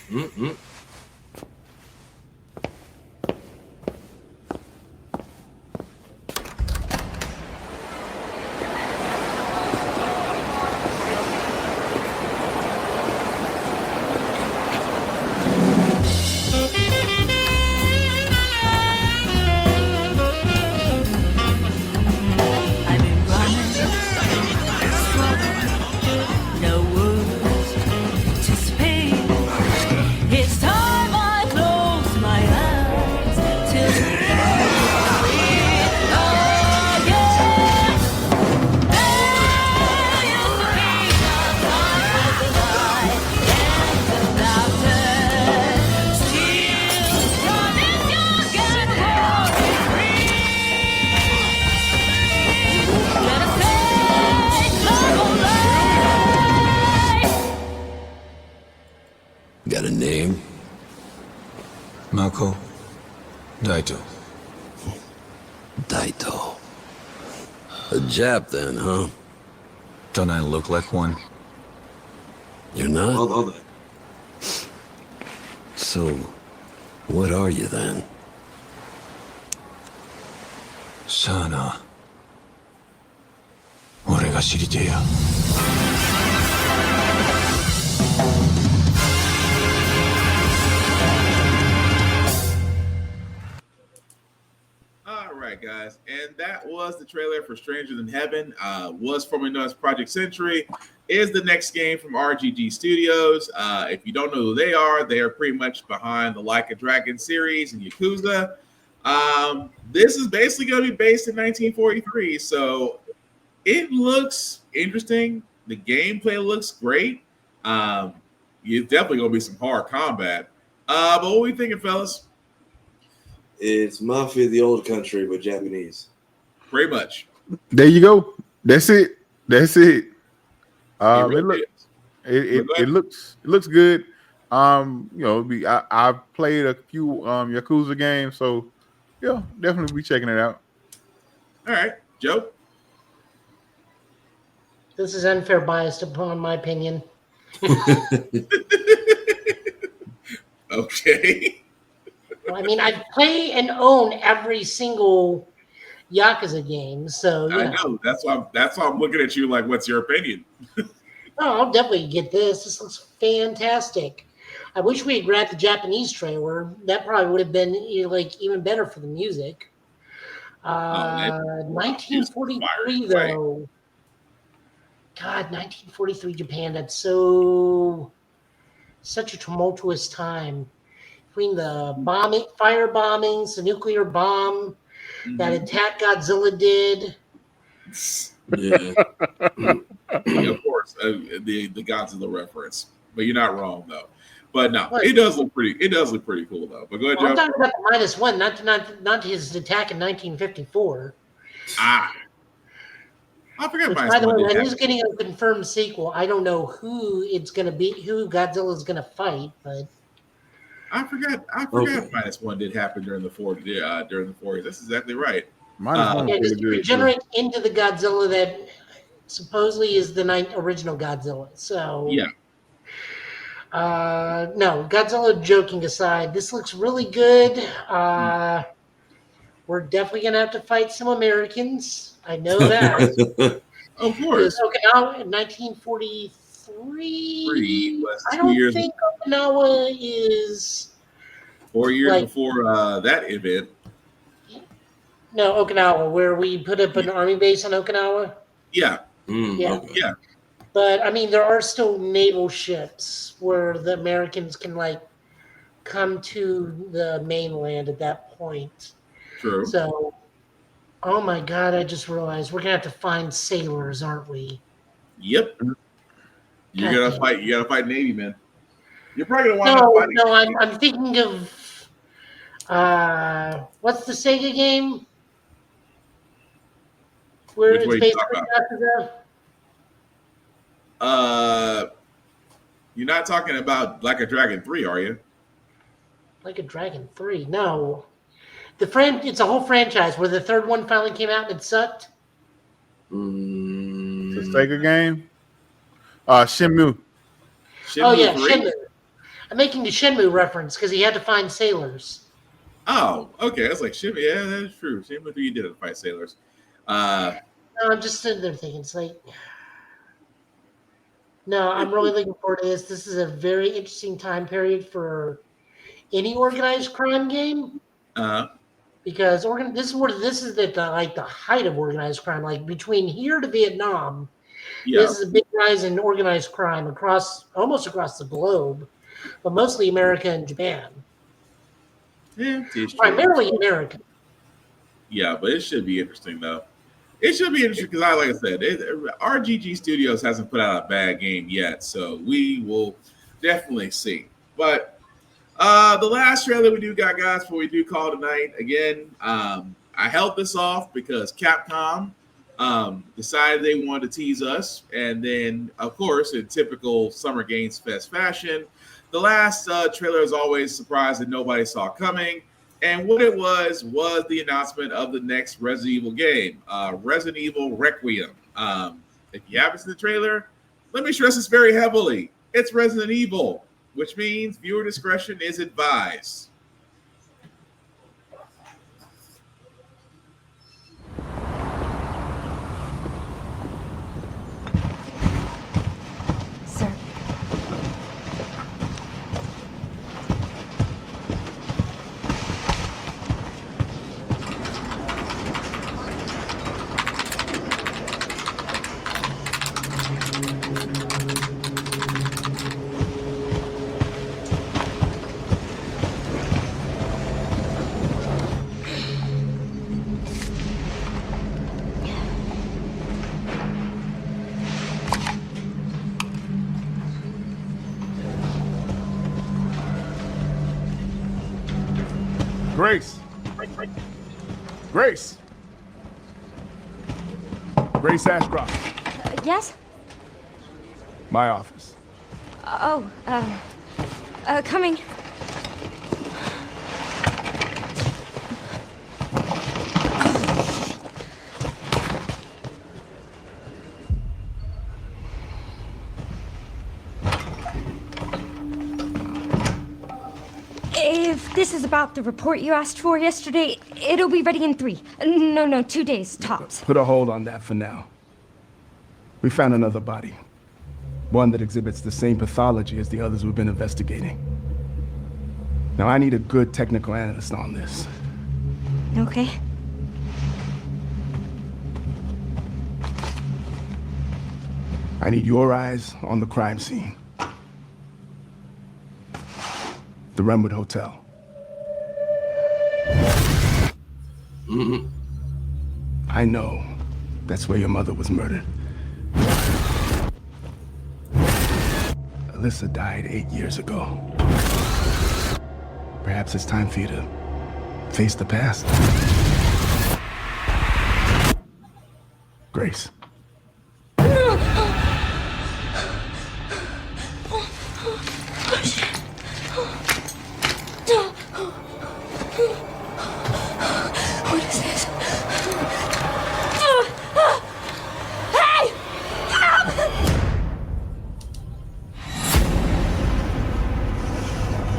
Mm-mm. I've been running, struggling, no words to speak. It's time I close my eyes to breathe again. There used to be a time with the light and the laughter. Still running young and worry-free. Let us take love on life. Got a name? Mako Daito. Daito. A Jap then, huh? Don't I look like one? You're not? Hold on. So, what are you then? Shana. 俺が知りてえや。All right, guys, and that was the trailer for Stranger Than Heaven. Was formerly known as Project Century. Is the next game from RGG Studios. If you don't know who they are pretty much behind the Like a Dragon series and Yakuza. This is basically going to be based in 1943, so it looks interesting. The gameplay looks great. It's definitely going to be some hard combat. But what are we thinking, fellas? It's Mafia the Old Country, but Japanese. Pretty much. There you go. That's it. It really looks good. I've played a few Yakuza games, so yeah, definitely be checking it out. All right, Joe. This is unfair biased upon my opinion. Okay. Well, I mean, I play and own every single Yakuza game, so I know. That's why I'm looking at you like, what's your opinion? Oh, I'll definitely get this. This looks fantastic. I wish we had grabbed the Japanese trailer. That probably would have been even better for the music. 1943 though. God, 1943 Japan. That's such a tumultuous time between the fire bombings, the nuclear bomb that Attack Godzilla did. Yeah. Of course, the Godzilla reference, but you're not wrong though. But no, it does look pretty. It does look pretty cool though. But go ahead, Joe. I'm talking about the -1, not his attack in 1954. I forgot. Which, by the way, when he's getting a confirmed sequel, I don't know who it's going to be, who Godzilla is going to fight, but I forgot. -1 did happen during the 40s. That's exactly right. Just regenerate into the Godzilla that supposedly is the original Godzilla. So yeah. No, Godzilla joking aside, this looks really good. We're definitely going to have to fight some Americans. I know that. Of course. Okinawa in 1943. I don't think Okinawa is 4 years before that event. No, Okinawa, where we put up an army base on Okinawa. Yeah. Yeah. Okay. Yeah. But I mean, there are still naval ships where the Americans can like come to the mainland at that point. True. So, oh my God, I just realized we're gonna have to find sailors, aren't we? Yep. You're God gonna damn. fight. You gotta fight Navy, man. You're probably gonna wind up fighting. No, I'm thinking of what's the Sega game where Which it's way you talking basically about? after that? You're not talking about Like a Dragon 3, are you? Like a Dragon 3. No. It's a whole franchise where the third one finally came out and it sucked. It's a Sega game. Shenmue. Oh yeah, 3? Shenmue. I'm making the Shenmue reference because he had to find sailors. Oh, okay. That's like Shenmue. Yeah, that's true. Shenmue 3 did it to fight sailors. No, I'm just sitting there thinking, it's like, no, I'm really looking forward to this. This is a very interesting time period for any organized crime game because this is the height of organized crime. Like between here to Vietnam, this is a big rise in organized crime almost across the globe, but mostly America and Japan. Yeah, Primarily America. Yeah, but it should be interesting though. It should be interesting because, like I said, RGG Studios hasn't put out a bad game yet, so we will definitely see. But the last trailer we do got, guys, before we do call tonight, again, I held this off because Capcom decided they wanted to tease us, and then, of course, in typical Summer Games Fest fashion, the last trailer is always a surprise that nobody saw coming. And what it was the announcement of the next Resident Evil game, Resident Evil Requiem. If you haven't seen the trailer, let me stress this very heavily. It's Resident Evil, which means viewer discretion is advised. Sir. Grace. Grace. Grace Ashcroft. Yes? My office. Coming. If this is about the report you asked for yesterday, it'll be ready in 3. No, 2 days, tops. Put a hold on that for now. We found another body. One that exhibits the same pathology as the others we've been investigating. Now, I need a good technical analyst on this. Okay. I need your eyes on the crime scene. The Renwood Hotel. I know that's where your mother was murdered. Alyssa died 8 years ago. Perhaps it's time for you to face the past. Grace. What is this? Hey!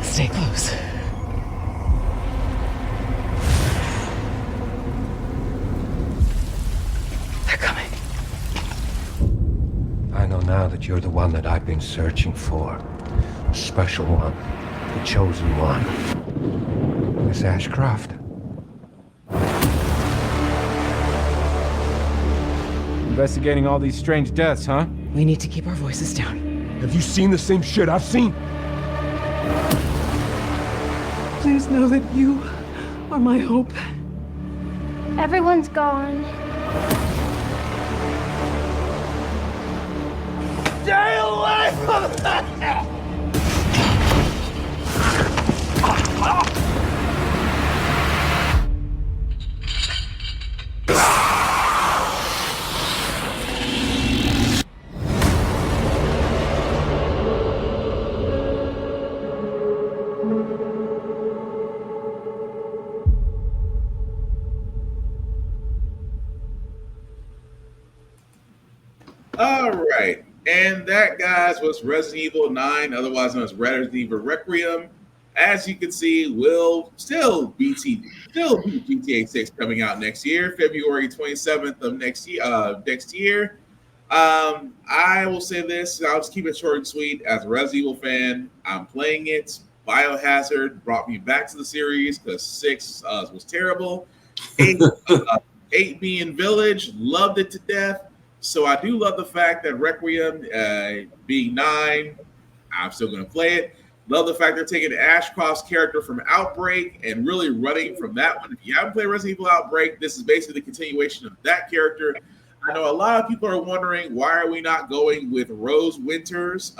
Stay close. They're coming. I know now that you're the one that I've been searching for. The special one. The chosen one. Miss Ashcroft. Investigating all these strange deaths, huh? We need to keep our voices down. Have you seen the same shit I've seen? Please know that you are my hope. Everyone's gone. Stay away from that! All right. And that, guys, was Resident Evil 9, otherwise known as Resident Evil Requiem. As you can see, will still be GTA 6 coming out next year, February 27th of next year. I will say this, I'll just keep it short and sweet. As a Resident Evil fan, I'm playing it. Biohazard brought me back to the series because 6 was terrible. 8 being Village, loved it to death. So I do love the fact that Requiem being 9, I'm still going to play it. Love the fact they're taking Ashcroft's character from Outbreak and really running from that one. If you haven't played Resident Evil Outbreak, this is basically the continuation of that character. I know a lot of people are wondering, why are we not going with Rose Winters?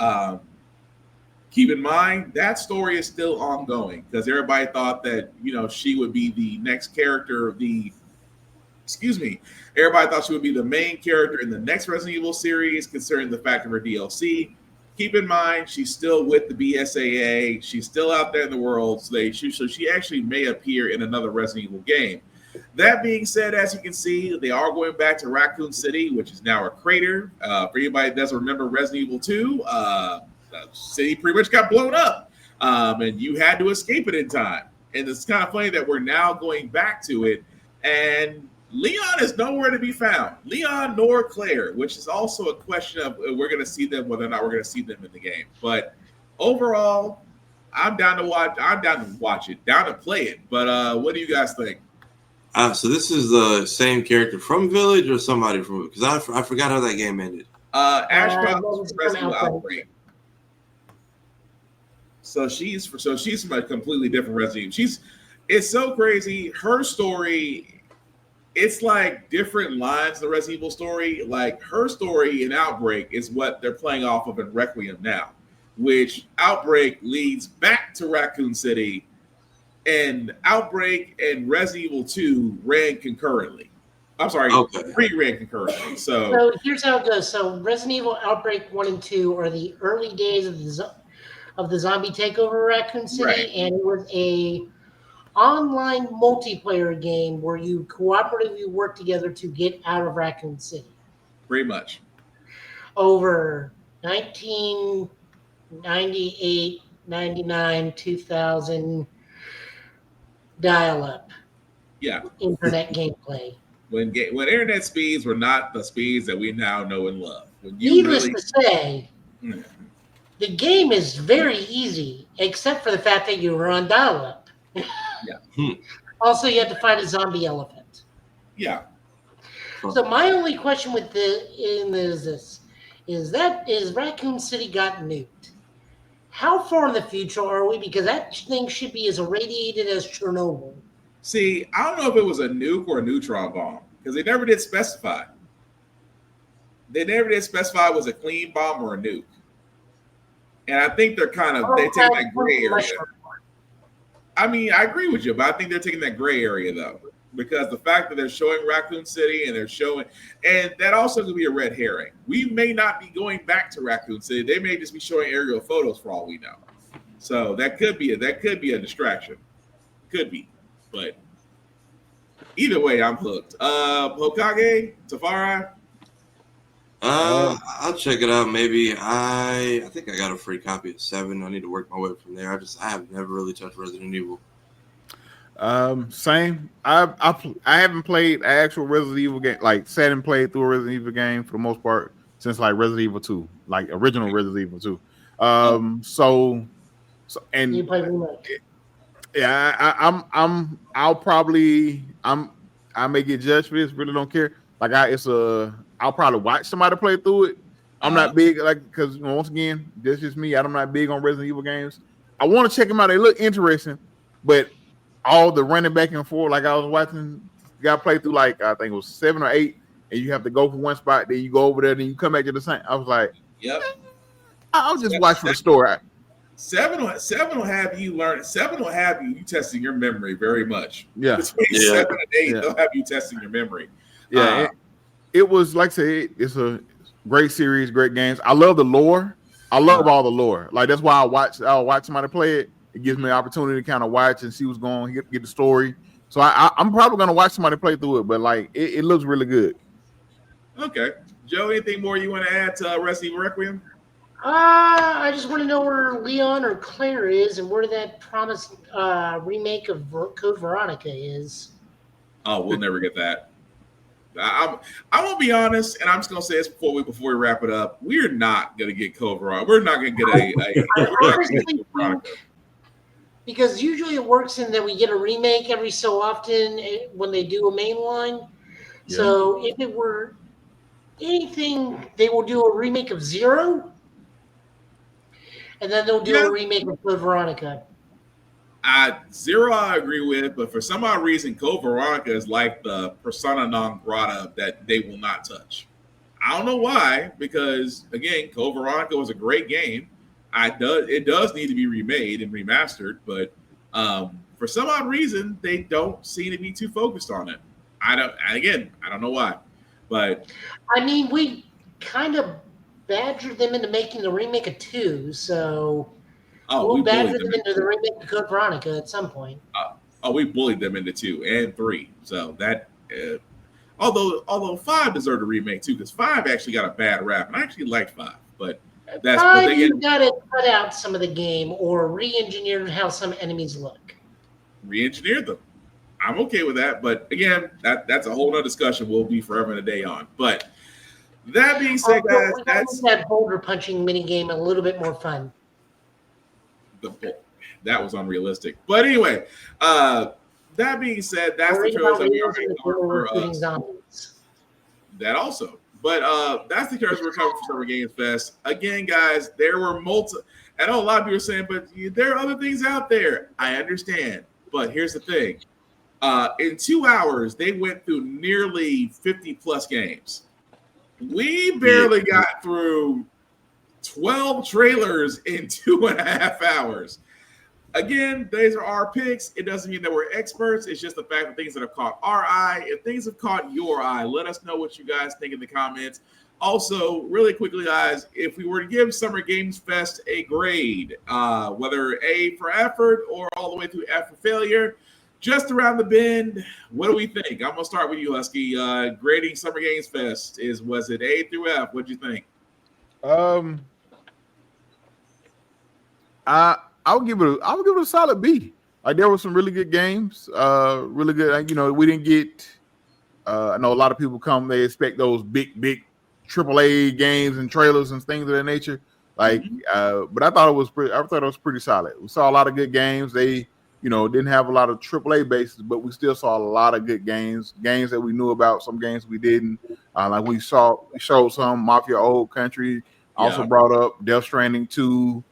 Keep in mind, that story is still ongoing because everybody thought that, she would be the next character of everybody thought she would be the main character in the next Resident Evil series, considering the fact of her DLC. Keep in mind, she's still with the BSAA. She's still out there in the world. So she actually may appear in another Resident Evil game. That being said, as you can see, they are going back to Raccoon City, which is now a crater. For anybody that doesn't remember Resident Evil 2, the city pretty much got blown up, and you had to escape it in time. And it's kind of funny that we're now going back to it, and Leon is nowhere to be found. Leon nor Claire, which is also a question of we're going to see them, whether or not we're going to see them in the game. But overall, I'm down to watch it, down to play it. But what do you guys think? So this is the same character from Village or somebody from, because I forgot how that game ended. Ashcroft was Resident Evil Outbreak. So she's from a completely different Resident Evil. It's so crazy. Her story. It's like different lines of the Resident Evil story. Like her story in Outbreak is what they're playing off of in Requiem now, which Outbreak leads back to Raccoon City, and Outbreak and Resident Evil 2 ran concurrently. I'm sorry, 3 ran concurrently. So here's how it goes. So Resident Evil Outbreak 1 and 2 are the early days of the zombie takeover Raccoon City, right. And it was a online multiplayer game where you cooperatively work together to get out of Raccoon City. Pretty much. Over 1998, 99, 2000 dial-up. Yeah. Internet gameplay. When internet speeds were not the speeds that we now know and love. Needless to say, the game is very easy, except for the fact that you were on dial-up. Yeah. Also, you had to fight a zombie elephant. Yeah. So my only question with is Raccoon City got nuked? How far in the future are we? Because that thing should be as irradiated as Chernobyl. See, I don't know if it was a nuke or a neutron bomb because they never did specify. They never did specify it was a clean bomb or a nuke. And I think they're they take that gray area. I mean, I agree with you, but I think they're taking that gray area though, because the fact that they're showing Raccoon City and and that also could be a red herring. We may not be going back to Raccoon City. They may just be showing aerial photos for all we know. So that could be a distraction. Could be, but either way, I'm hooked. Hokage, Tafari. I'll check it out. Maybe I think I got a free copy of 7. I need to work my way from there. I have never really touched Resident Evil. Same. I haven't played an actual Resident Evil game, like sat and played through a Resident Evil game for the most part since like Resident Evil 2, like original Resident Evil 2. So and you play remake. Yeah, I may get judged for this. Really don't care. Like it's a I'll probably watch somebody play through it. I'm not big because once again, that's just me. I'm not big on Resident Evil games. I want to check them out. They look interesting, but all the running back and forth, like I was watching, the guy play through I think it was 7 or 8, and you have to go from one spot, then you go over there, then you come back to the same. I was like, yep. I'll just watch for the story. 7 will have you learn. 7 will have you testing your memory very much. Yeah. Between 7 and 8, they'll have you testing your memory. Yeah. It was like I said, it's a great series, great games. I love the lore. I love all the lore. Like that's why I'll watch somebody play it. It gives me an opportunity to kind of watch and see what's going on, get the story. So I'm probably gonna watch somebody play through it, but it looks really good. Okay. Joe, anything more you want to add to Resident Evil Requiem? I just want to know where Leon or Claire is and where that promised remake of Code Veronica is. Oh, we'll never get that. I won't be honest, and I'm just gonna say this before we wrap it up. We're not gonna get Code Veronica. We're not gonna get a because usually it works in that we get a remake every so often when they do a mainline. Yeah. So if it were anything, they will do a remake of 0, and then they'll do a remake of Code Veronica. 0 I agree with, but for some odd reason, Code Veronica is like the persona non grata that they will not touch. I don't know why, because again, Code Veronica was a great game. It does need to be remade and remastered, but for some odd reason, they don't seem to be too focused on it. I don't know why, but I mean, we kind of badgered them into making the remake of 2, so. We badgered them into the remake of Code Veronica at some point. We bullied them into 2 and 3. So that, although 5 deserved a remake too, because 5 actually got a bad rap, and I actually liked 5. But that's you got to cut out some of the game or re-engineer how some enemies look. Re-engineer them. I'm okay with that, but again, that's a whole other discussion we'll be forever and a day on. But that being said, guys, that's that boulder punching mini game a little bit more fun. That was unrealistic. But anyway, that being said, that's the trailers that we are for that also. But that's the trailers we're covering for Summer Games Fest. Again, guys, there were I know a lot of people are saying, but there are other things out there. I understand. But here's the thing. In 2 hours, they went through nearly 50 plus games. We barely got through 12 trailers in 2.5 hours. Again, these are our picks. It doesn't mean that we're experts. It's just the fact that things that have caught our eye, if things have caught your eye, let us know what you guys think in the comments. Also, really quickly, guys, if we were to give Summer Games Fest a grade, whether A for effort or all the way through F for failure, just around the bend, what do we think? I'm going to start with you, Husky. Grading Summer Games Fest, was it A through F? What do you think? I'll give it a solid B. Like there were some really good games, really good. We didn't get. I know a lot of people they expect those big AAA games and trailers and things of that nature. But I thought it was pretty solid. We saw a lot of good games. They didn't have a lot of AAA bases, but we still saw a lot of good games that we knew about. Some games we didn't. Like we showed some Mafia Old Country. Also brought up Death Stranding 2.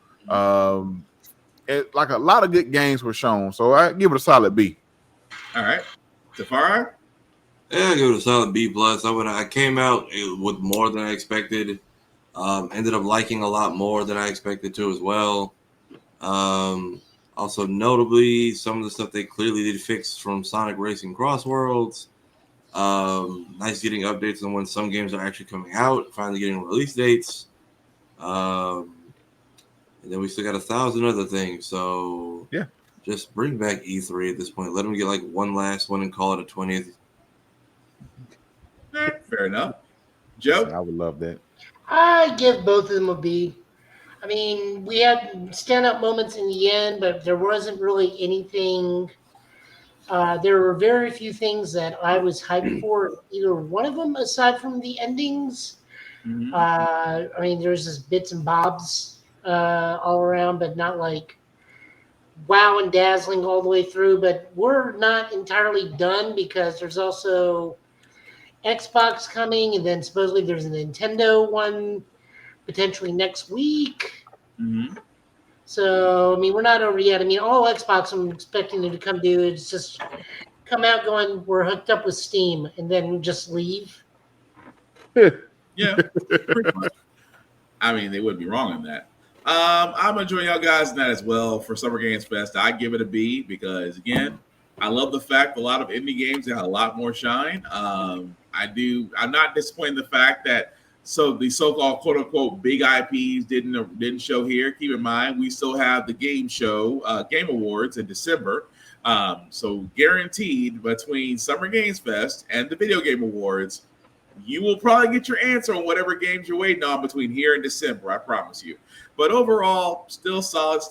Like a lot of good games were shown, so I give it a solid B. All right, Tafari? Yeah, I give it a solid B plus. I came out with more than I expected. Ended up liking a lot more than I expected to as well. Also, notably, some of the stuff they clearly did fix from Sonic Racing Cross Worlds. Nice getting updates on when some games are actually coming out. Finally getting release dates. And then we still got 1,000 other things. So yeah, just bring back E3 at this point. Let them get like one last one and call it a 20th. Fair enough. Joe? I would love that. I give both of them a B. I mean, we had standout moments in the end, but there wasn't really anything. There were very few things that I was hyped for, either one of them aside from the endings. Mm-hmm. I mean, there's just bits and bobs all around, but not like wow and dazzling all the way through. But we're not entirely done because there's also Xbox coming, and then supposedly there's a Nintendo one potentially next week. Mm-hmm. So, I mean, we're not over yet. I mean, all Xbox I'm expecting them to come do is just come out going, we're hooked up with Steam, and then just leave. Yeah, pretty much. I mean, they wouldn't be wrong in that. I'm gonna join y'all guys in that as well for Summer Games Fest. I give it a B because again, I love the fact a lot of indie games have a lot more shine. I'm not disappointed in the fact that the so-called quote unquote big IPs didn't show here. Keep in mind, we still have the game show, Game Awards in December. So guaranteed between Summer Games Fest and the Video Game Awards, you will probably get your answer on whatever games you're waiting on between here and December. I promise you. But overall, still solid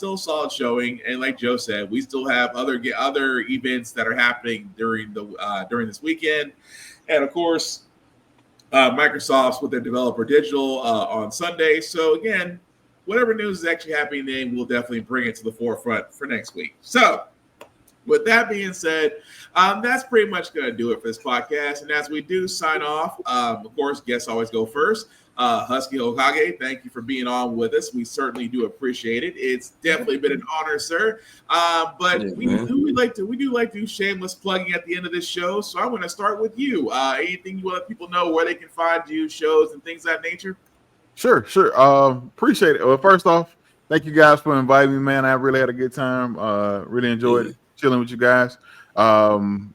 showing. And like Joe said, we still have other events that are happening during this weekend, and of course, Microsoft's with their developer digital on Sunday. So again, whatever news is actually happening, then we'll definitely bring it to the forefront for next week. So, with that being said, that's pretty much going to do it for this podcast. And as we do sign off, of course, guests always go first. Husky Hokage, thank you for being on with us. We certainly do appreciate it. It's definitely been an honor, sir. But we do like to do shameless plugging at the end of this show. So I'm going to start with you. Anything you want to let people know where they can find you, shows, and things of that nature? Sure. Appreciate it. Well, first off, thank you guys for inviting me, man. I really had a good time. Really enjoyed chilling with you guys. You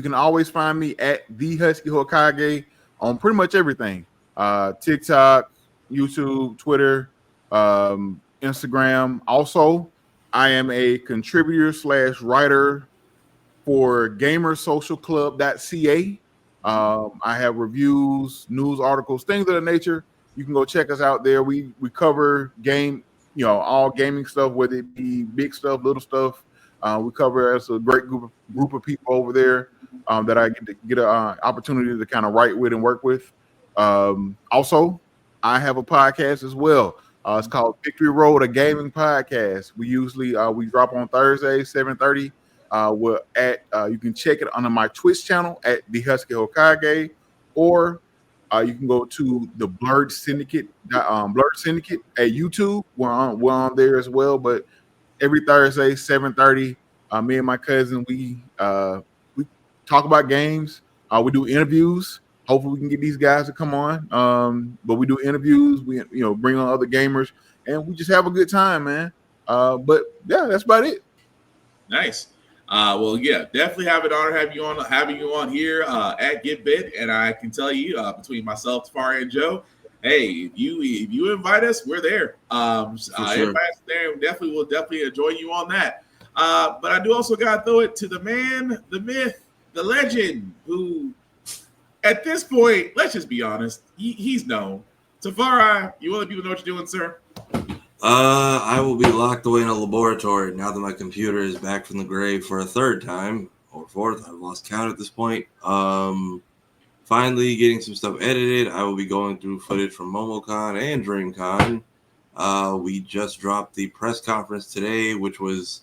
can always find me at the Husky Hokage on pretty much everything. TikTok, YouTube, Twitter, Instagram. Also, I am a contributor / writer for gamersocialclub.ca. I have reviews, news articles, things of that nature. You can go check us out there. We cover all gaming stuff, whether it be big stuff, little stuff. We cover as a great group of people over there that I get an opportunity to kind of write with and work with. Also, I have a podcast as well. It's called Victory Road, a gaming podcast. We usually we drop on Thursdays, 7:30. You can check it under my Twitch channel at the Husky Hokage, or you can go to the Blurred Syndicate at YouTube. We're on there as well. But every Thursday, 7:30, me and my cousin we talk about games. We do interviews. Hopefully, we can get these guys to come on. But we do interviews. We bring on other gamers, and we just have a good time, man. But yeah, that's about it. Nice. Well, yeah, definitely have an honor having you on here at Get Bit, and I can tell you between myself, Tafari, and Joe, hey, if you invite us, we're there. Invite us there, and we'll definitely join you on that. But I do also got to throw it to the man, the myth, the legend, who at this point, let's just be honest, he's known. Tafari, you want to let people know what you're doing, sir? I will be locked away in a laboratory now that my computer is back from the grave for a third time or fourth. I've lost count at this point. Finally getting some stuff edited. I will be going through footage from MomoCon and DreamCon. We just dropped the press conference today, it was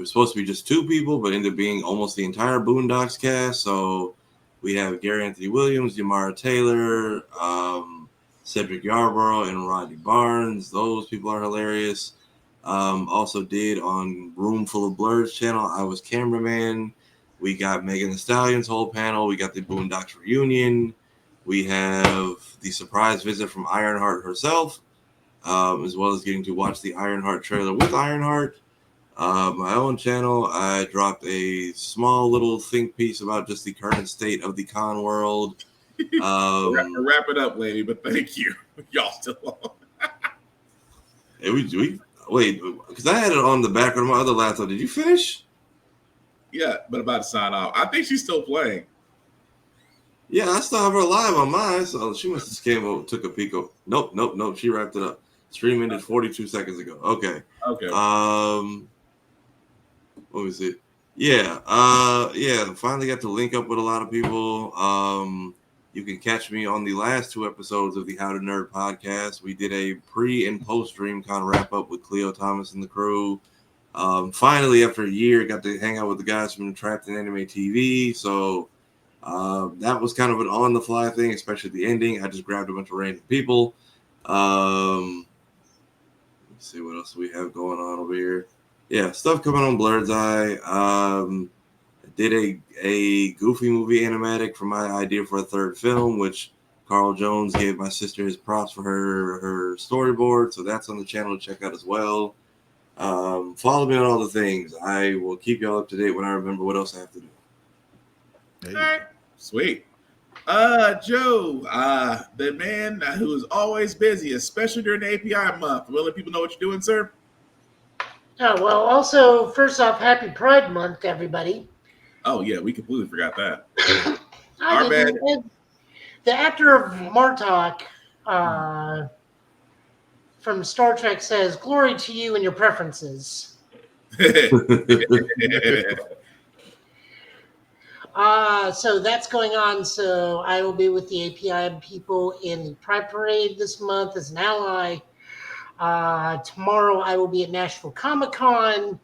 supposed to be just two people, but ended up being almost the entire Boondocks cast. So we have Gary Anthony Williams, Yamara Taylor, Cedric Yarborough, and Rodney Barnes. Those people are hilarious. Also did on Room Full of Blurs channel, I was cameraman. We got Megan Thee Stallion's whole panel. We got the Boondocks reunion. We have the surprise visit from Ironheart herself, as well as getting to watch the Ironheart trailer with Ironheart. My own channel, I dropped a small little think piece about just the current state of the con world. Wrap it up, lady, but thank you. Y'all still on. Wait, because I had it on the background of my other laptop. Did you finish? Yeah, but about to sign off. I think she's still playing. Yeah, I still have her live on mine, so she must have came over, took a peek. Nope. She wrapped it up. Stream ended 42 seconds ago. Okay. What was it? Yeah. Finally got to link up with a lot of people. You can catch me on the last two episodes of the How to Nerd podcast. We did a pre and post DreamCon wrap up with Cleo Thomas and the crew. Finally, after a year, got to hang out with the guys from Trapped in Anime TV. So That was kind of an on-the-fly thing, especially the ending. I just grabbed a bunch of random people. Let's see what else we have going on over here. Yeah, stuff coming on Blurred's Eye. Did a Goofy movie animatic for my idea for a third film, which Carl Jones gave my sister his props for her storyboard, so that's on the channel to check out as well. Follow me on all the things. I will keep y'all up to date when I remember what else I have to do. All right, sweet. Joe, the man who is always busy, especially during the API month. Will let people know what you're doing, sir? Oh, well, also, first off, happy Pride Month, everybody. Oh, yeah, we completely forgot that. Our bad. The actor of Martok from Star Trek says, "Glory to you and your preferences." So that's going on. So I will be with the API people in the Pride Parade this month as an ally. Tomorrow I will be at Nashville Comic-Con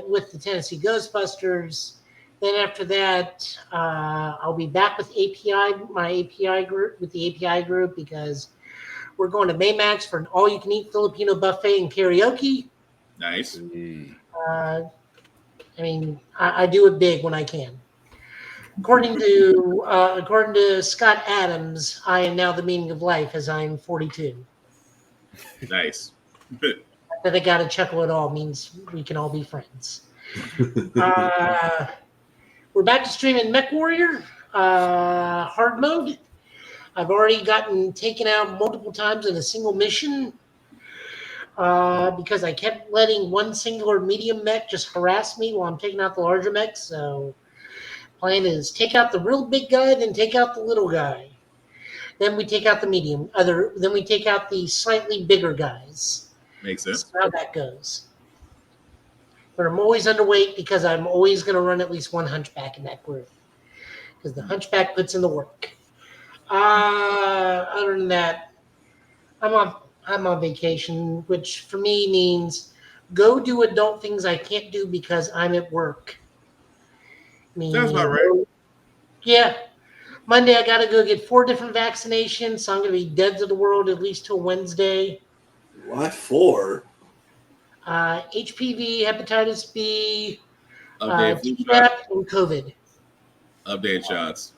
with the Tennessee Ghostbusters. Then after that, I'll be back with my API group, because we're going to Baymax for an all-you-can-eat Filipino buffet and karaoke. Nice. I do it big when I can. According to Scott Adams, I am now the meaning of life as I'm 42. Nice. That I got to chuckle at all means we can all be friends. We're back to streaming Mech Warrior hard mode. I've already gotten taken out multiple times in a single mission because I kept letting one singular medium mech just harass me while I'm taking out the larger mech. So plan is take out the real big guy, then take out the little guy. Then we take out the medium. Then we take out the slightly bigger guys. Makes sense. That's how that goes. But I'm always underweight because I'm always going to run at least one hunchback in that group. Because the hunchback puts in the work. Other than that, I'm on vacation, which for me means go do adult things I can't do because I'm at work. Sounds about right. Yeah. Monday, I got to go get 4 different vaccinations, so I'm going to be dead to the world at least till Wednesday. Why 4? HPV, hepatitis B, Updated Tdap, and COVID. Updated shots.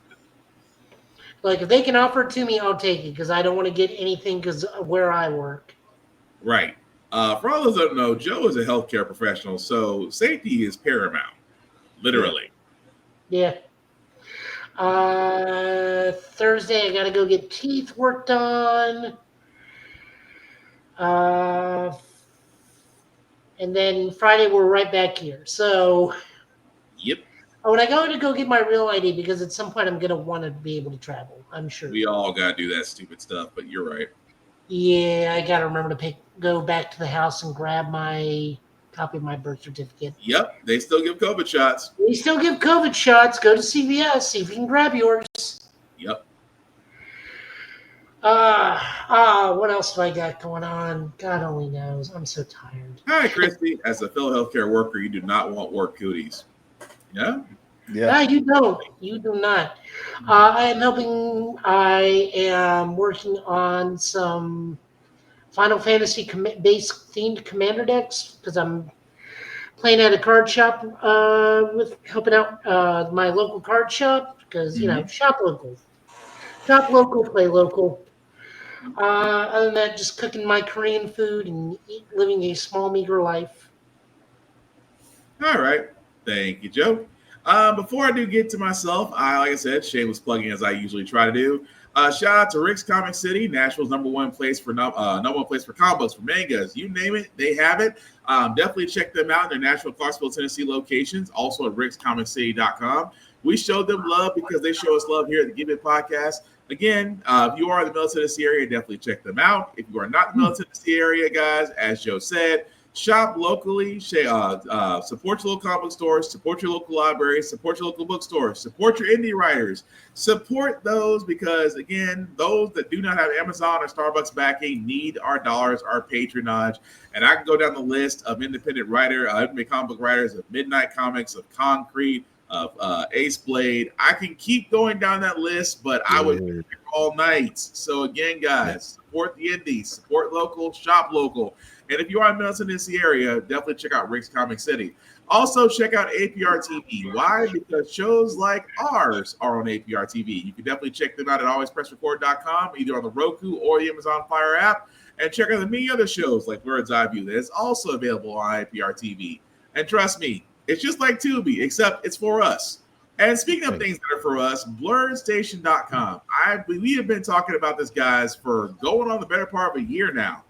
Like, if they can offer it to me, I'll take it, because I don't want to get anything because of where I work. Right. For all those that don't know, Joe is a healthcare professional, so safety is paramount. Literally. Yeah. Thursday, I got to go get teeth worked on. And then Friday, we're right back here. So, yep. When I go get my real ID, because at some point I'm going to want to be able to travel, I'm sure. We all got to do that stupid stuff, but you're right. Yeah, I got to remember to go back to the house and grab my copy of my birth certificate. Yep, they still give COVID shots. They still give COVID shots. Go to CVS, see if you can grab yours. Yep. What else have I got going on? God only knows. I'm so tired. Hi, Christy. As a fellow healthcare worker, you do not want work cooties. Yeah? Yeah, you don't. You do not. I am working on some Final Fantasy based themed commander decks because I'm playing at a card shop helping out my local card shop because, shop local. Shop local, play local. Other than that, just cooking my Korean food and living a small, meager life. All right. Thank you, Joe. Before I do get to myself, like I said, shameless plugging as I usually try to do. Shout out to Rick's Comic City, Nashville's number one place for comic books, for mangas. You name it, they have it. Definitely check them out in their Nashville, Clarksville, Tennessee locations. Also at rickscomiccity.com. We showed them love because they show us love here at the Give It Podcast. Again, if you are in the Middle Tennessee area, definitely check them out. If you are not in the Middle Tennessee area, guys, as Joe said, shop locally, support your local comic stores, support your local libraries, support your local bookstores, support your indie writers, support those because, again, those that do not have Amazon or Starbucks backing need our dollars, our patronage. And I can go down the list of independent comic book writers of Midnight Comics, of Concrete, of Ace Blade. I can keep going down that list, but I would be here all night. So again, guys, support the indies, support local, shop local. And if you are in Milton, DC area, definitely check out Rick's Comic City. Also, check out APR TV. Why? Because shows like ours are on APR TV. You can definitely check them out at alwayspressrecord.com, either on the Roku or the Amazon Fire app. And check out the many other shows like Bird's Eye View that is also available on APR TV. And trust me, it's just like Tubi, except it's for us. And speaking of things that are for us, blurredstation.com. We have been talking about this, guys, for going on the better part of a year now.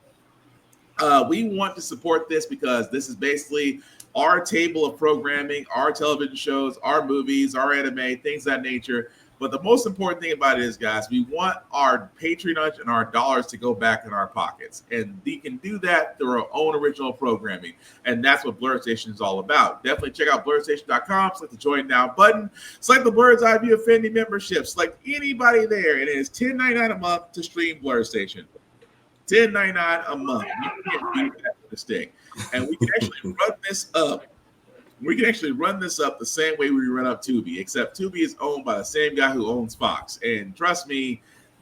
We want to support this because this is basically our table of programming, our television shows, our movies, our anime, things of that nature. But the most important thing about it is, guys, we want our patronage and our dollars to go back in our pockets. And we can do that through our own original programming. And that's what Blurred Station is all about. Definitely check out blurredstation.com. Select the Join Now button. Select the Bird's Eye View Affinity membership. Select anybody there. And it is $10.99 a month to stream Blurred Station. $10.99 a month. You can't beat that with a stick. And we can actually run this up. We can actually run this up the same way we run up Tubi, except Tubi is owned by the same guy who owns Fox. And trust me,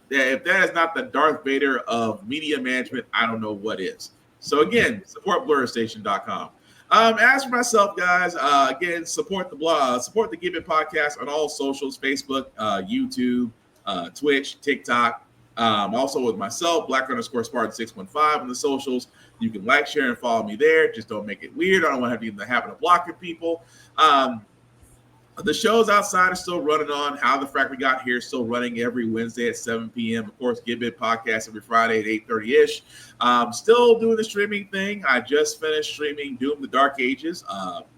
that if that is not the Darth Vader of media management, I don't know what is. So again, support blurredstation.com. As for myself, guys, again, support the blog, support the Give It podcast on all socials, Facebook, YouTube, Twitch, TikTok. Also with myself, Black_Spartan615 on the socials. You can like, share, and follow me there. Just don't make it weird. I don't want to have the habit of blocking people. The shows outside are still running on. How the Frack We Got Here is still running every Wednesday at 7 p.m. Of course, Give It podcast every Friday at 8:30-ish. Still doing the streaming thing. I just finished streaming Doom the Dark Ages.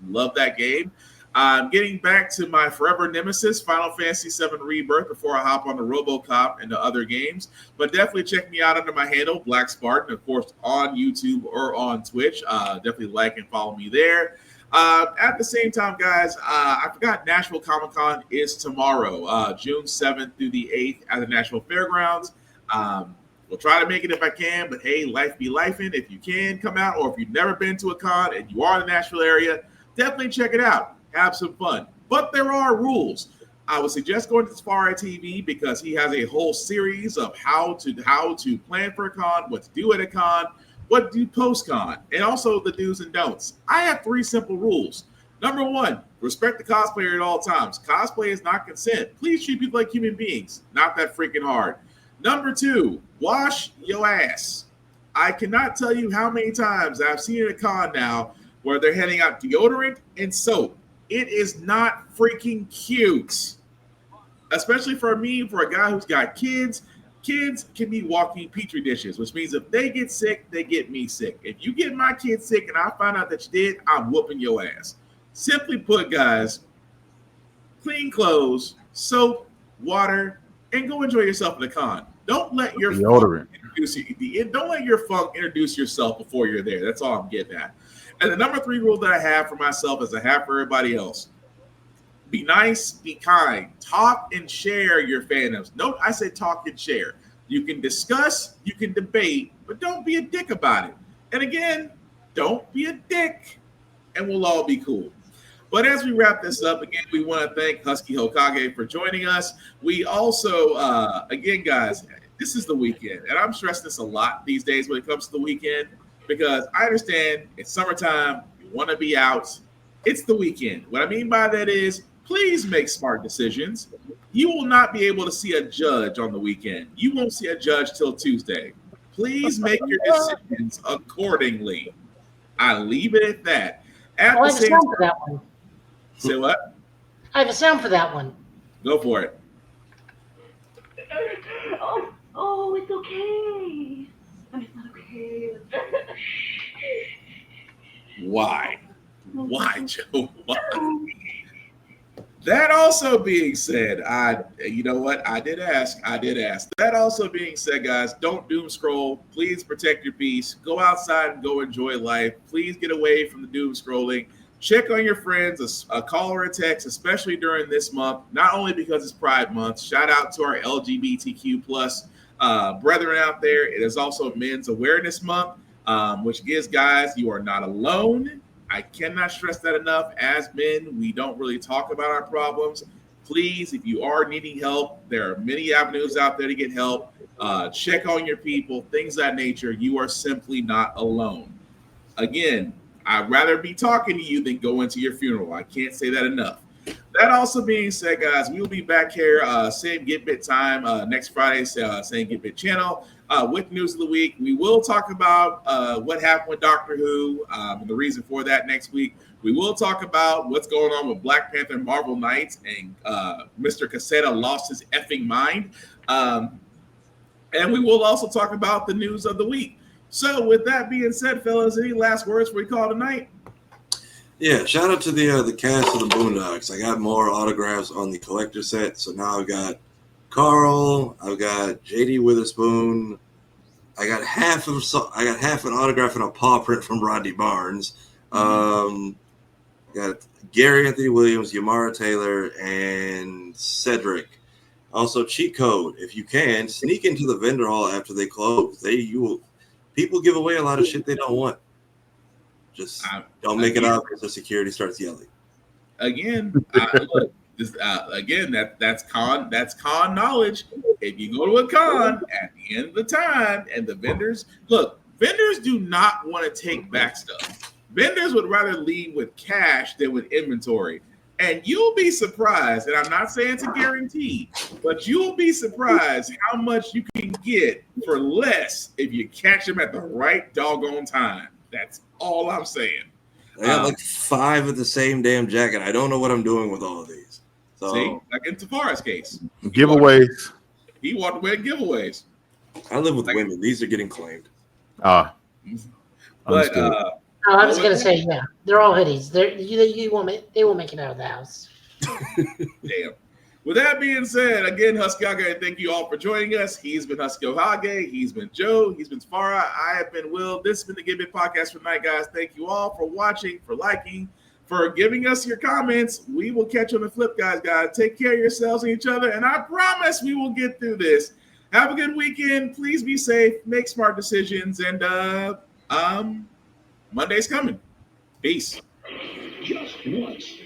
Love that game. I'm getting back to my forever nemesis, Final Fantasy VII Rebirth, before I hop on the RoboCop and the other games. But definitely check me out under my handle, Black Spartan, of course, on YouTube or on Twitch. Definitely like and follow me there. At the same time, guys, I forgot Nashville Comic Con is tomorrow, June 7th through the 8th at the Nashville Fairgrounds. We'll try to make it if I can, but hey, life be lifing. If you can come out, or if you've never been to a con and you are in the Nashville area, definitely check it out. Have some fun. But there are rules. I would suggest going to Safari TV because he has a whole series of how to plan for a con, what to do at a con, what to do post-con, and also the do's and don'ts. I have 3 simple rules. Number 1, respect the cosplayer at all times. Cosplay is not consent. Please treat people like human beings. Not that freaking hard. Number 2, wash your ass. I cannot tell you how many times I've seen at a con now where they're handing out deodorant and soap. It is not freaking cute, especially for me, for a guy who's got kids. Kids can be walking petri dishes, which means if they get sick, they get me sick. If you get my kid sick and I find out that you did, I'm whooping your ass. Simply put, guys, clean clothes, soap, water, and go enjoy yourself in the con. Don't let your deodorant don't let your funk introduce yourself before you're there. That's all I'm getting at. And the number 3 rule that I have for myself, as I have for everybody else: be nice, be kind, talk and share your fandoms. Note, I said talk and share. You can discuss, you can debate, but don't be a dick about it. And again, don't be a dick, and we'll all be cool. But as we wrap this up, again, we want to thank Husky Hokage for joining us. We also, again, guys, this is the weekend, and I'm stressing this a lot these days when it comes to the weekend, because I understand it's summertime, you want to be out. It's the weekend. What I mean by that is, please make smart decisions. You will not be able to see a judge on the weekend. You won't see a judge till Tuesday. Please make your decisions accordingly. I leave it at that. I have a sound for that one. Say what? I have a sound for that one. Go for it. Oh, it's okay. It's not okay. Why? Why, Joe? Why? That also being said, you know what? I did ask. That also being said, guys, don't doom scroll. Please protect your peace. Go outside and go enjoy life. Please get away from the doom scrolling. Check on your friends, a call or a text, especially during this month, not only because it's Pride Month. Shout out to our LGBTQ plus brethren out there. It is also Men's Awareness Month, which gives guys, you are not alone. I cannot stress that enough. As men, we don't really talk about our problems. Please, if you are needing help, there are many avenues out there to get help. Check on your people, things of that nature. You are simply not alone. Again, I'd rather be talking to you than go into your funeral. I can't say that enough. That also being said, guys, we will be back here, same Get Bit time, next Friday, same Get Bit channel, with news of the week. We will talk about what happened with Doctor Who and the reason for that next week. We will talk about what's going on with Black Panther Marvel Knights and Mr. Caseta lost his effing mind. And we will also talk about the news of the week. So with that being said, fellas, any last words before we call tonight? Yeah, shout out to the cast of the Boondocks. I got more autographs on the collector set, so now I've got Carl, I've got JD Witherspoon, I got half an autograph and a paw print from Rodney Barnes. Got Gary Anthony Williams, Yamara Taylor, and Cedric. Also, cheat code, if you can, sneak into the vendor hall after they close. People give away a lot of shit they don't want. Just don't make it obvious if security starts yelling. Again, look, that's con knowledge. If you go to a con at the end of the time and the vendors do not want to take back stuff. Vendors would rather leave with cash than with inventory. And you'll be surprised, and I'm not saying it's a guarantee, but you'll be surprised how much you can get for less if you catch them at the right doggone time. That's all I'm saying. I got like 5 of the same damn jacket. I don't know what I'm doing with all of these. So, see, like in Tafara's case. Giveaways. He walked away with giveaways. I live with women. These are getting claimed. But I was gonna say, yeah, they're all hoodies. They won't make it out of the house. Damn. With that being said, again, Husky Hokage, thank you all for joining us. He's been Husky Hokage. He's been Joe. He's been Sparra. I have been Will. This has been the Get Bit Podcast for tonight, guys. Thank you all for watching, for liking, for giving us your comments. We will catch you on the flip, guys. Take care of yourselves and each other, and I promise we will get through this. Have a good weekend. Please be safe. Make smart decisions, and Monday's coming. Peace. Just watch.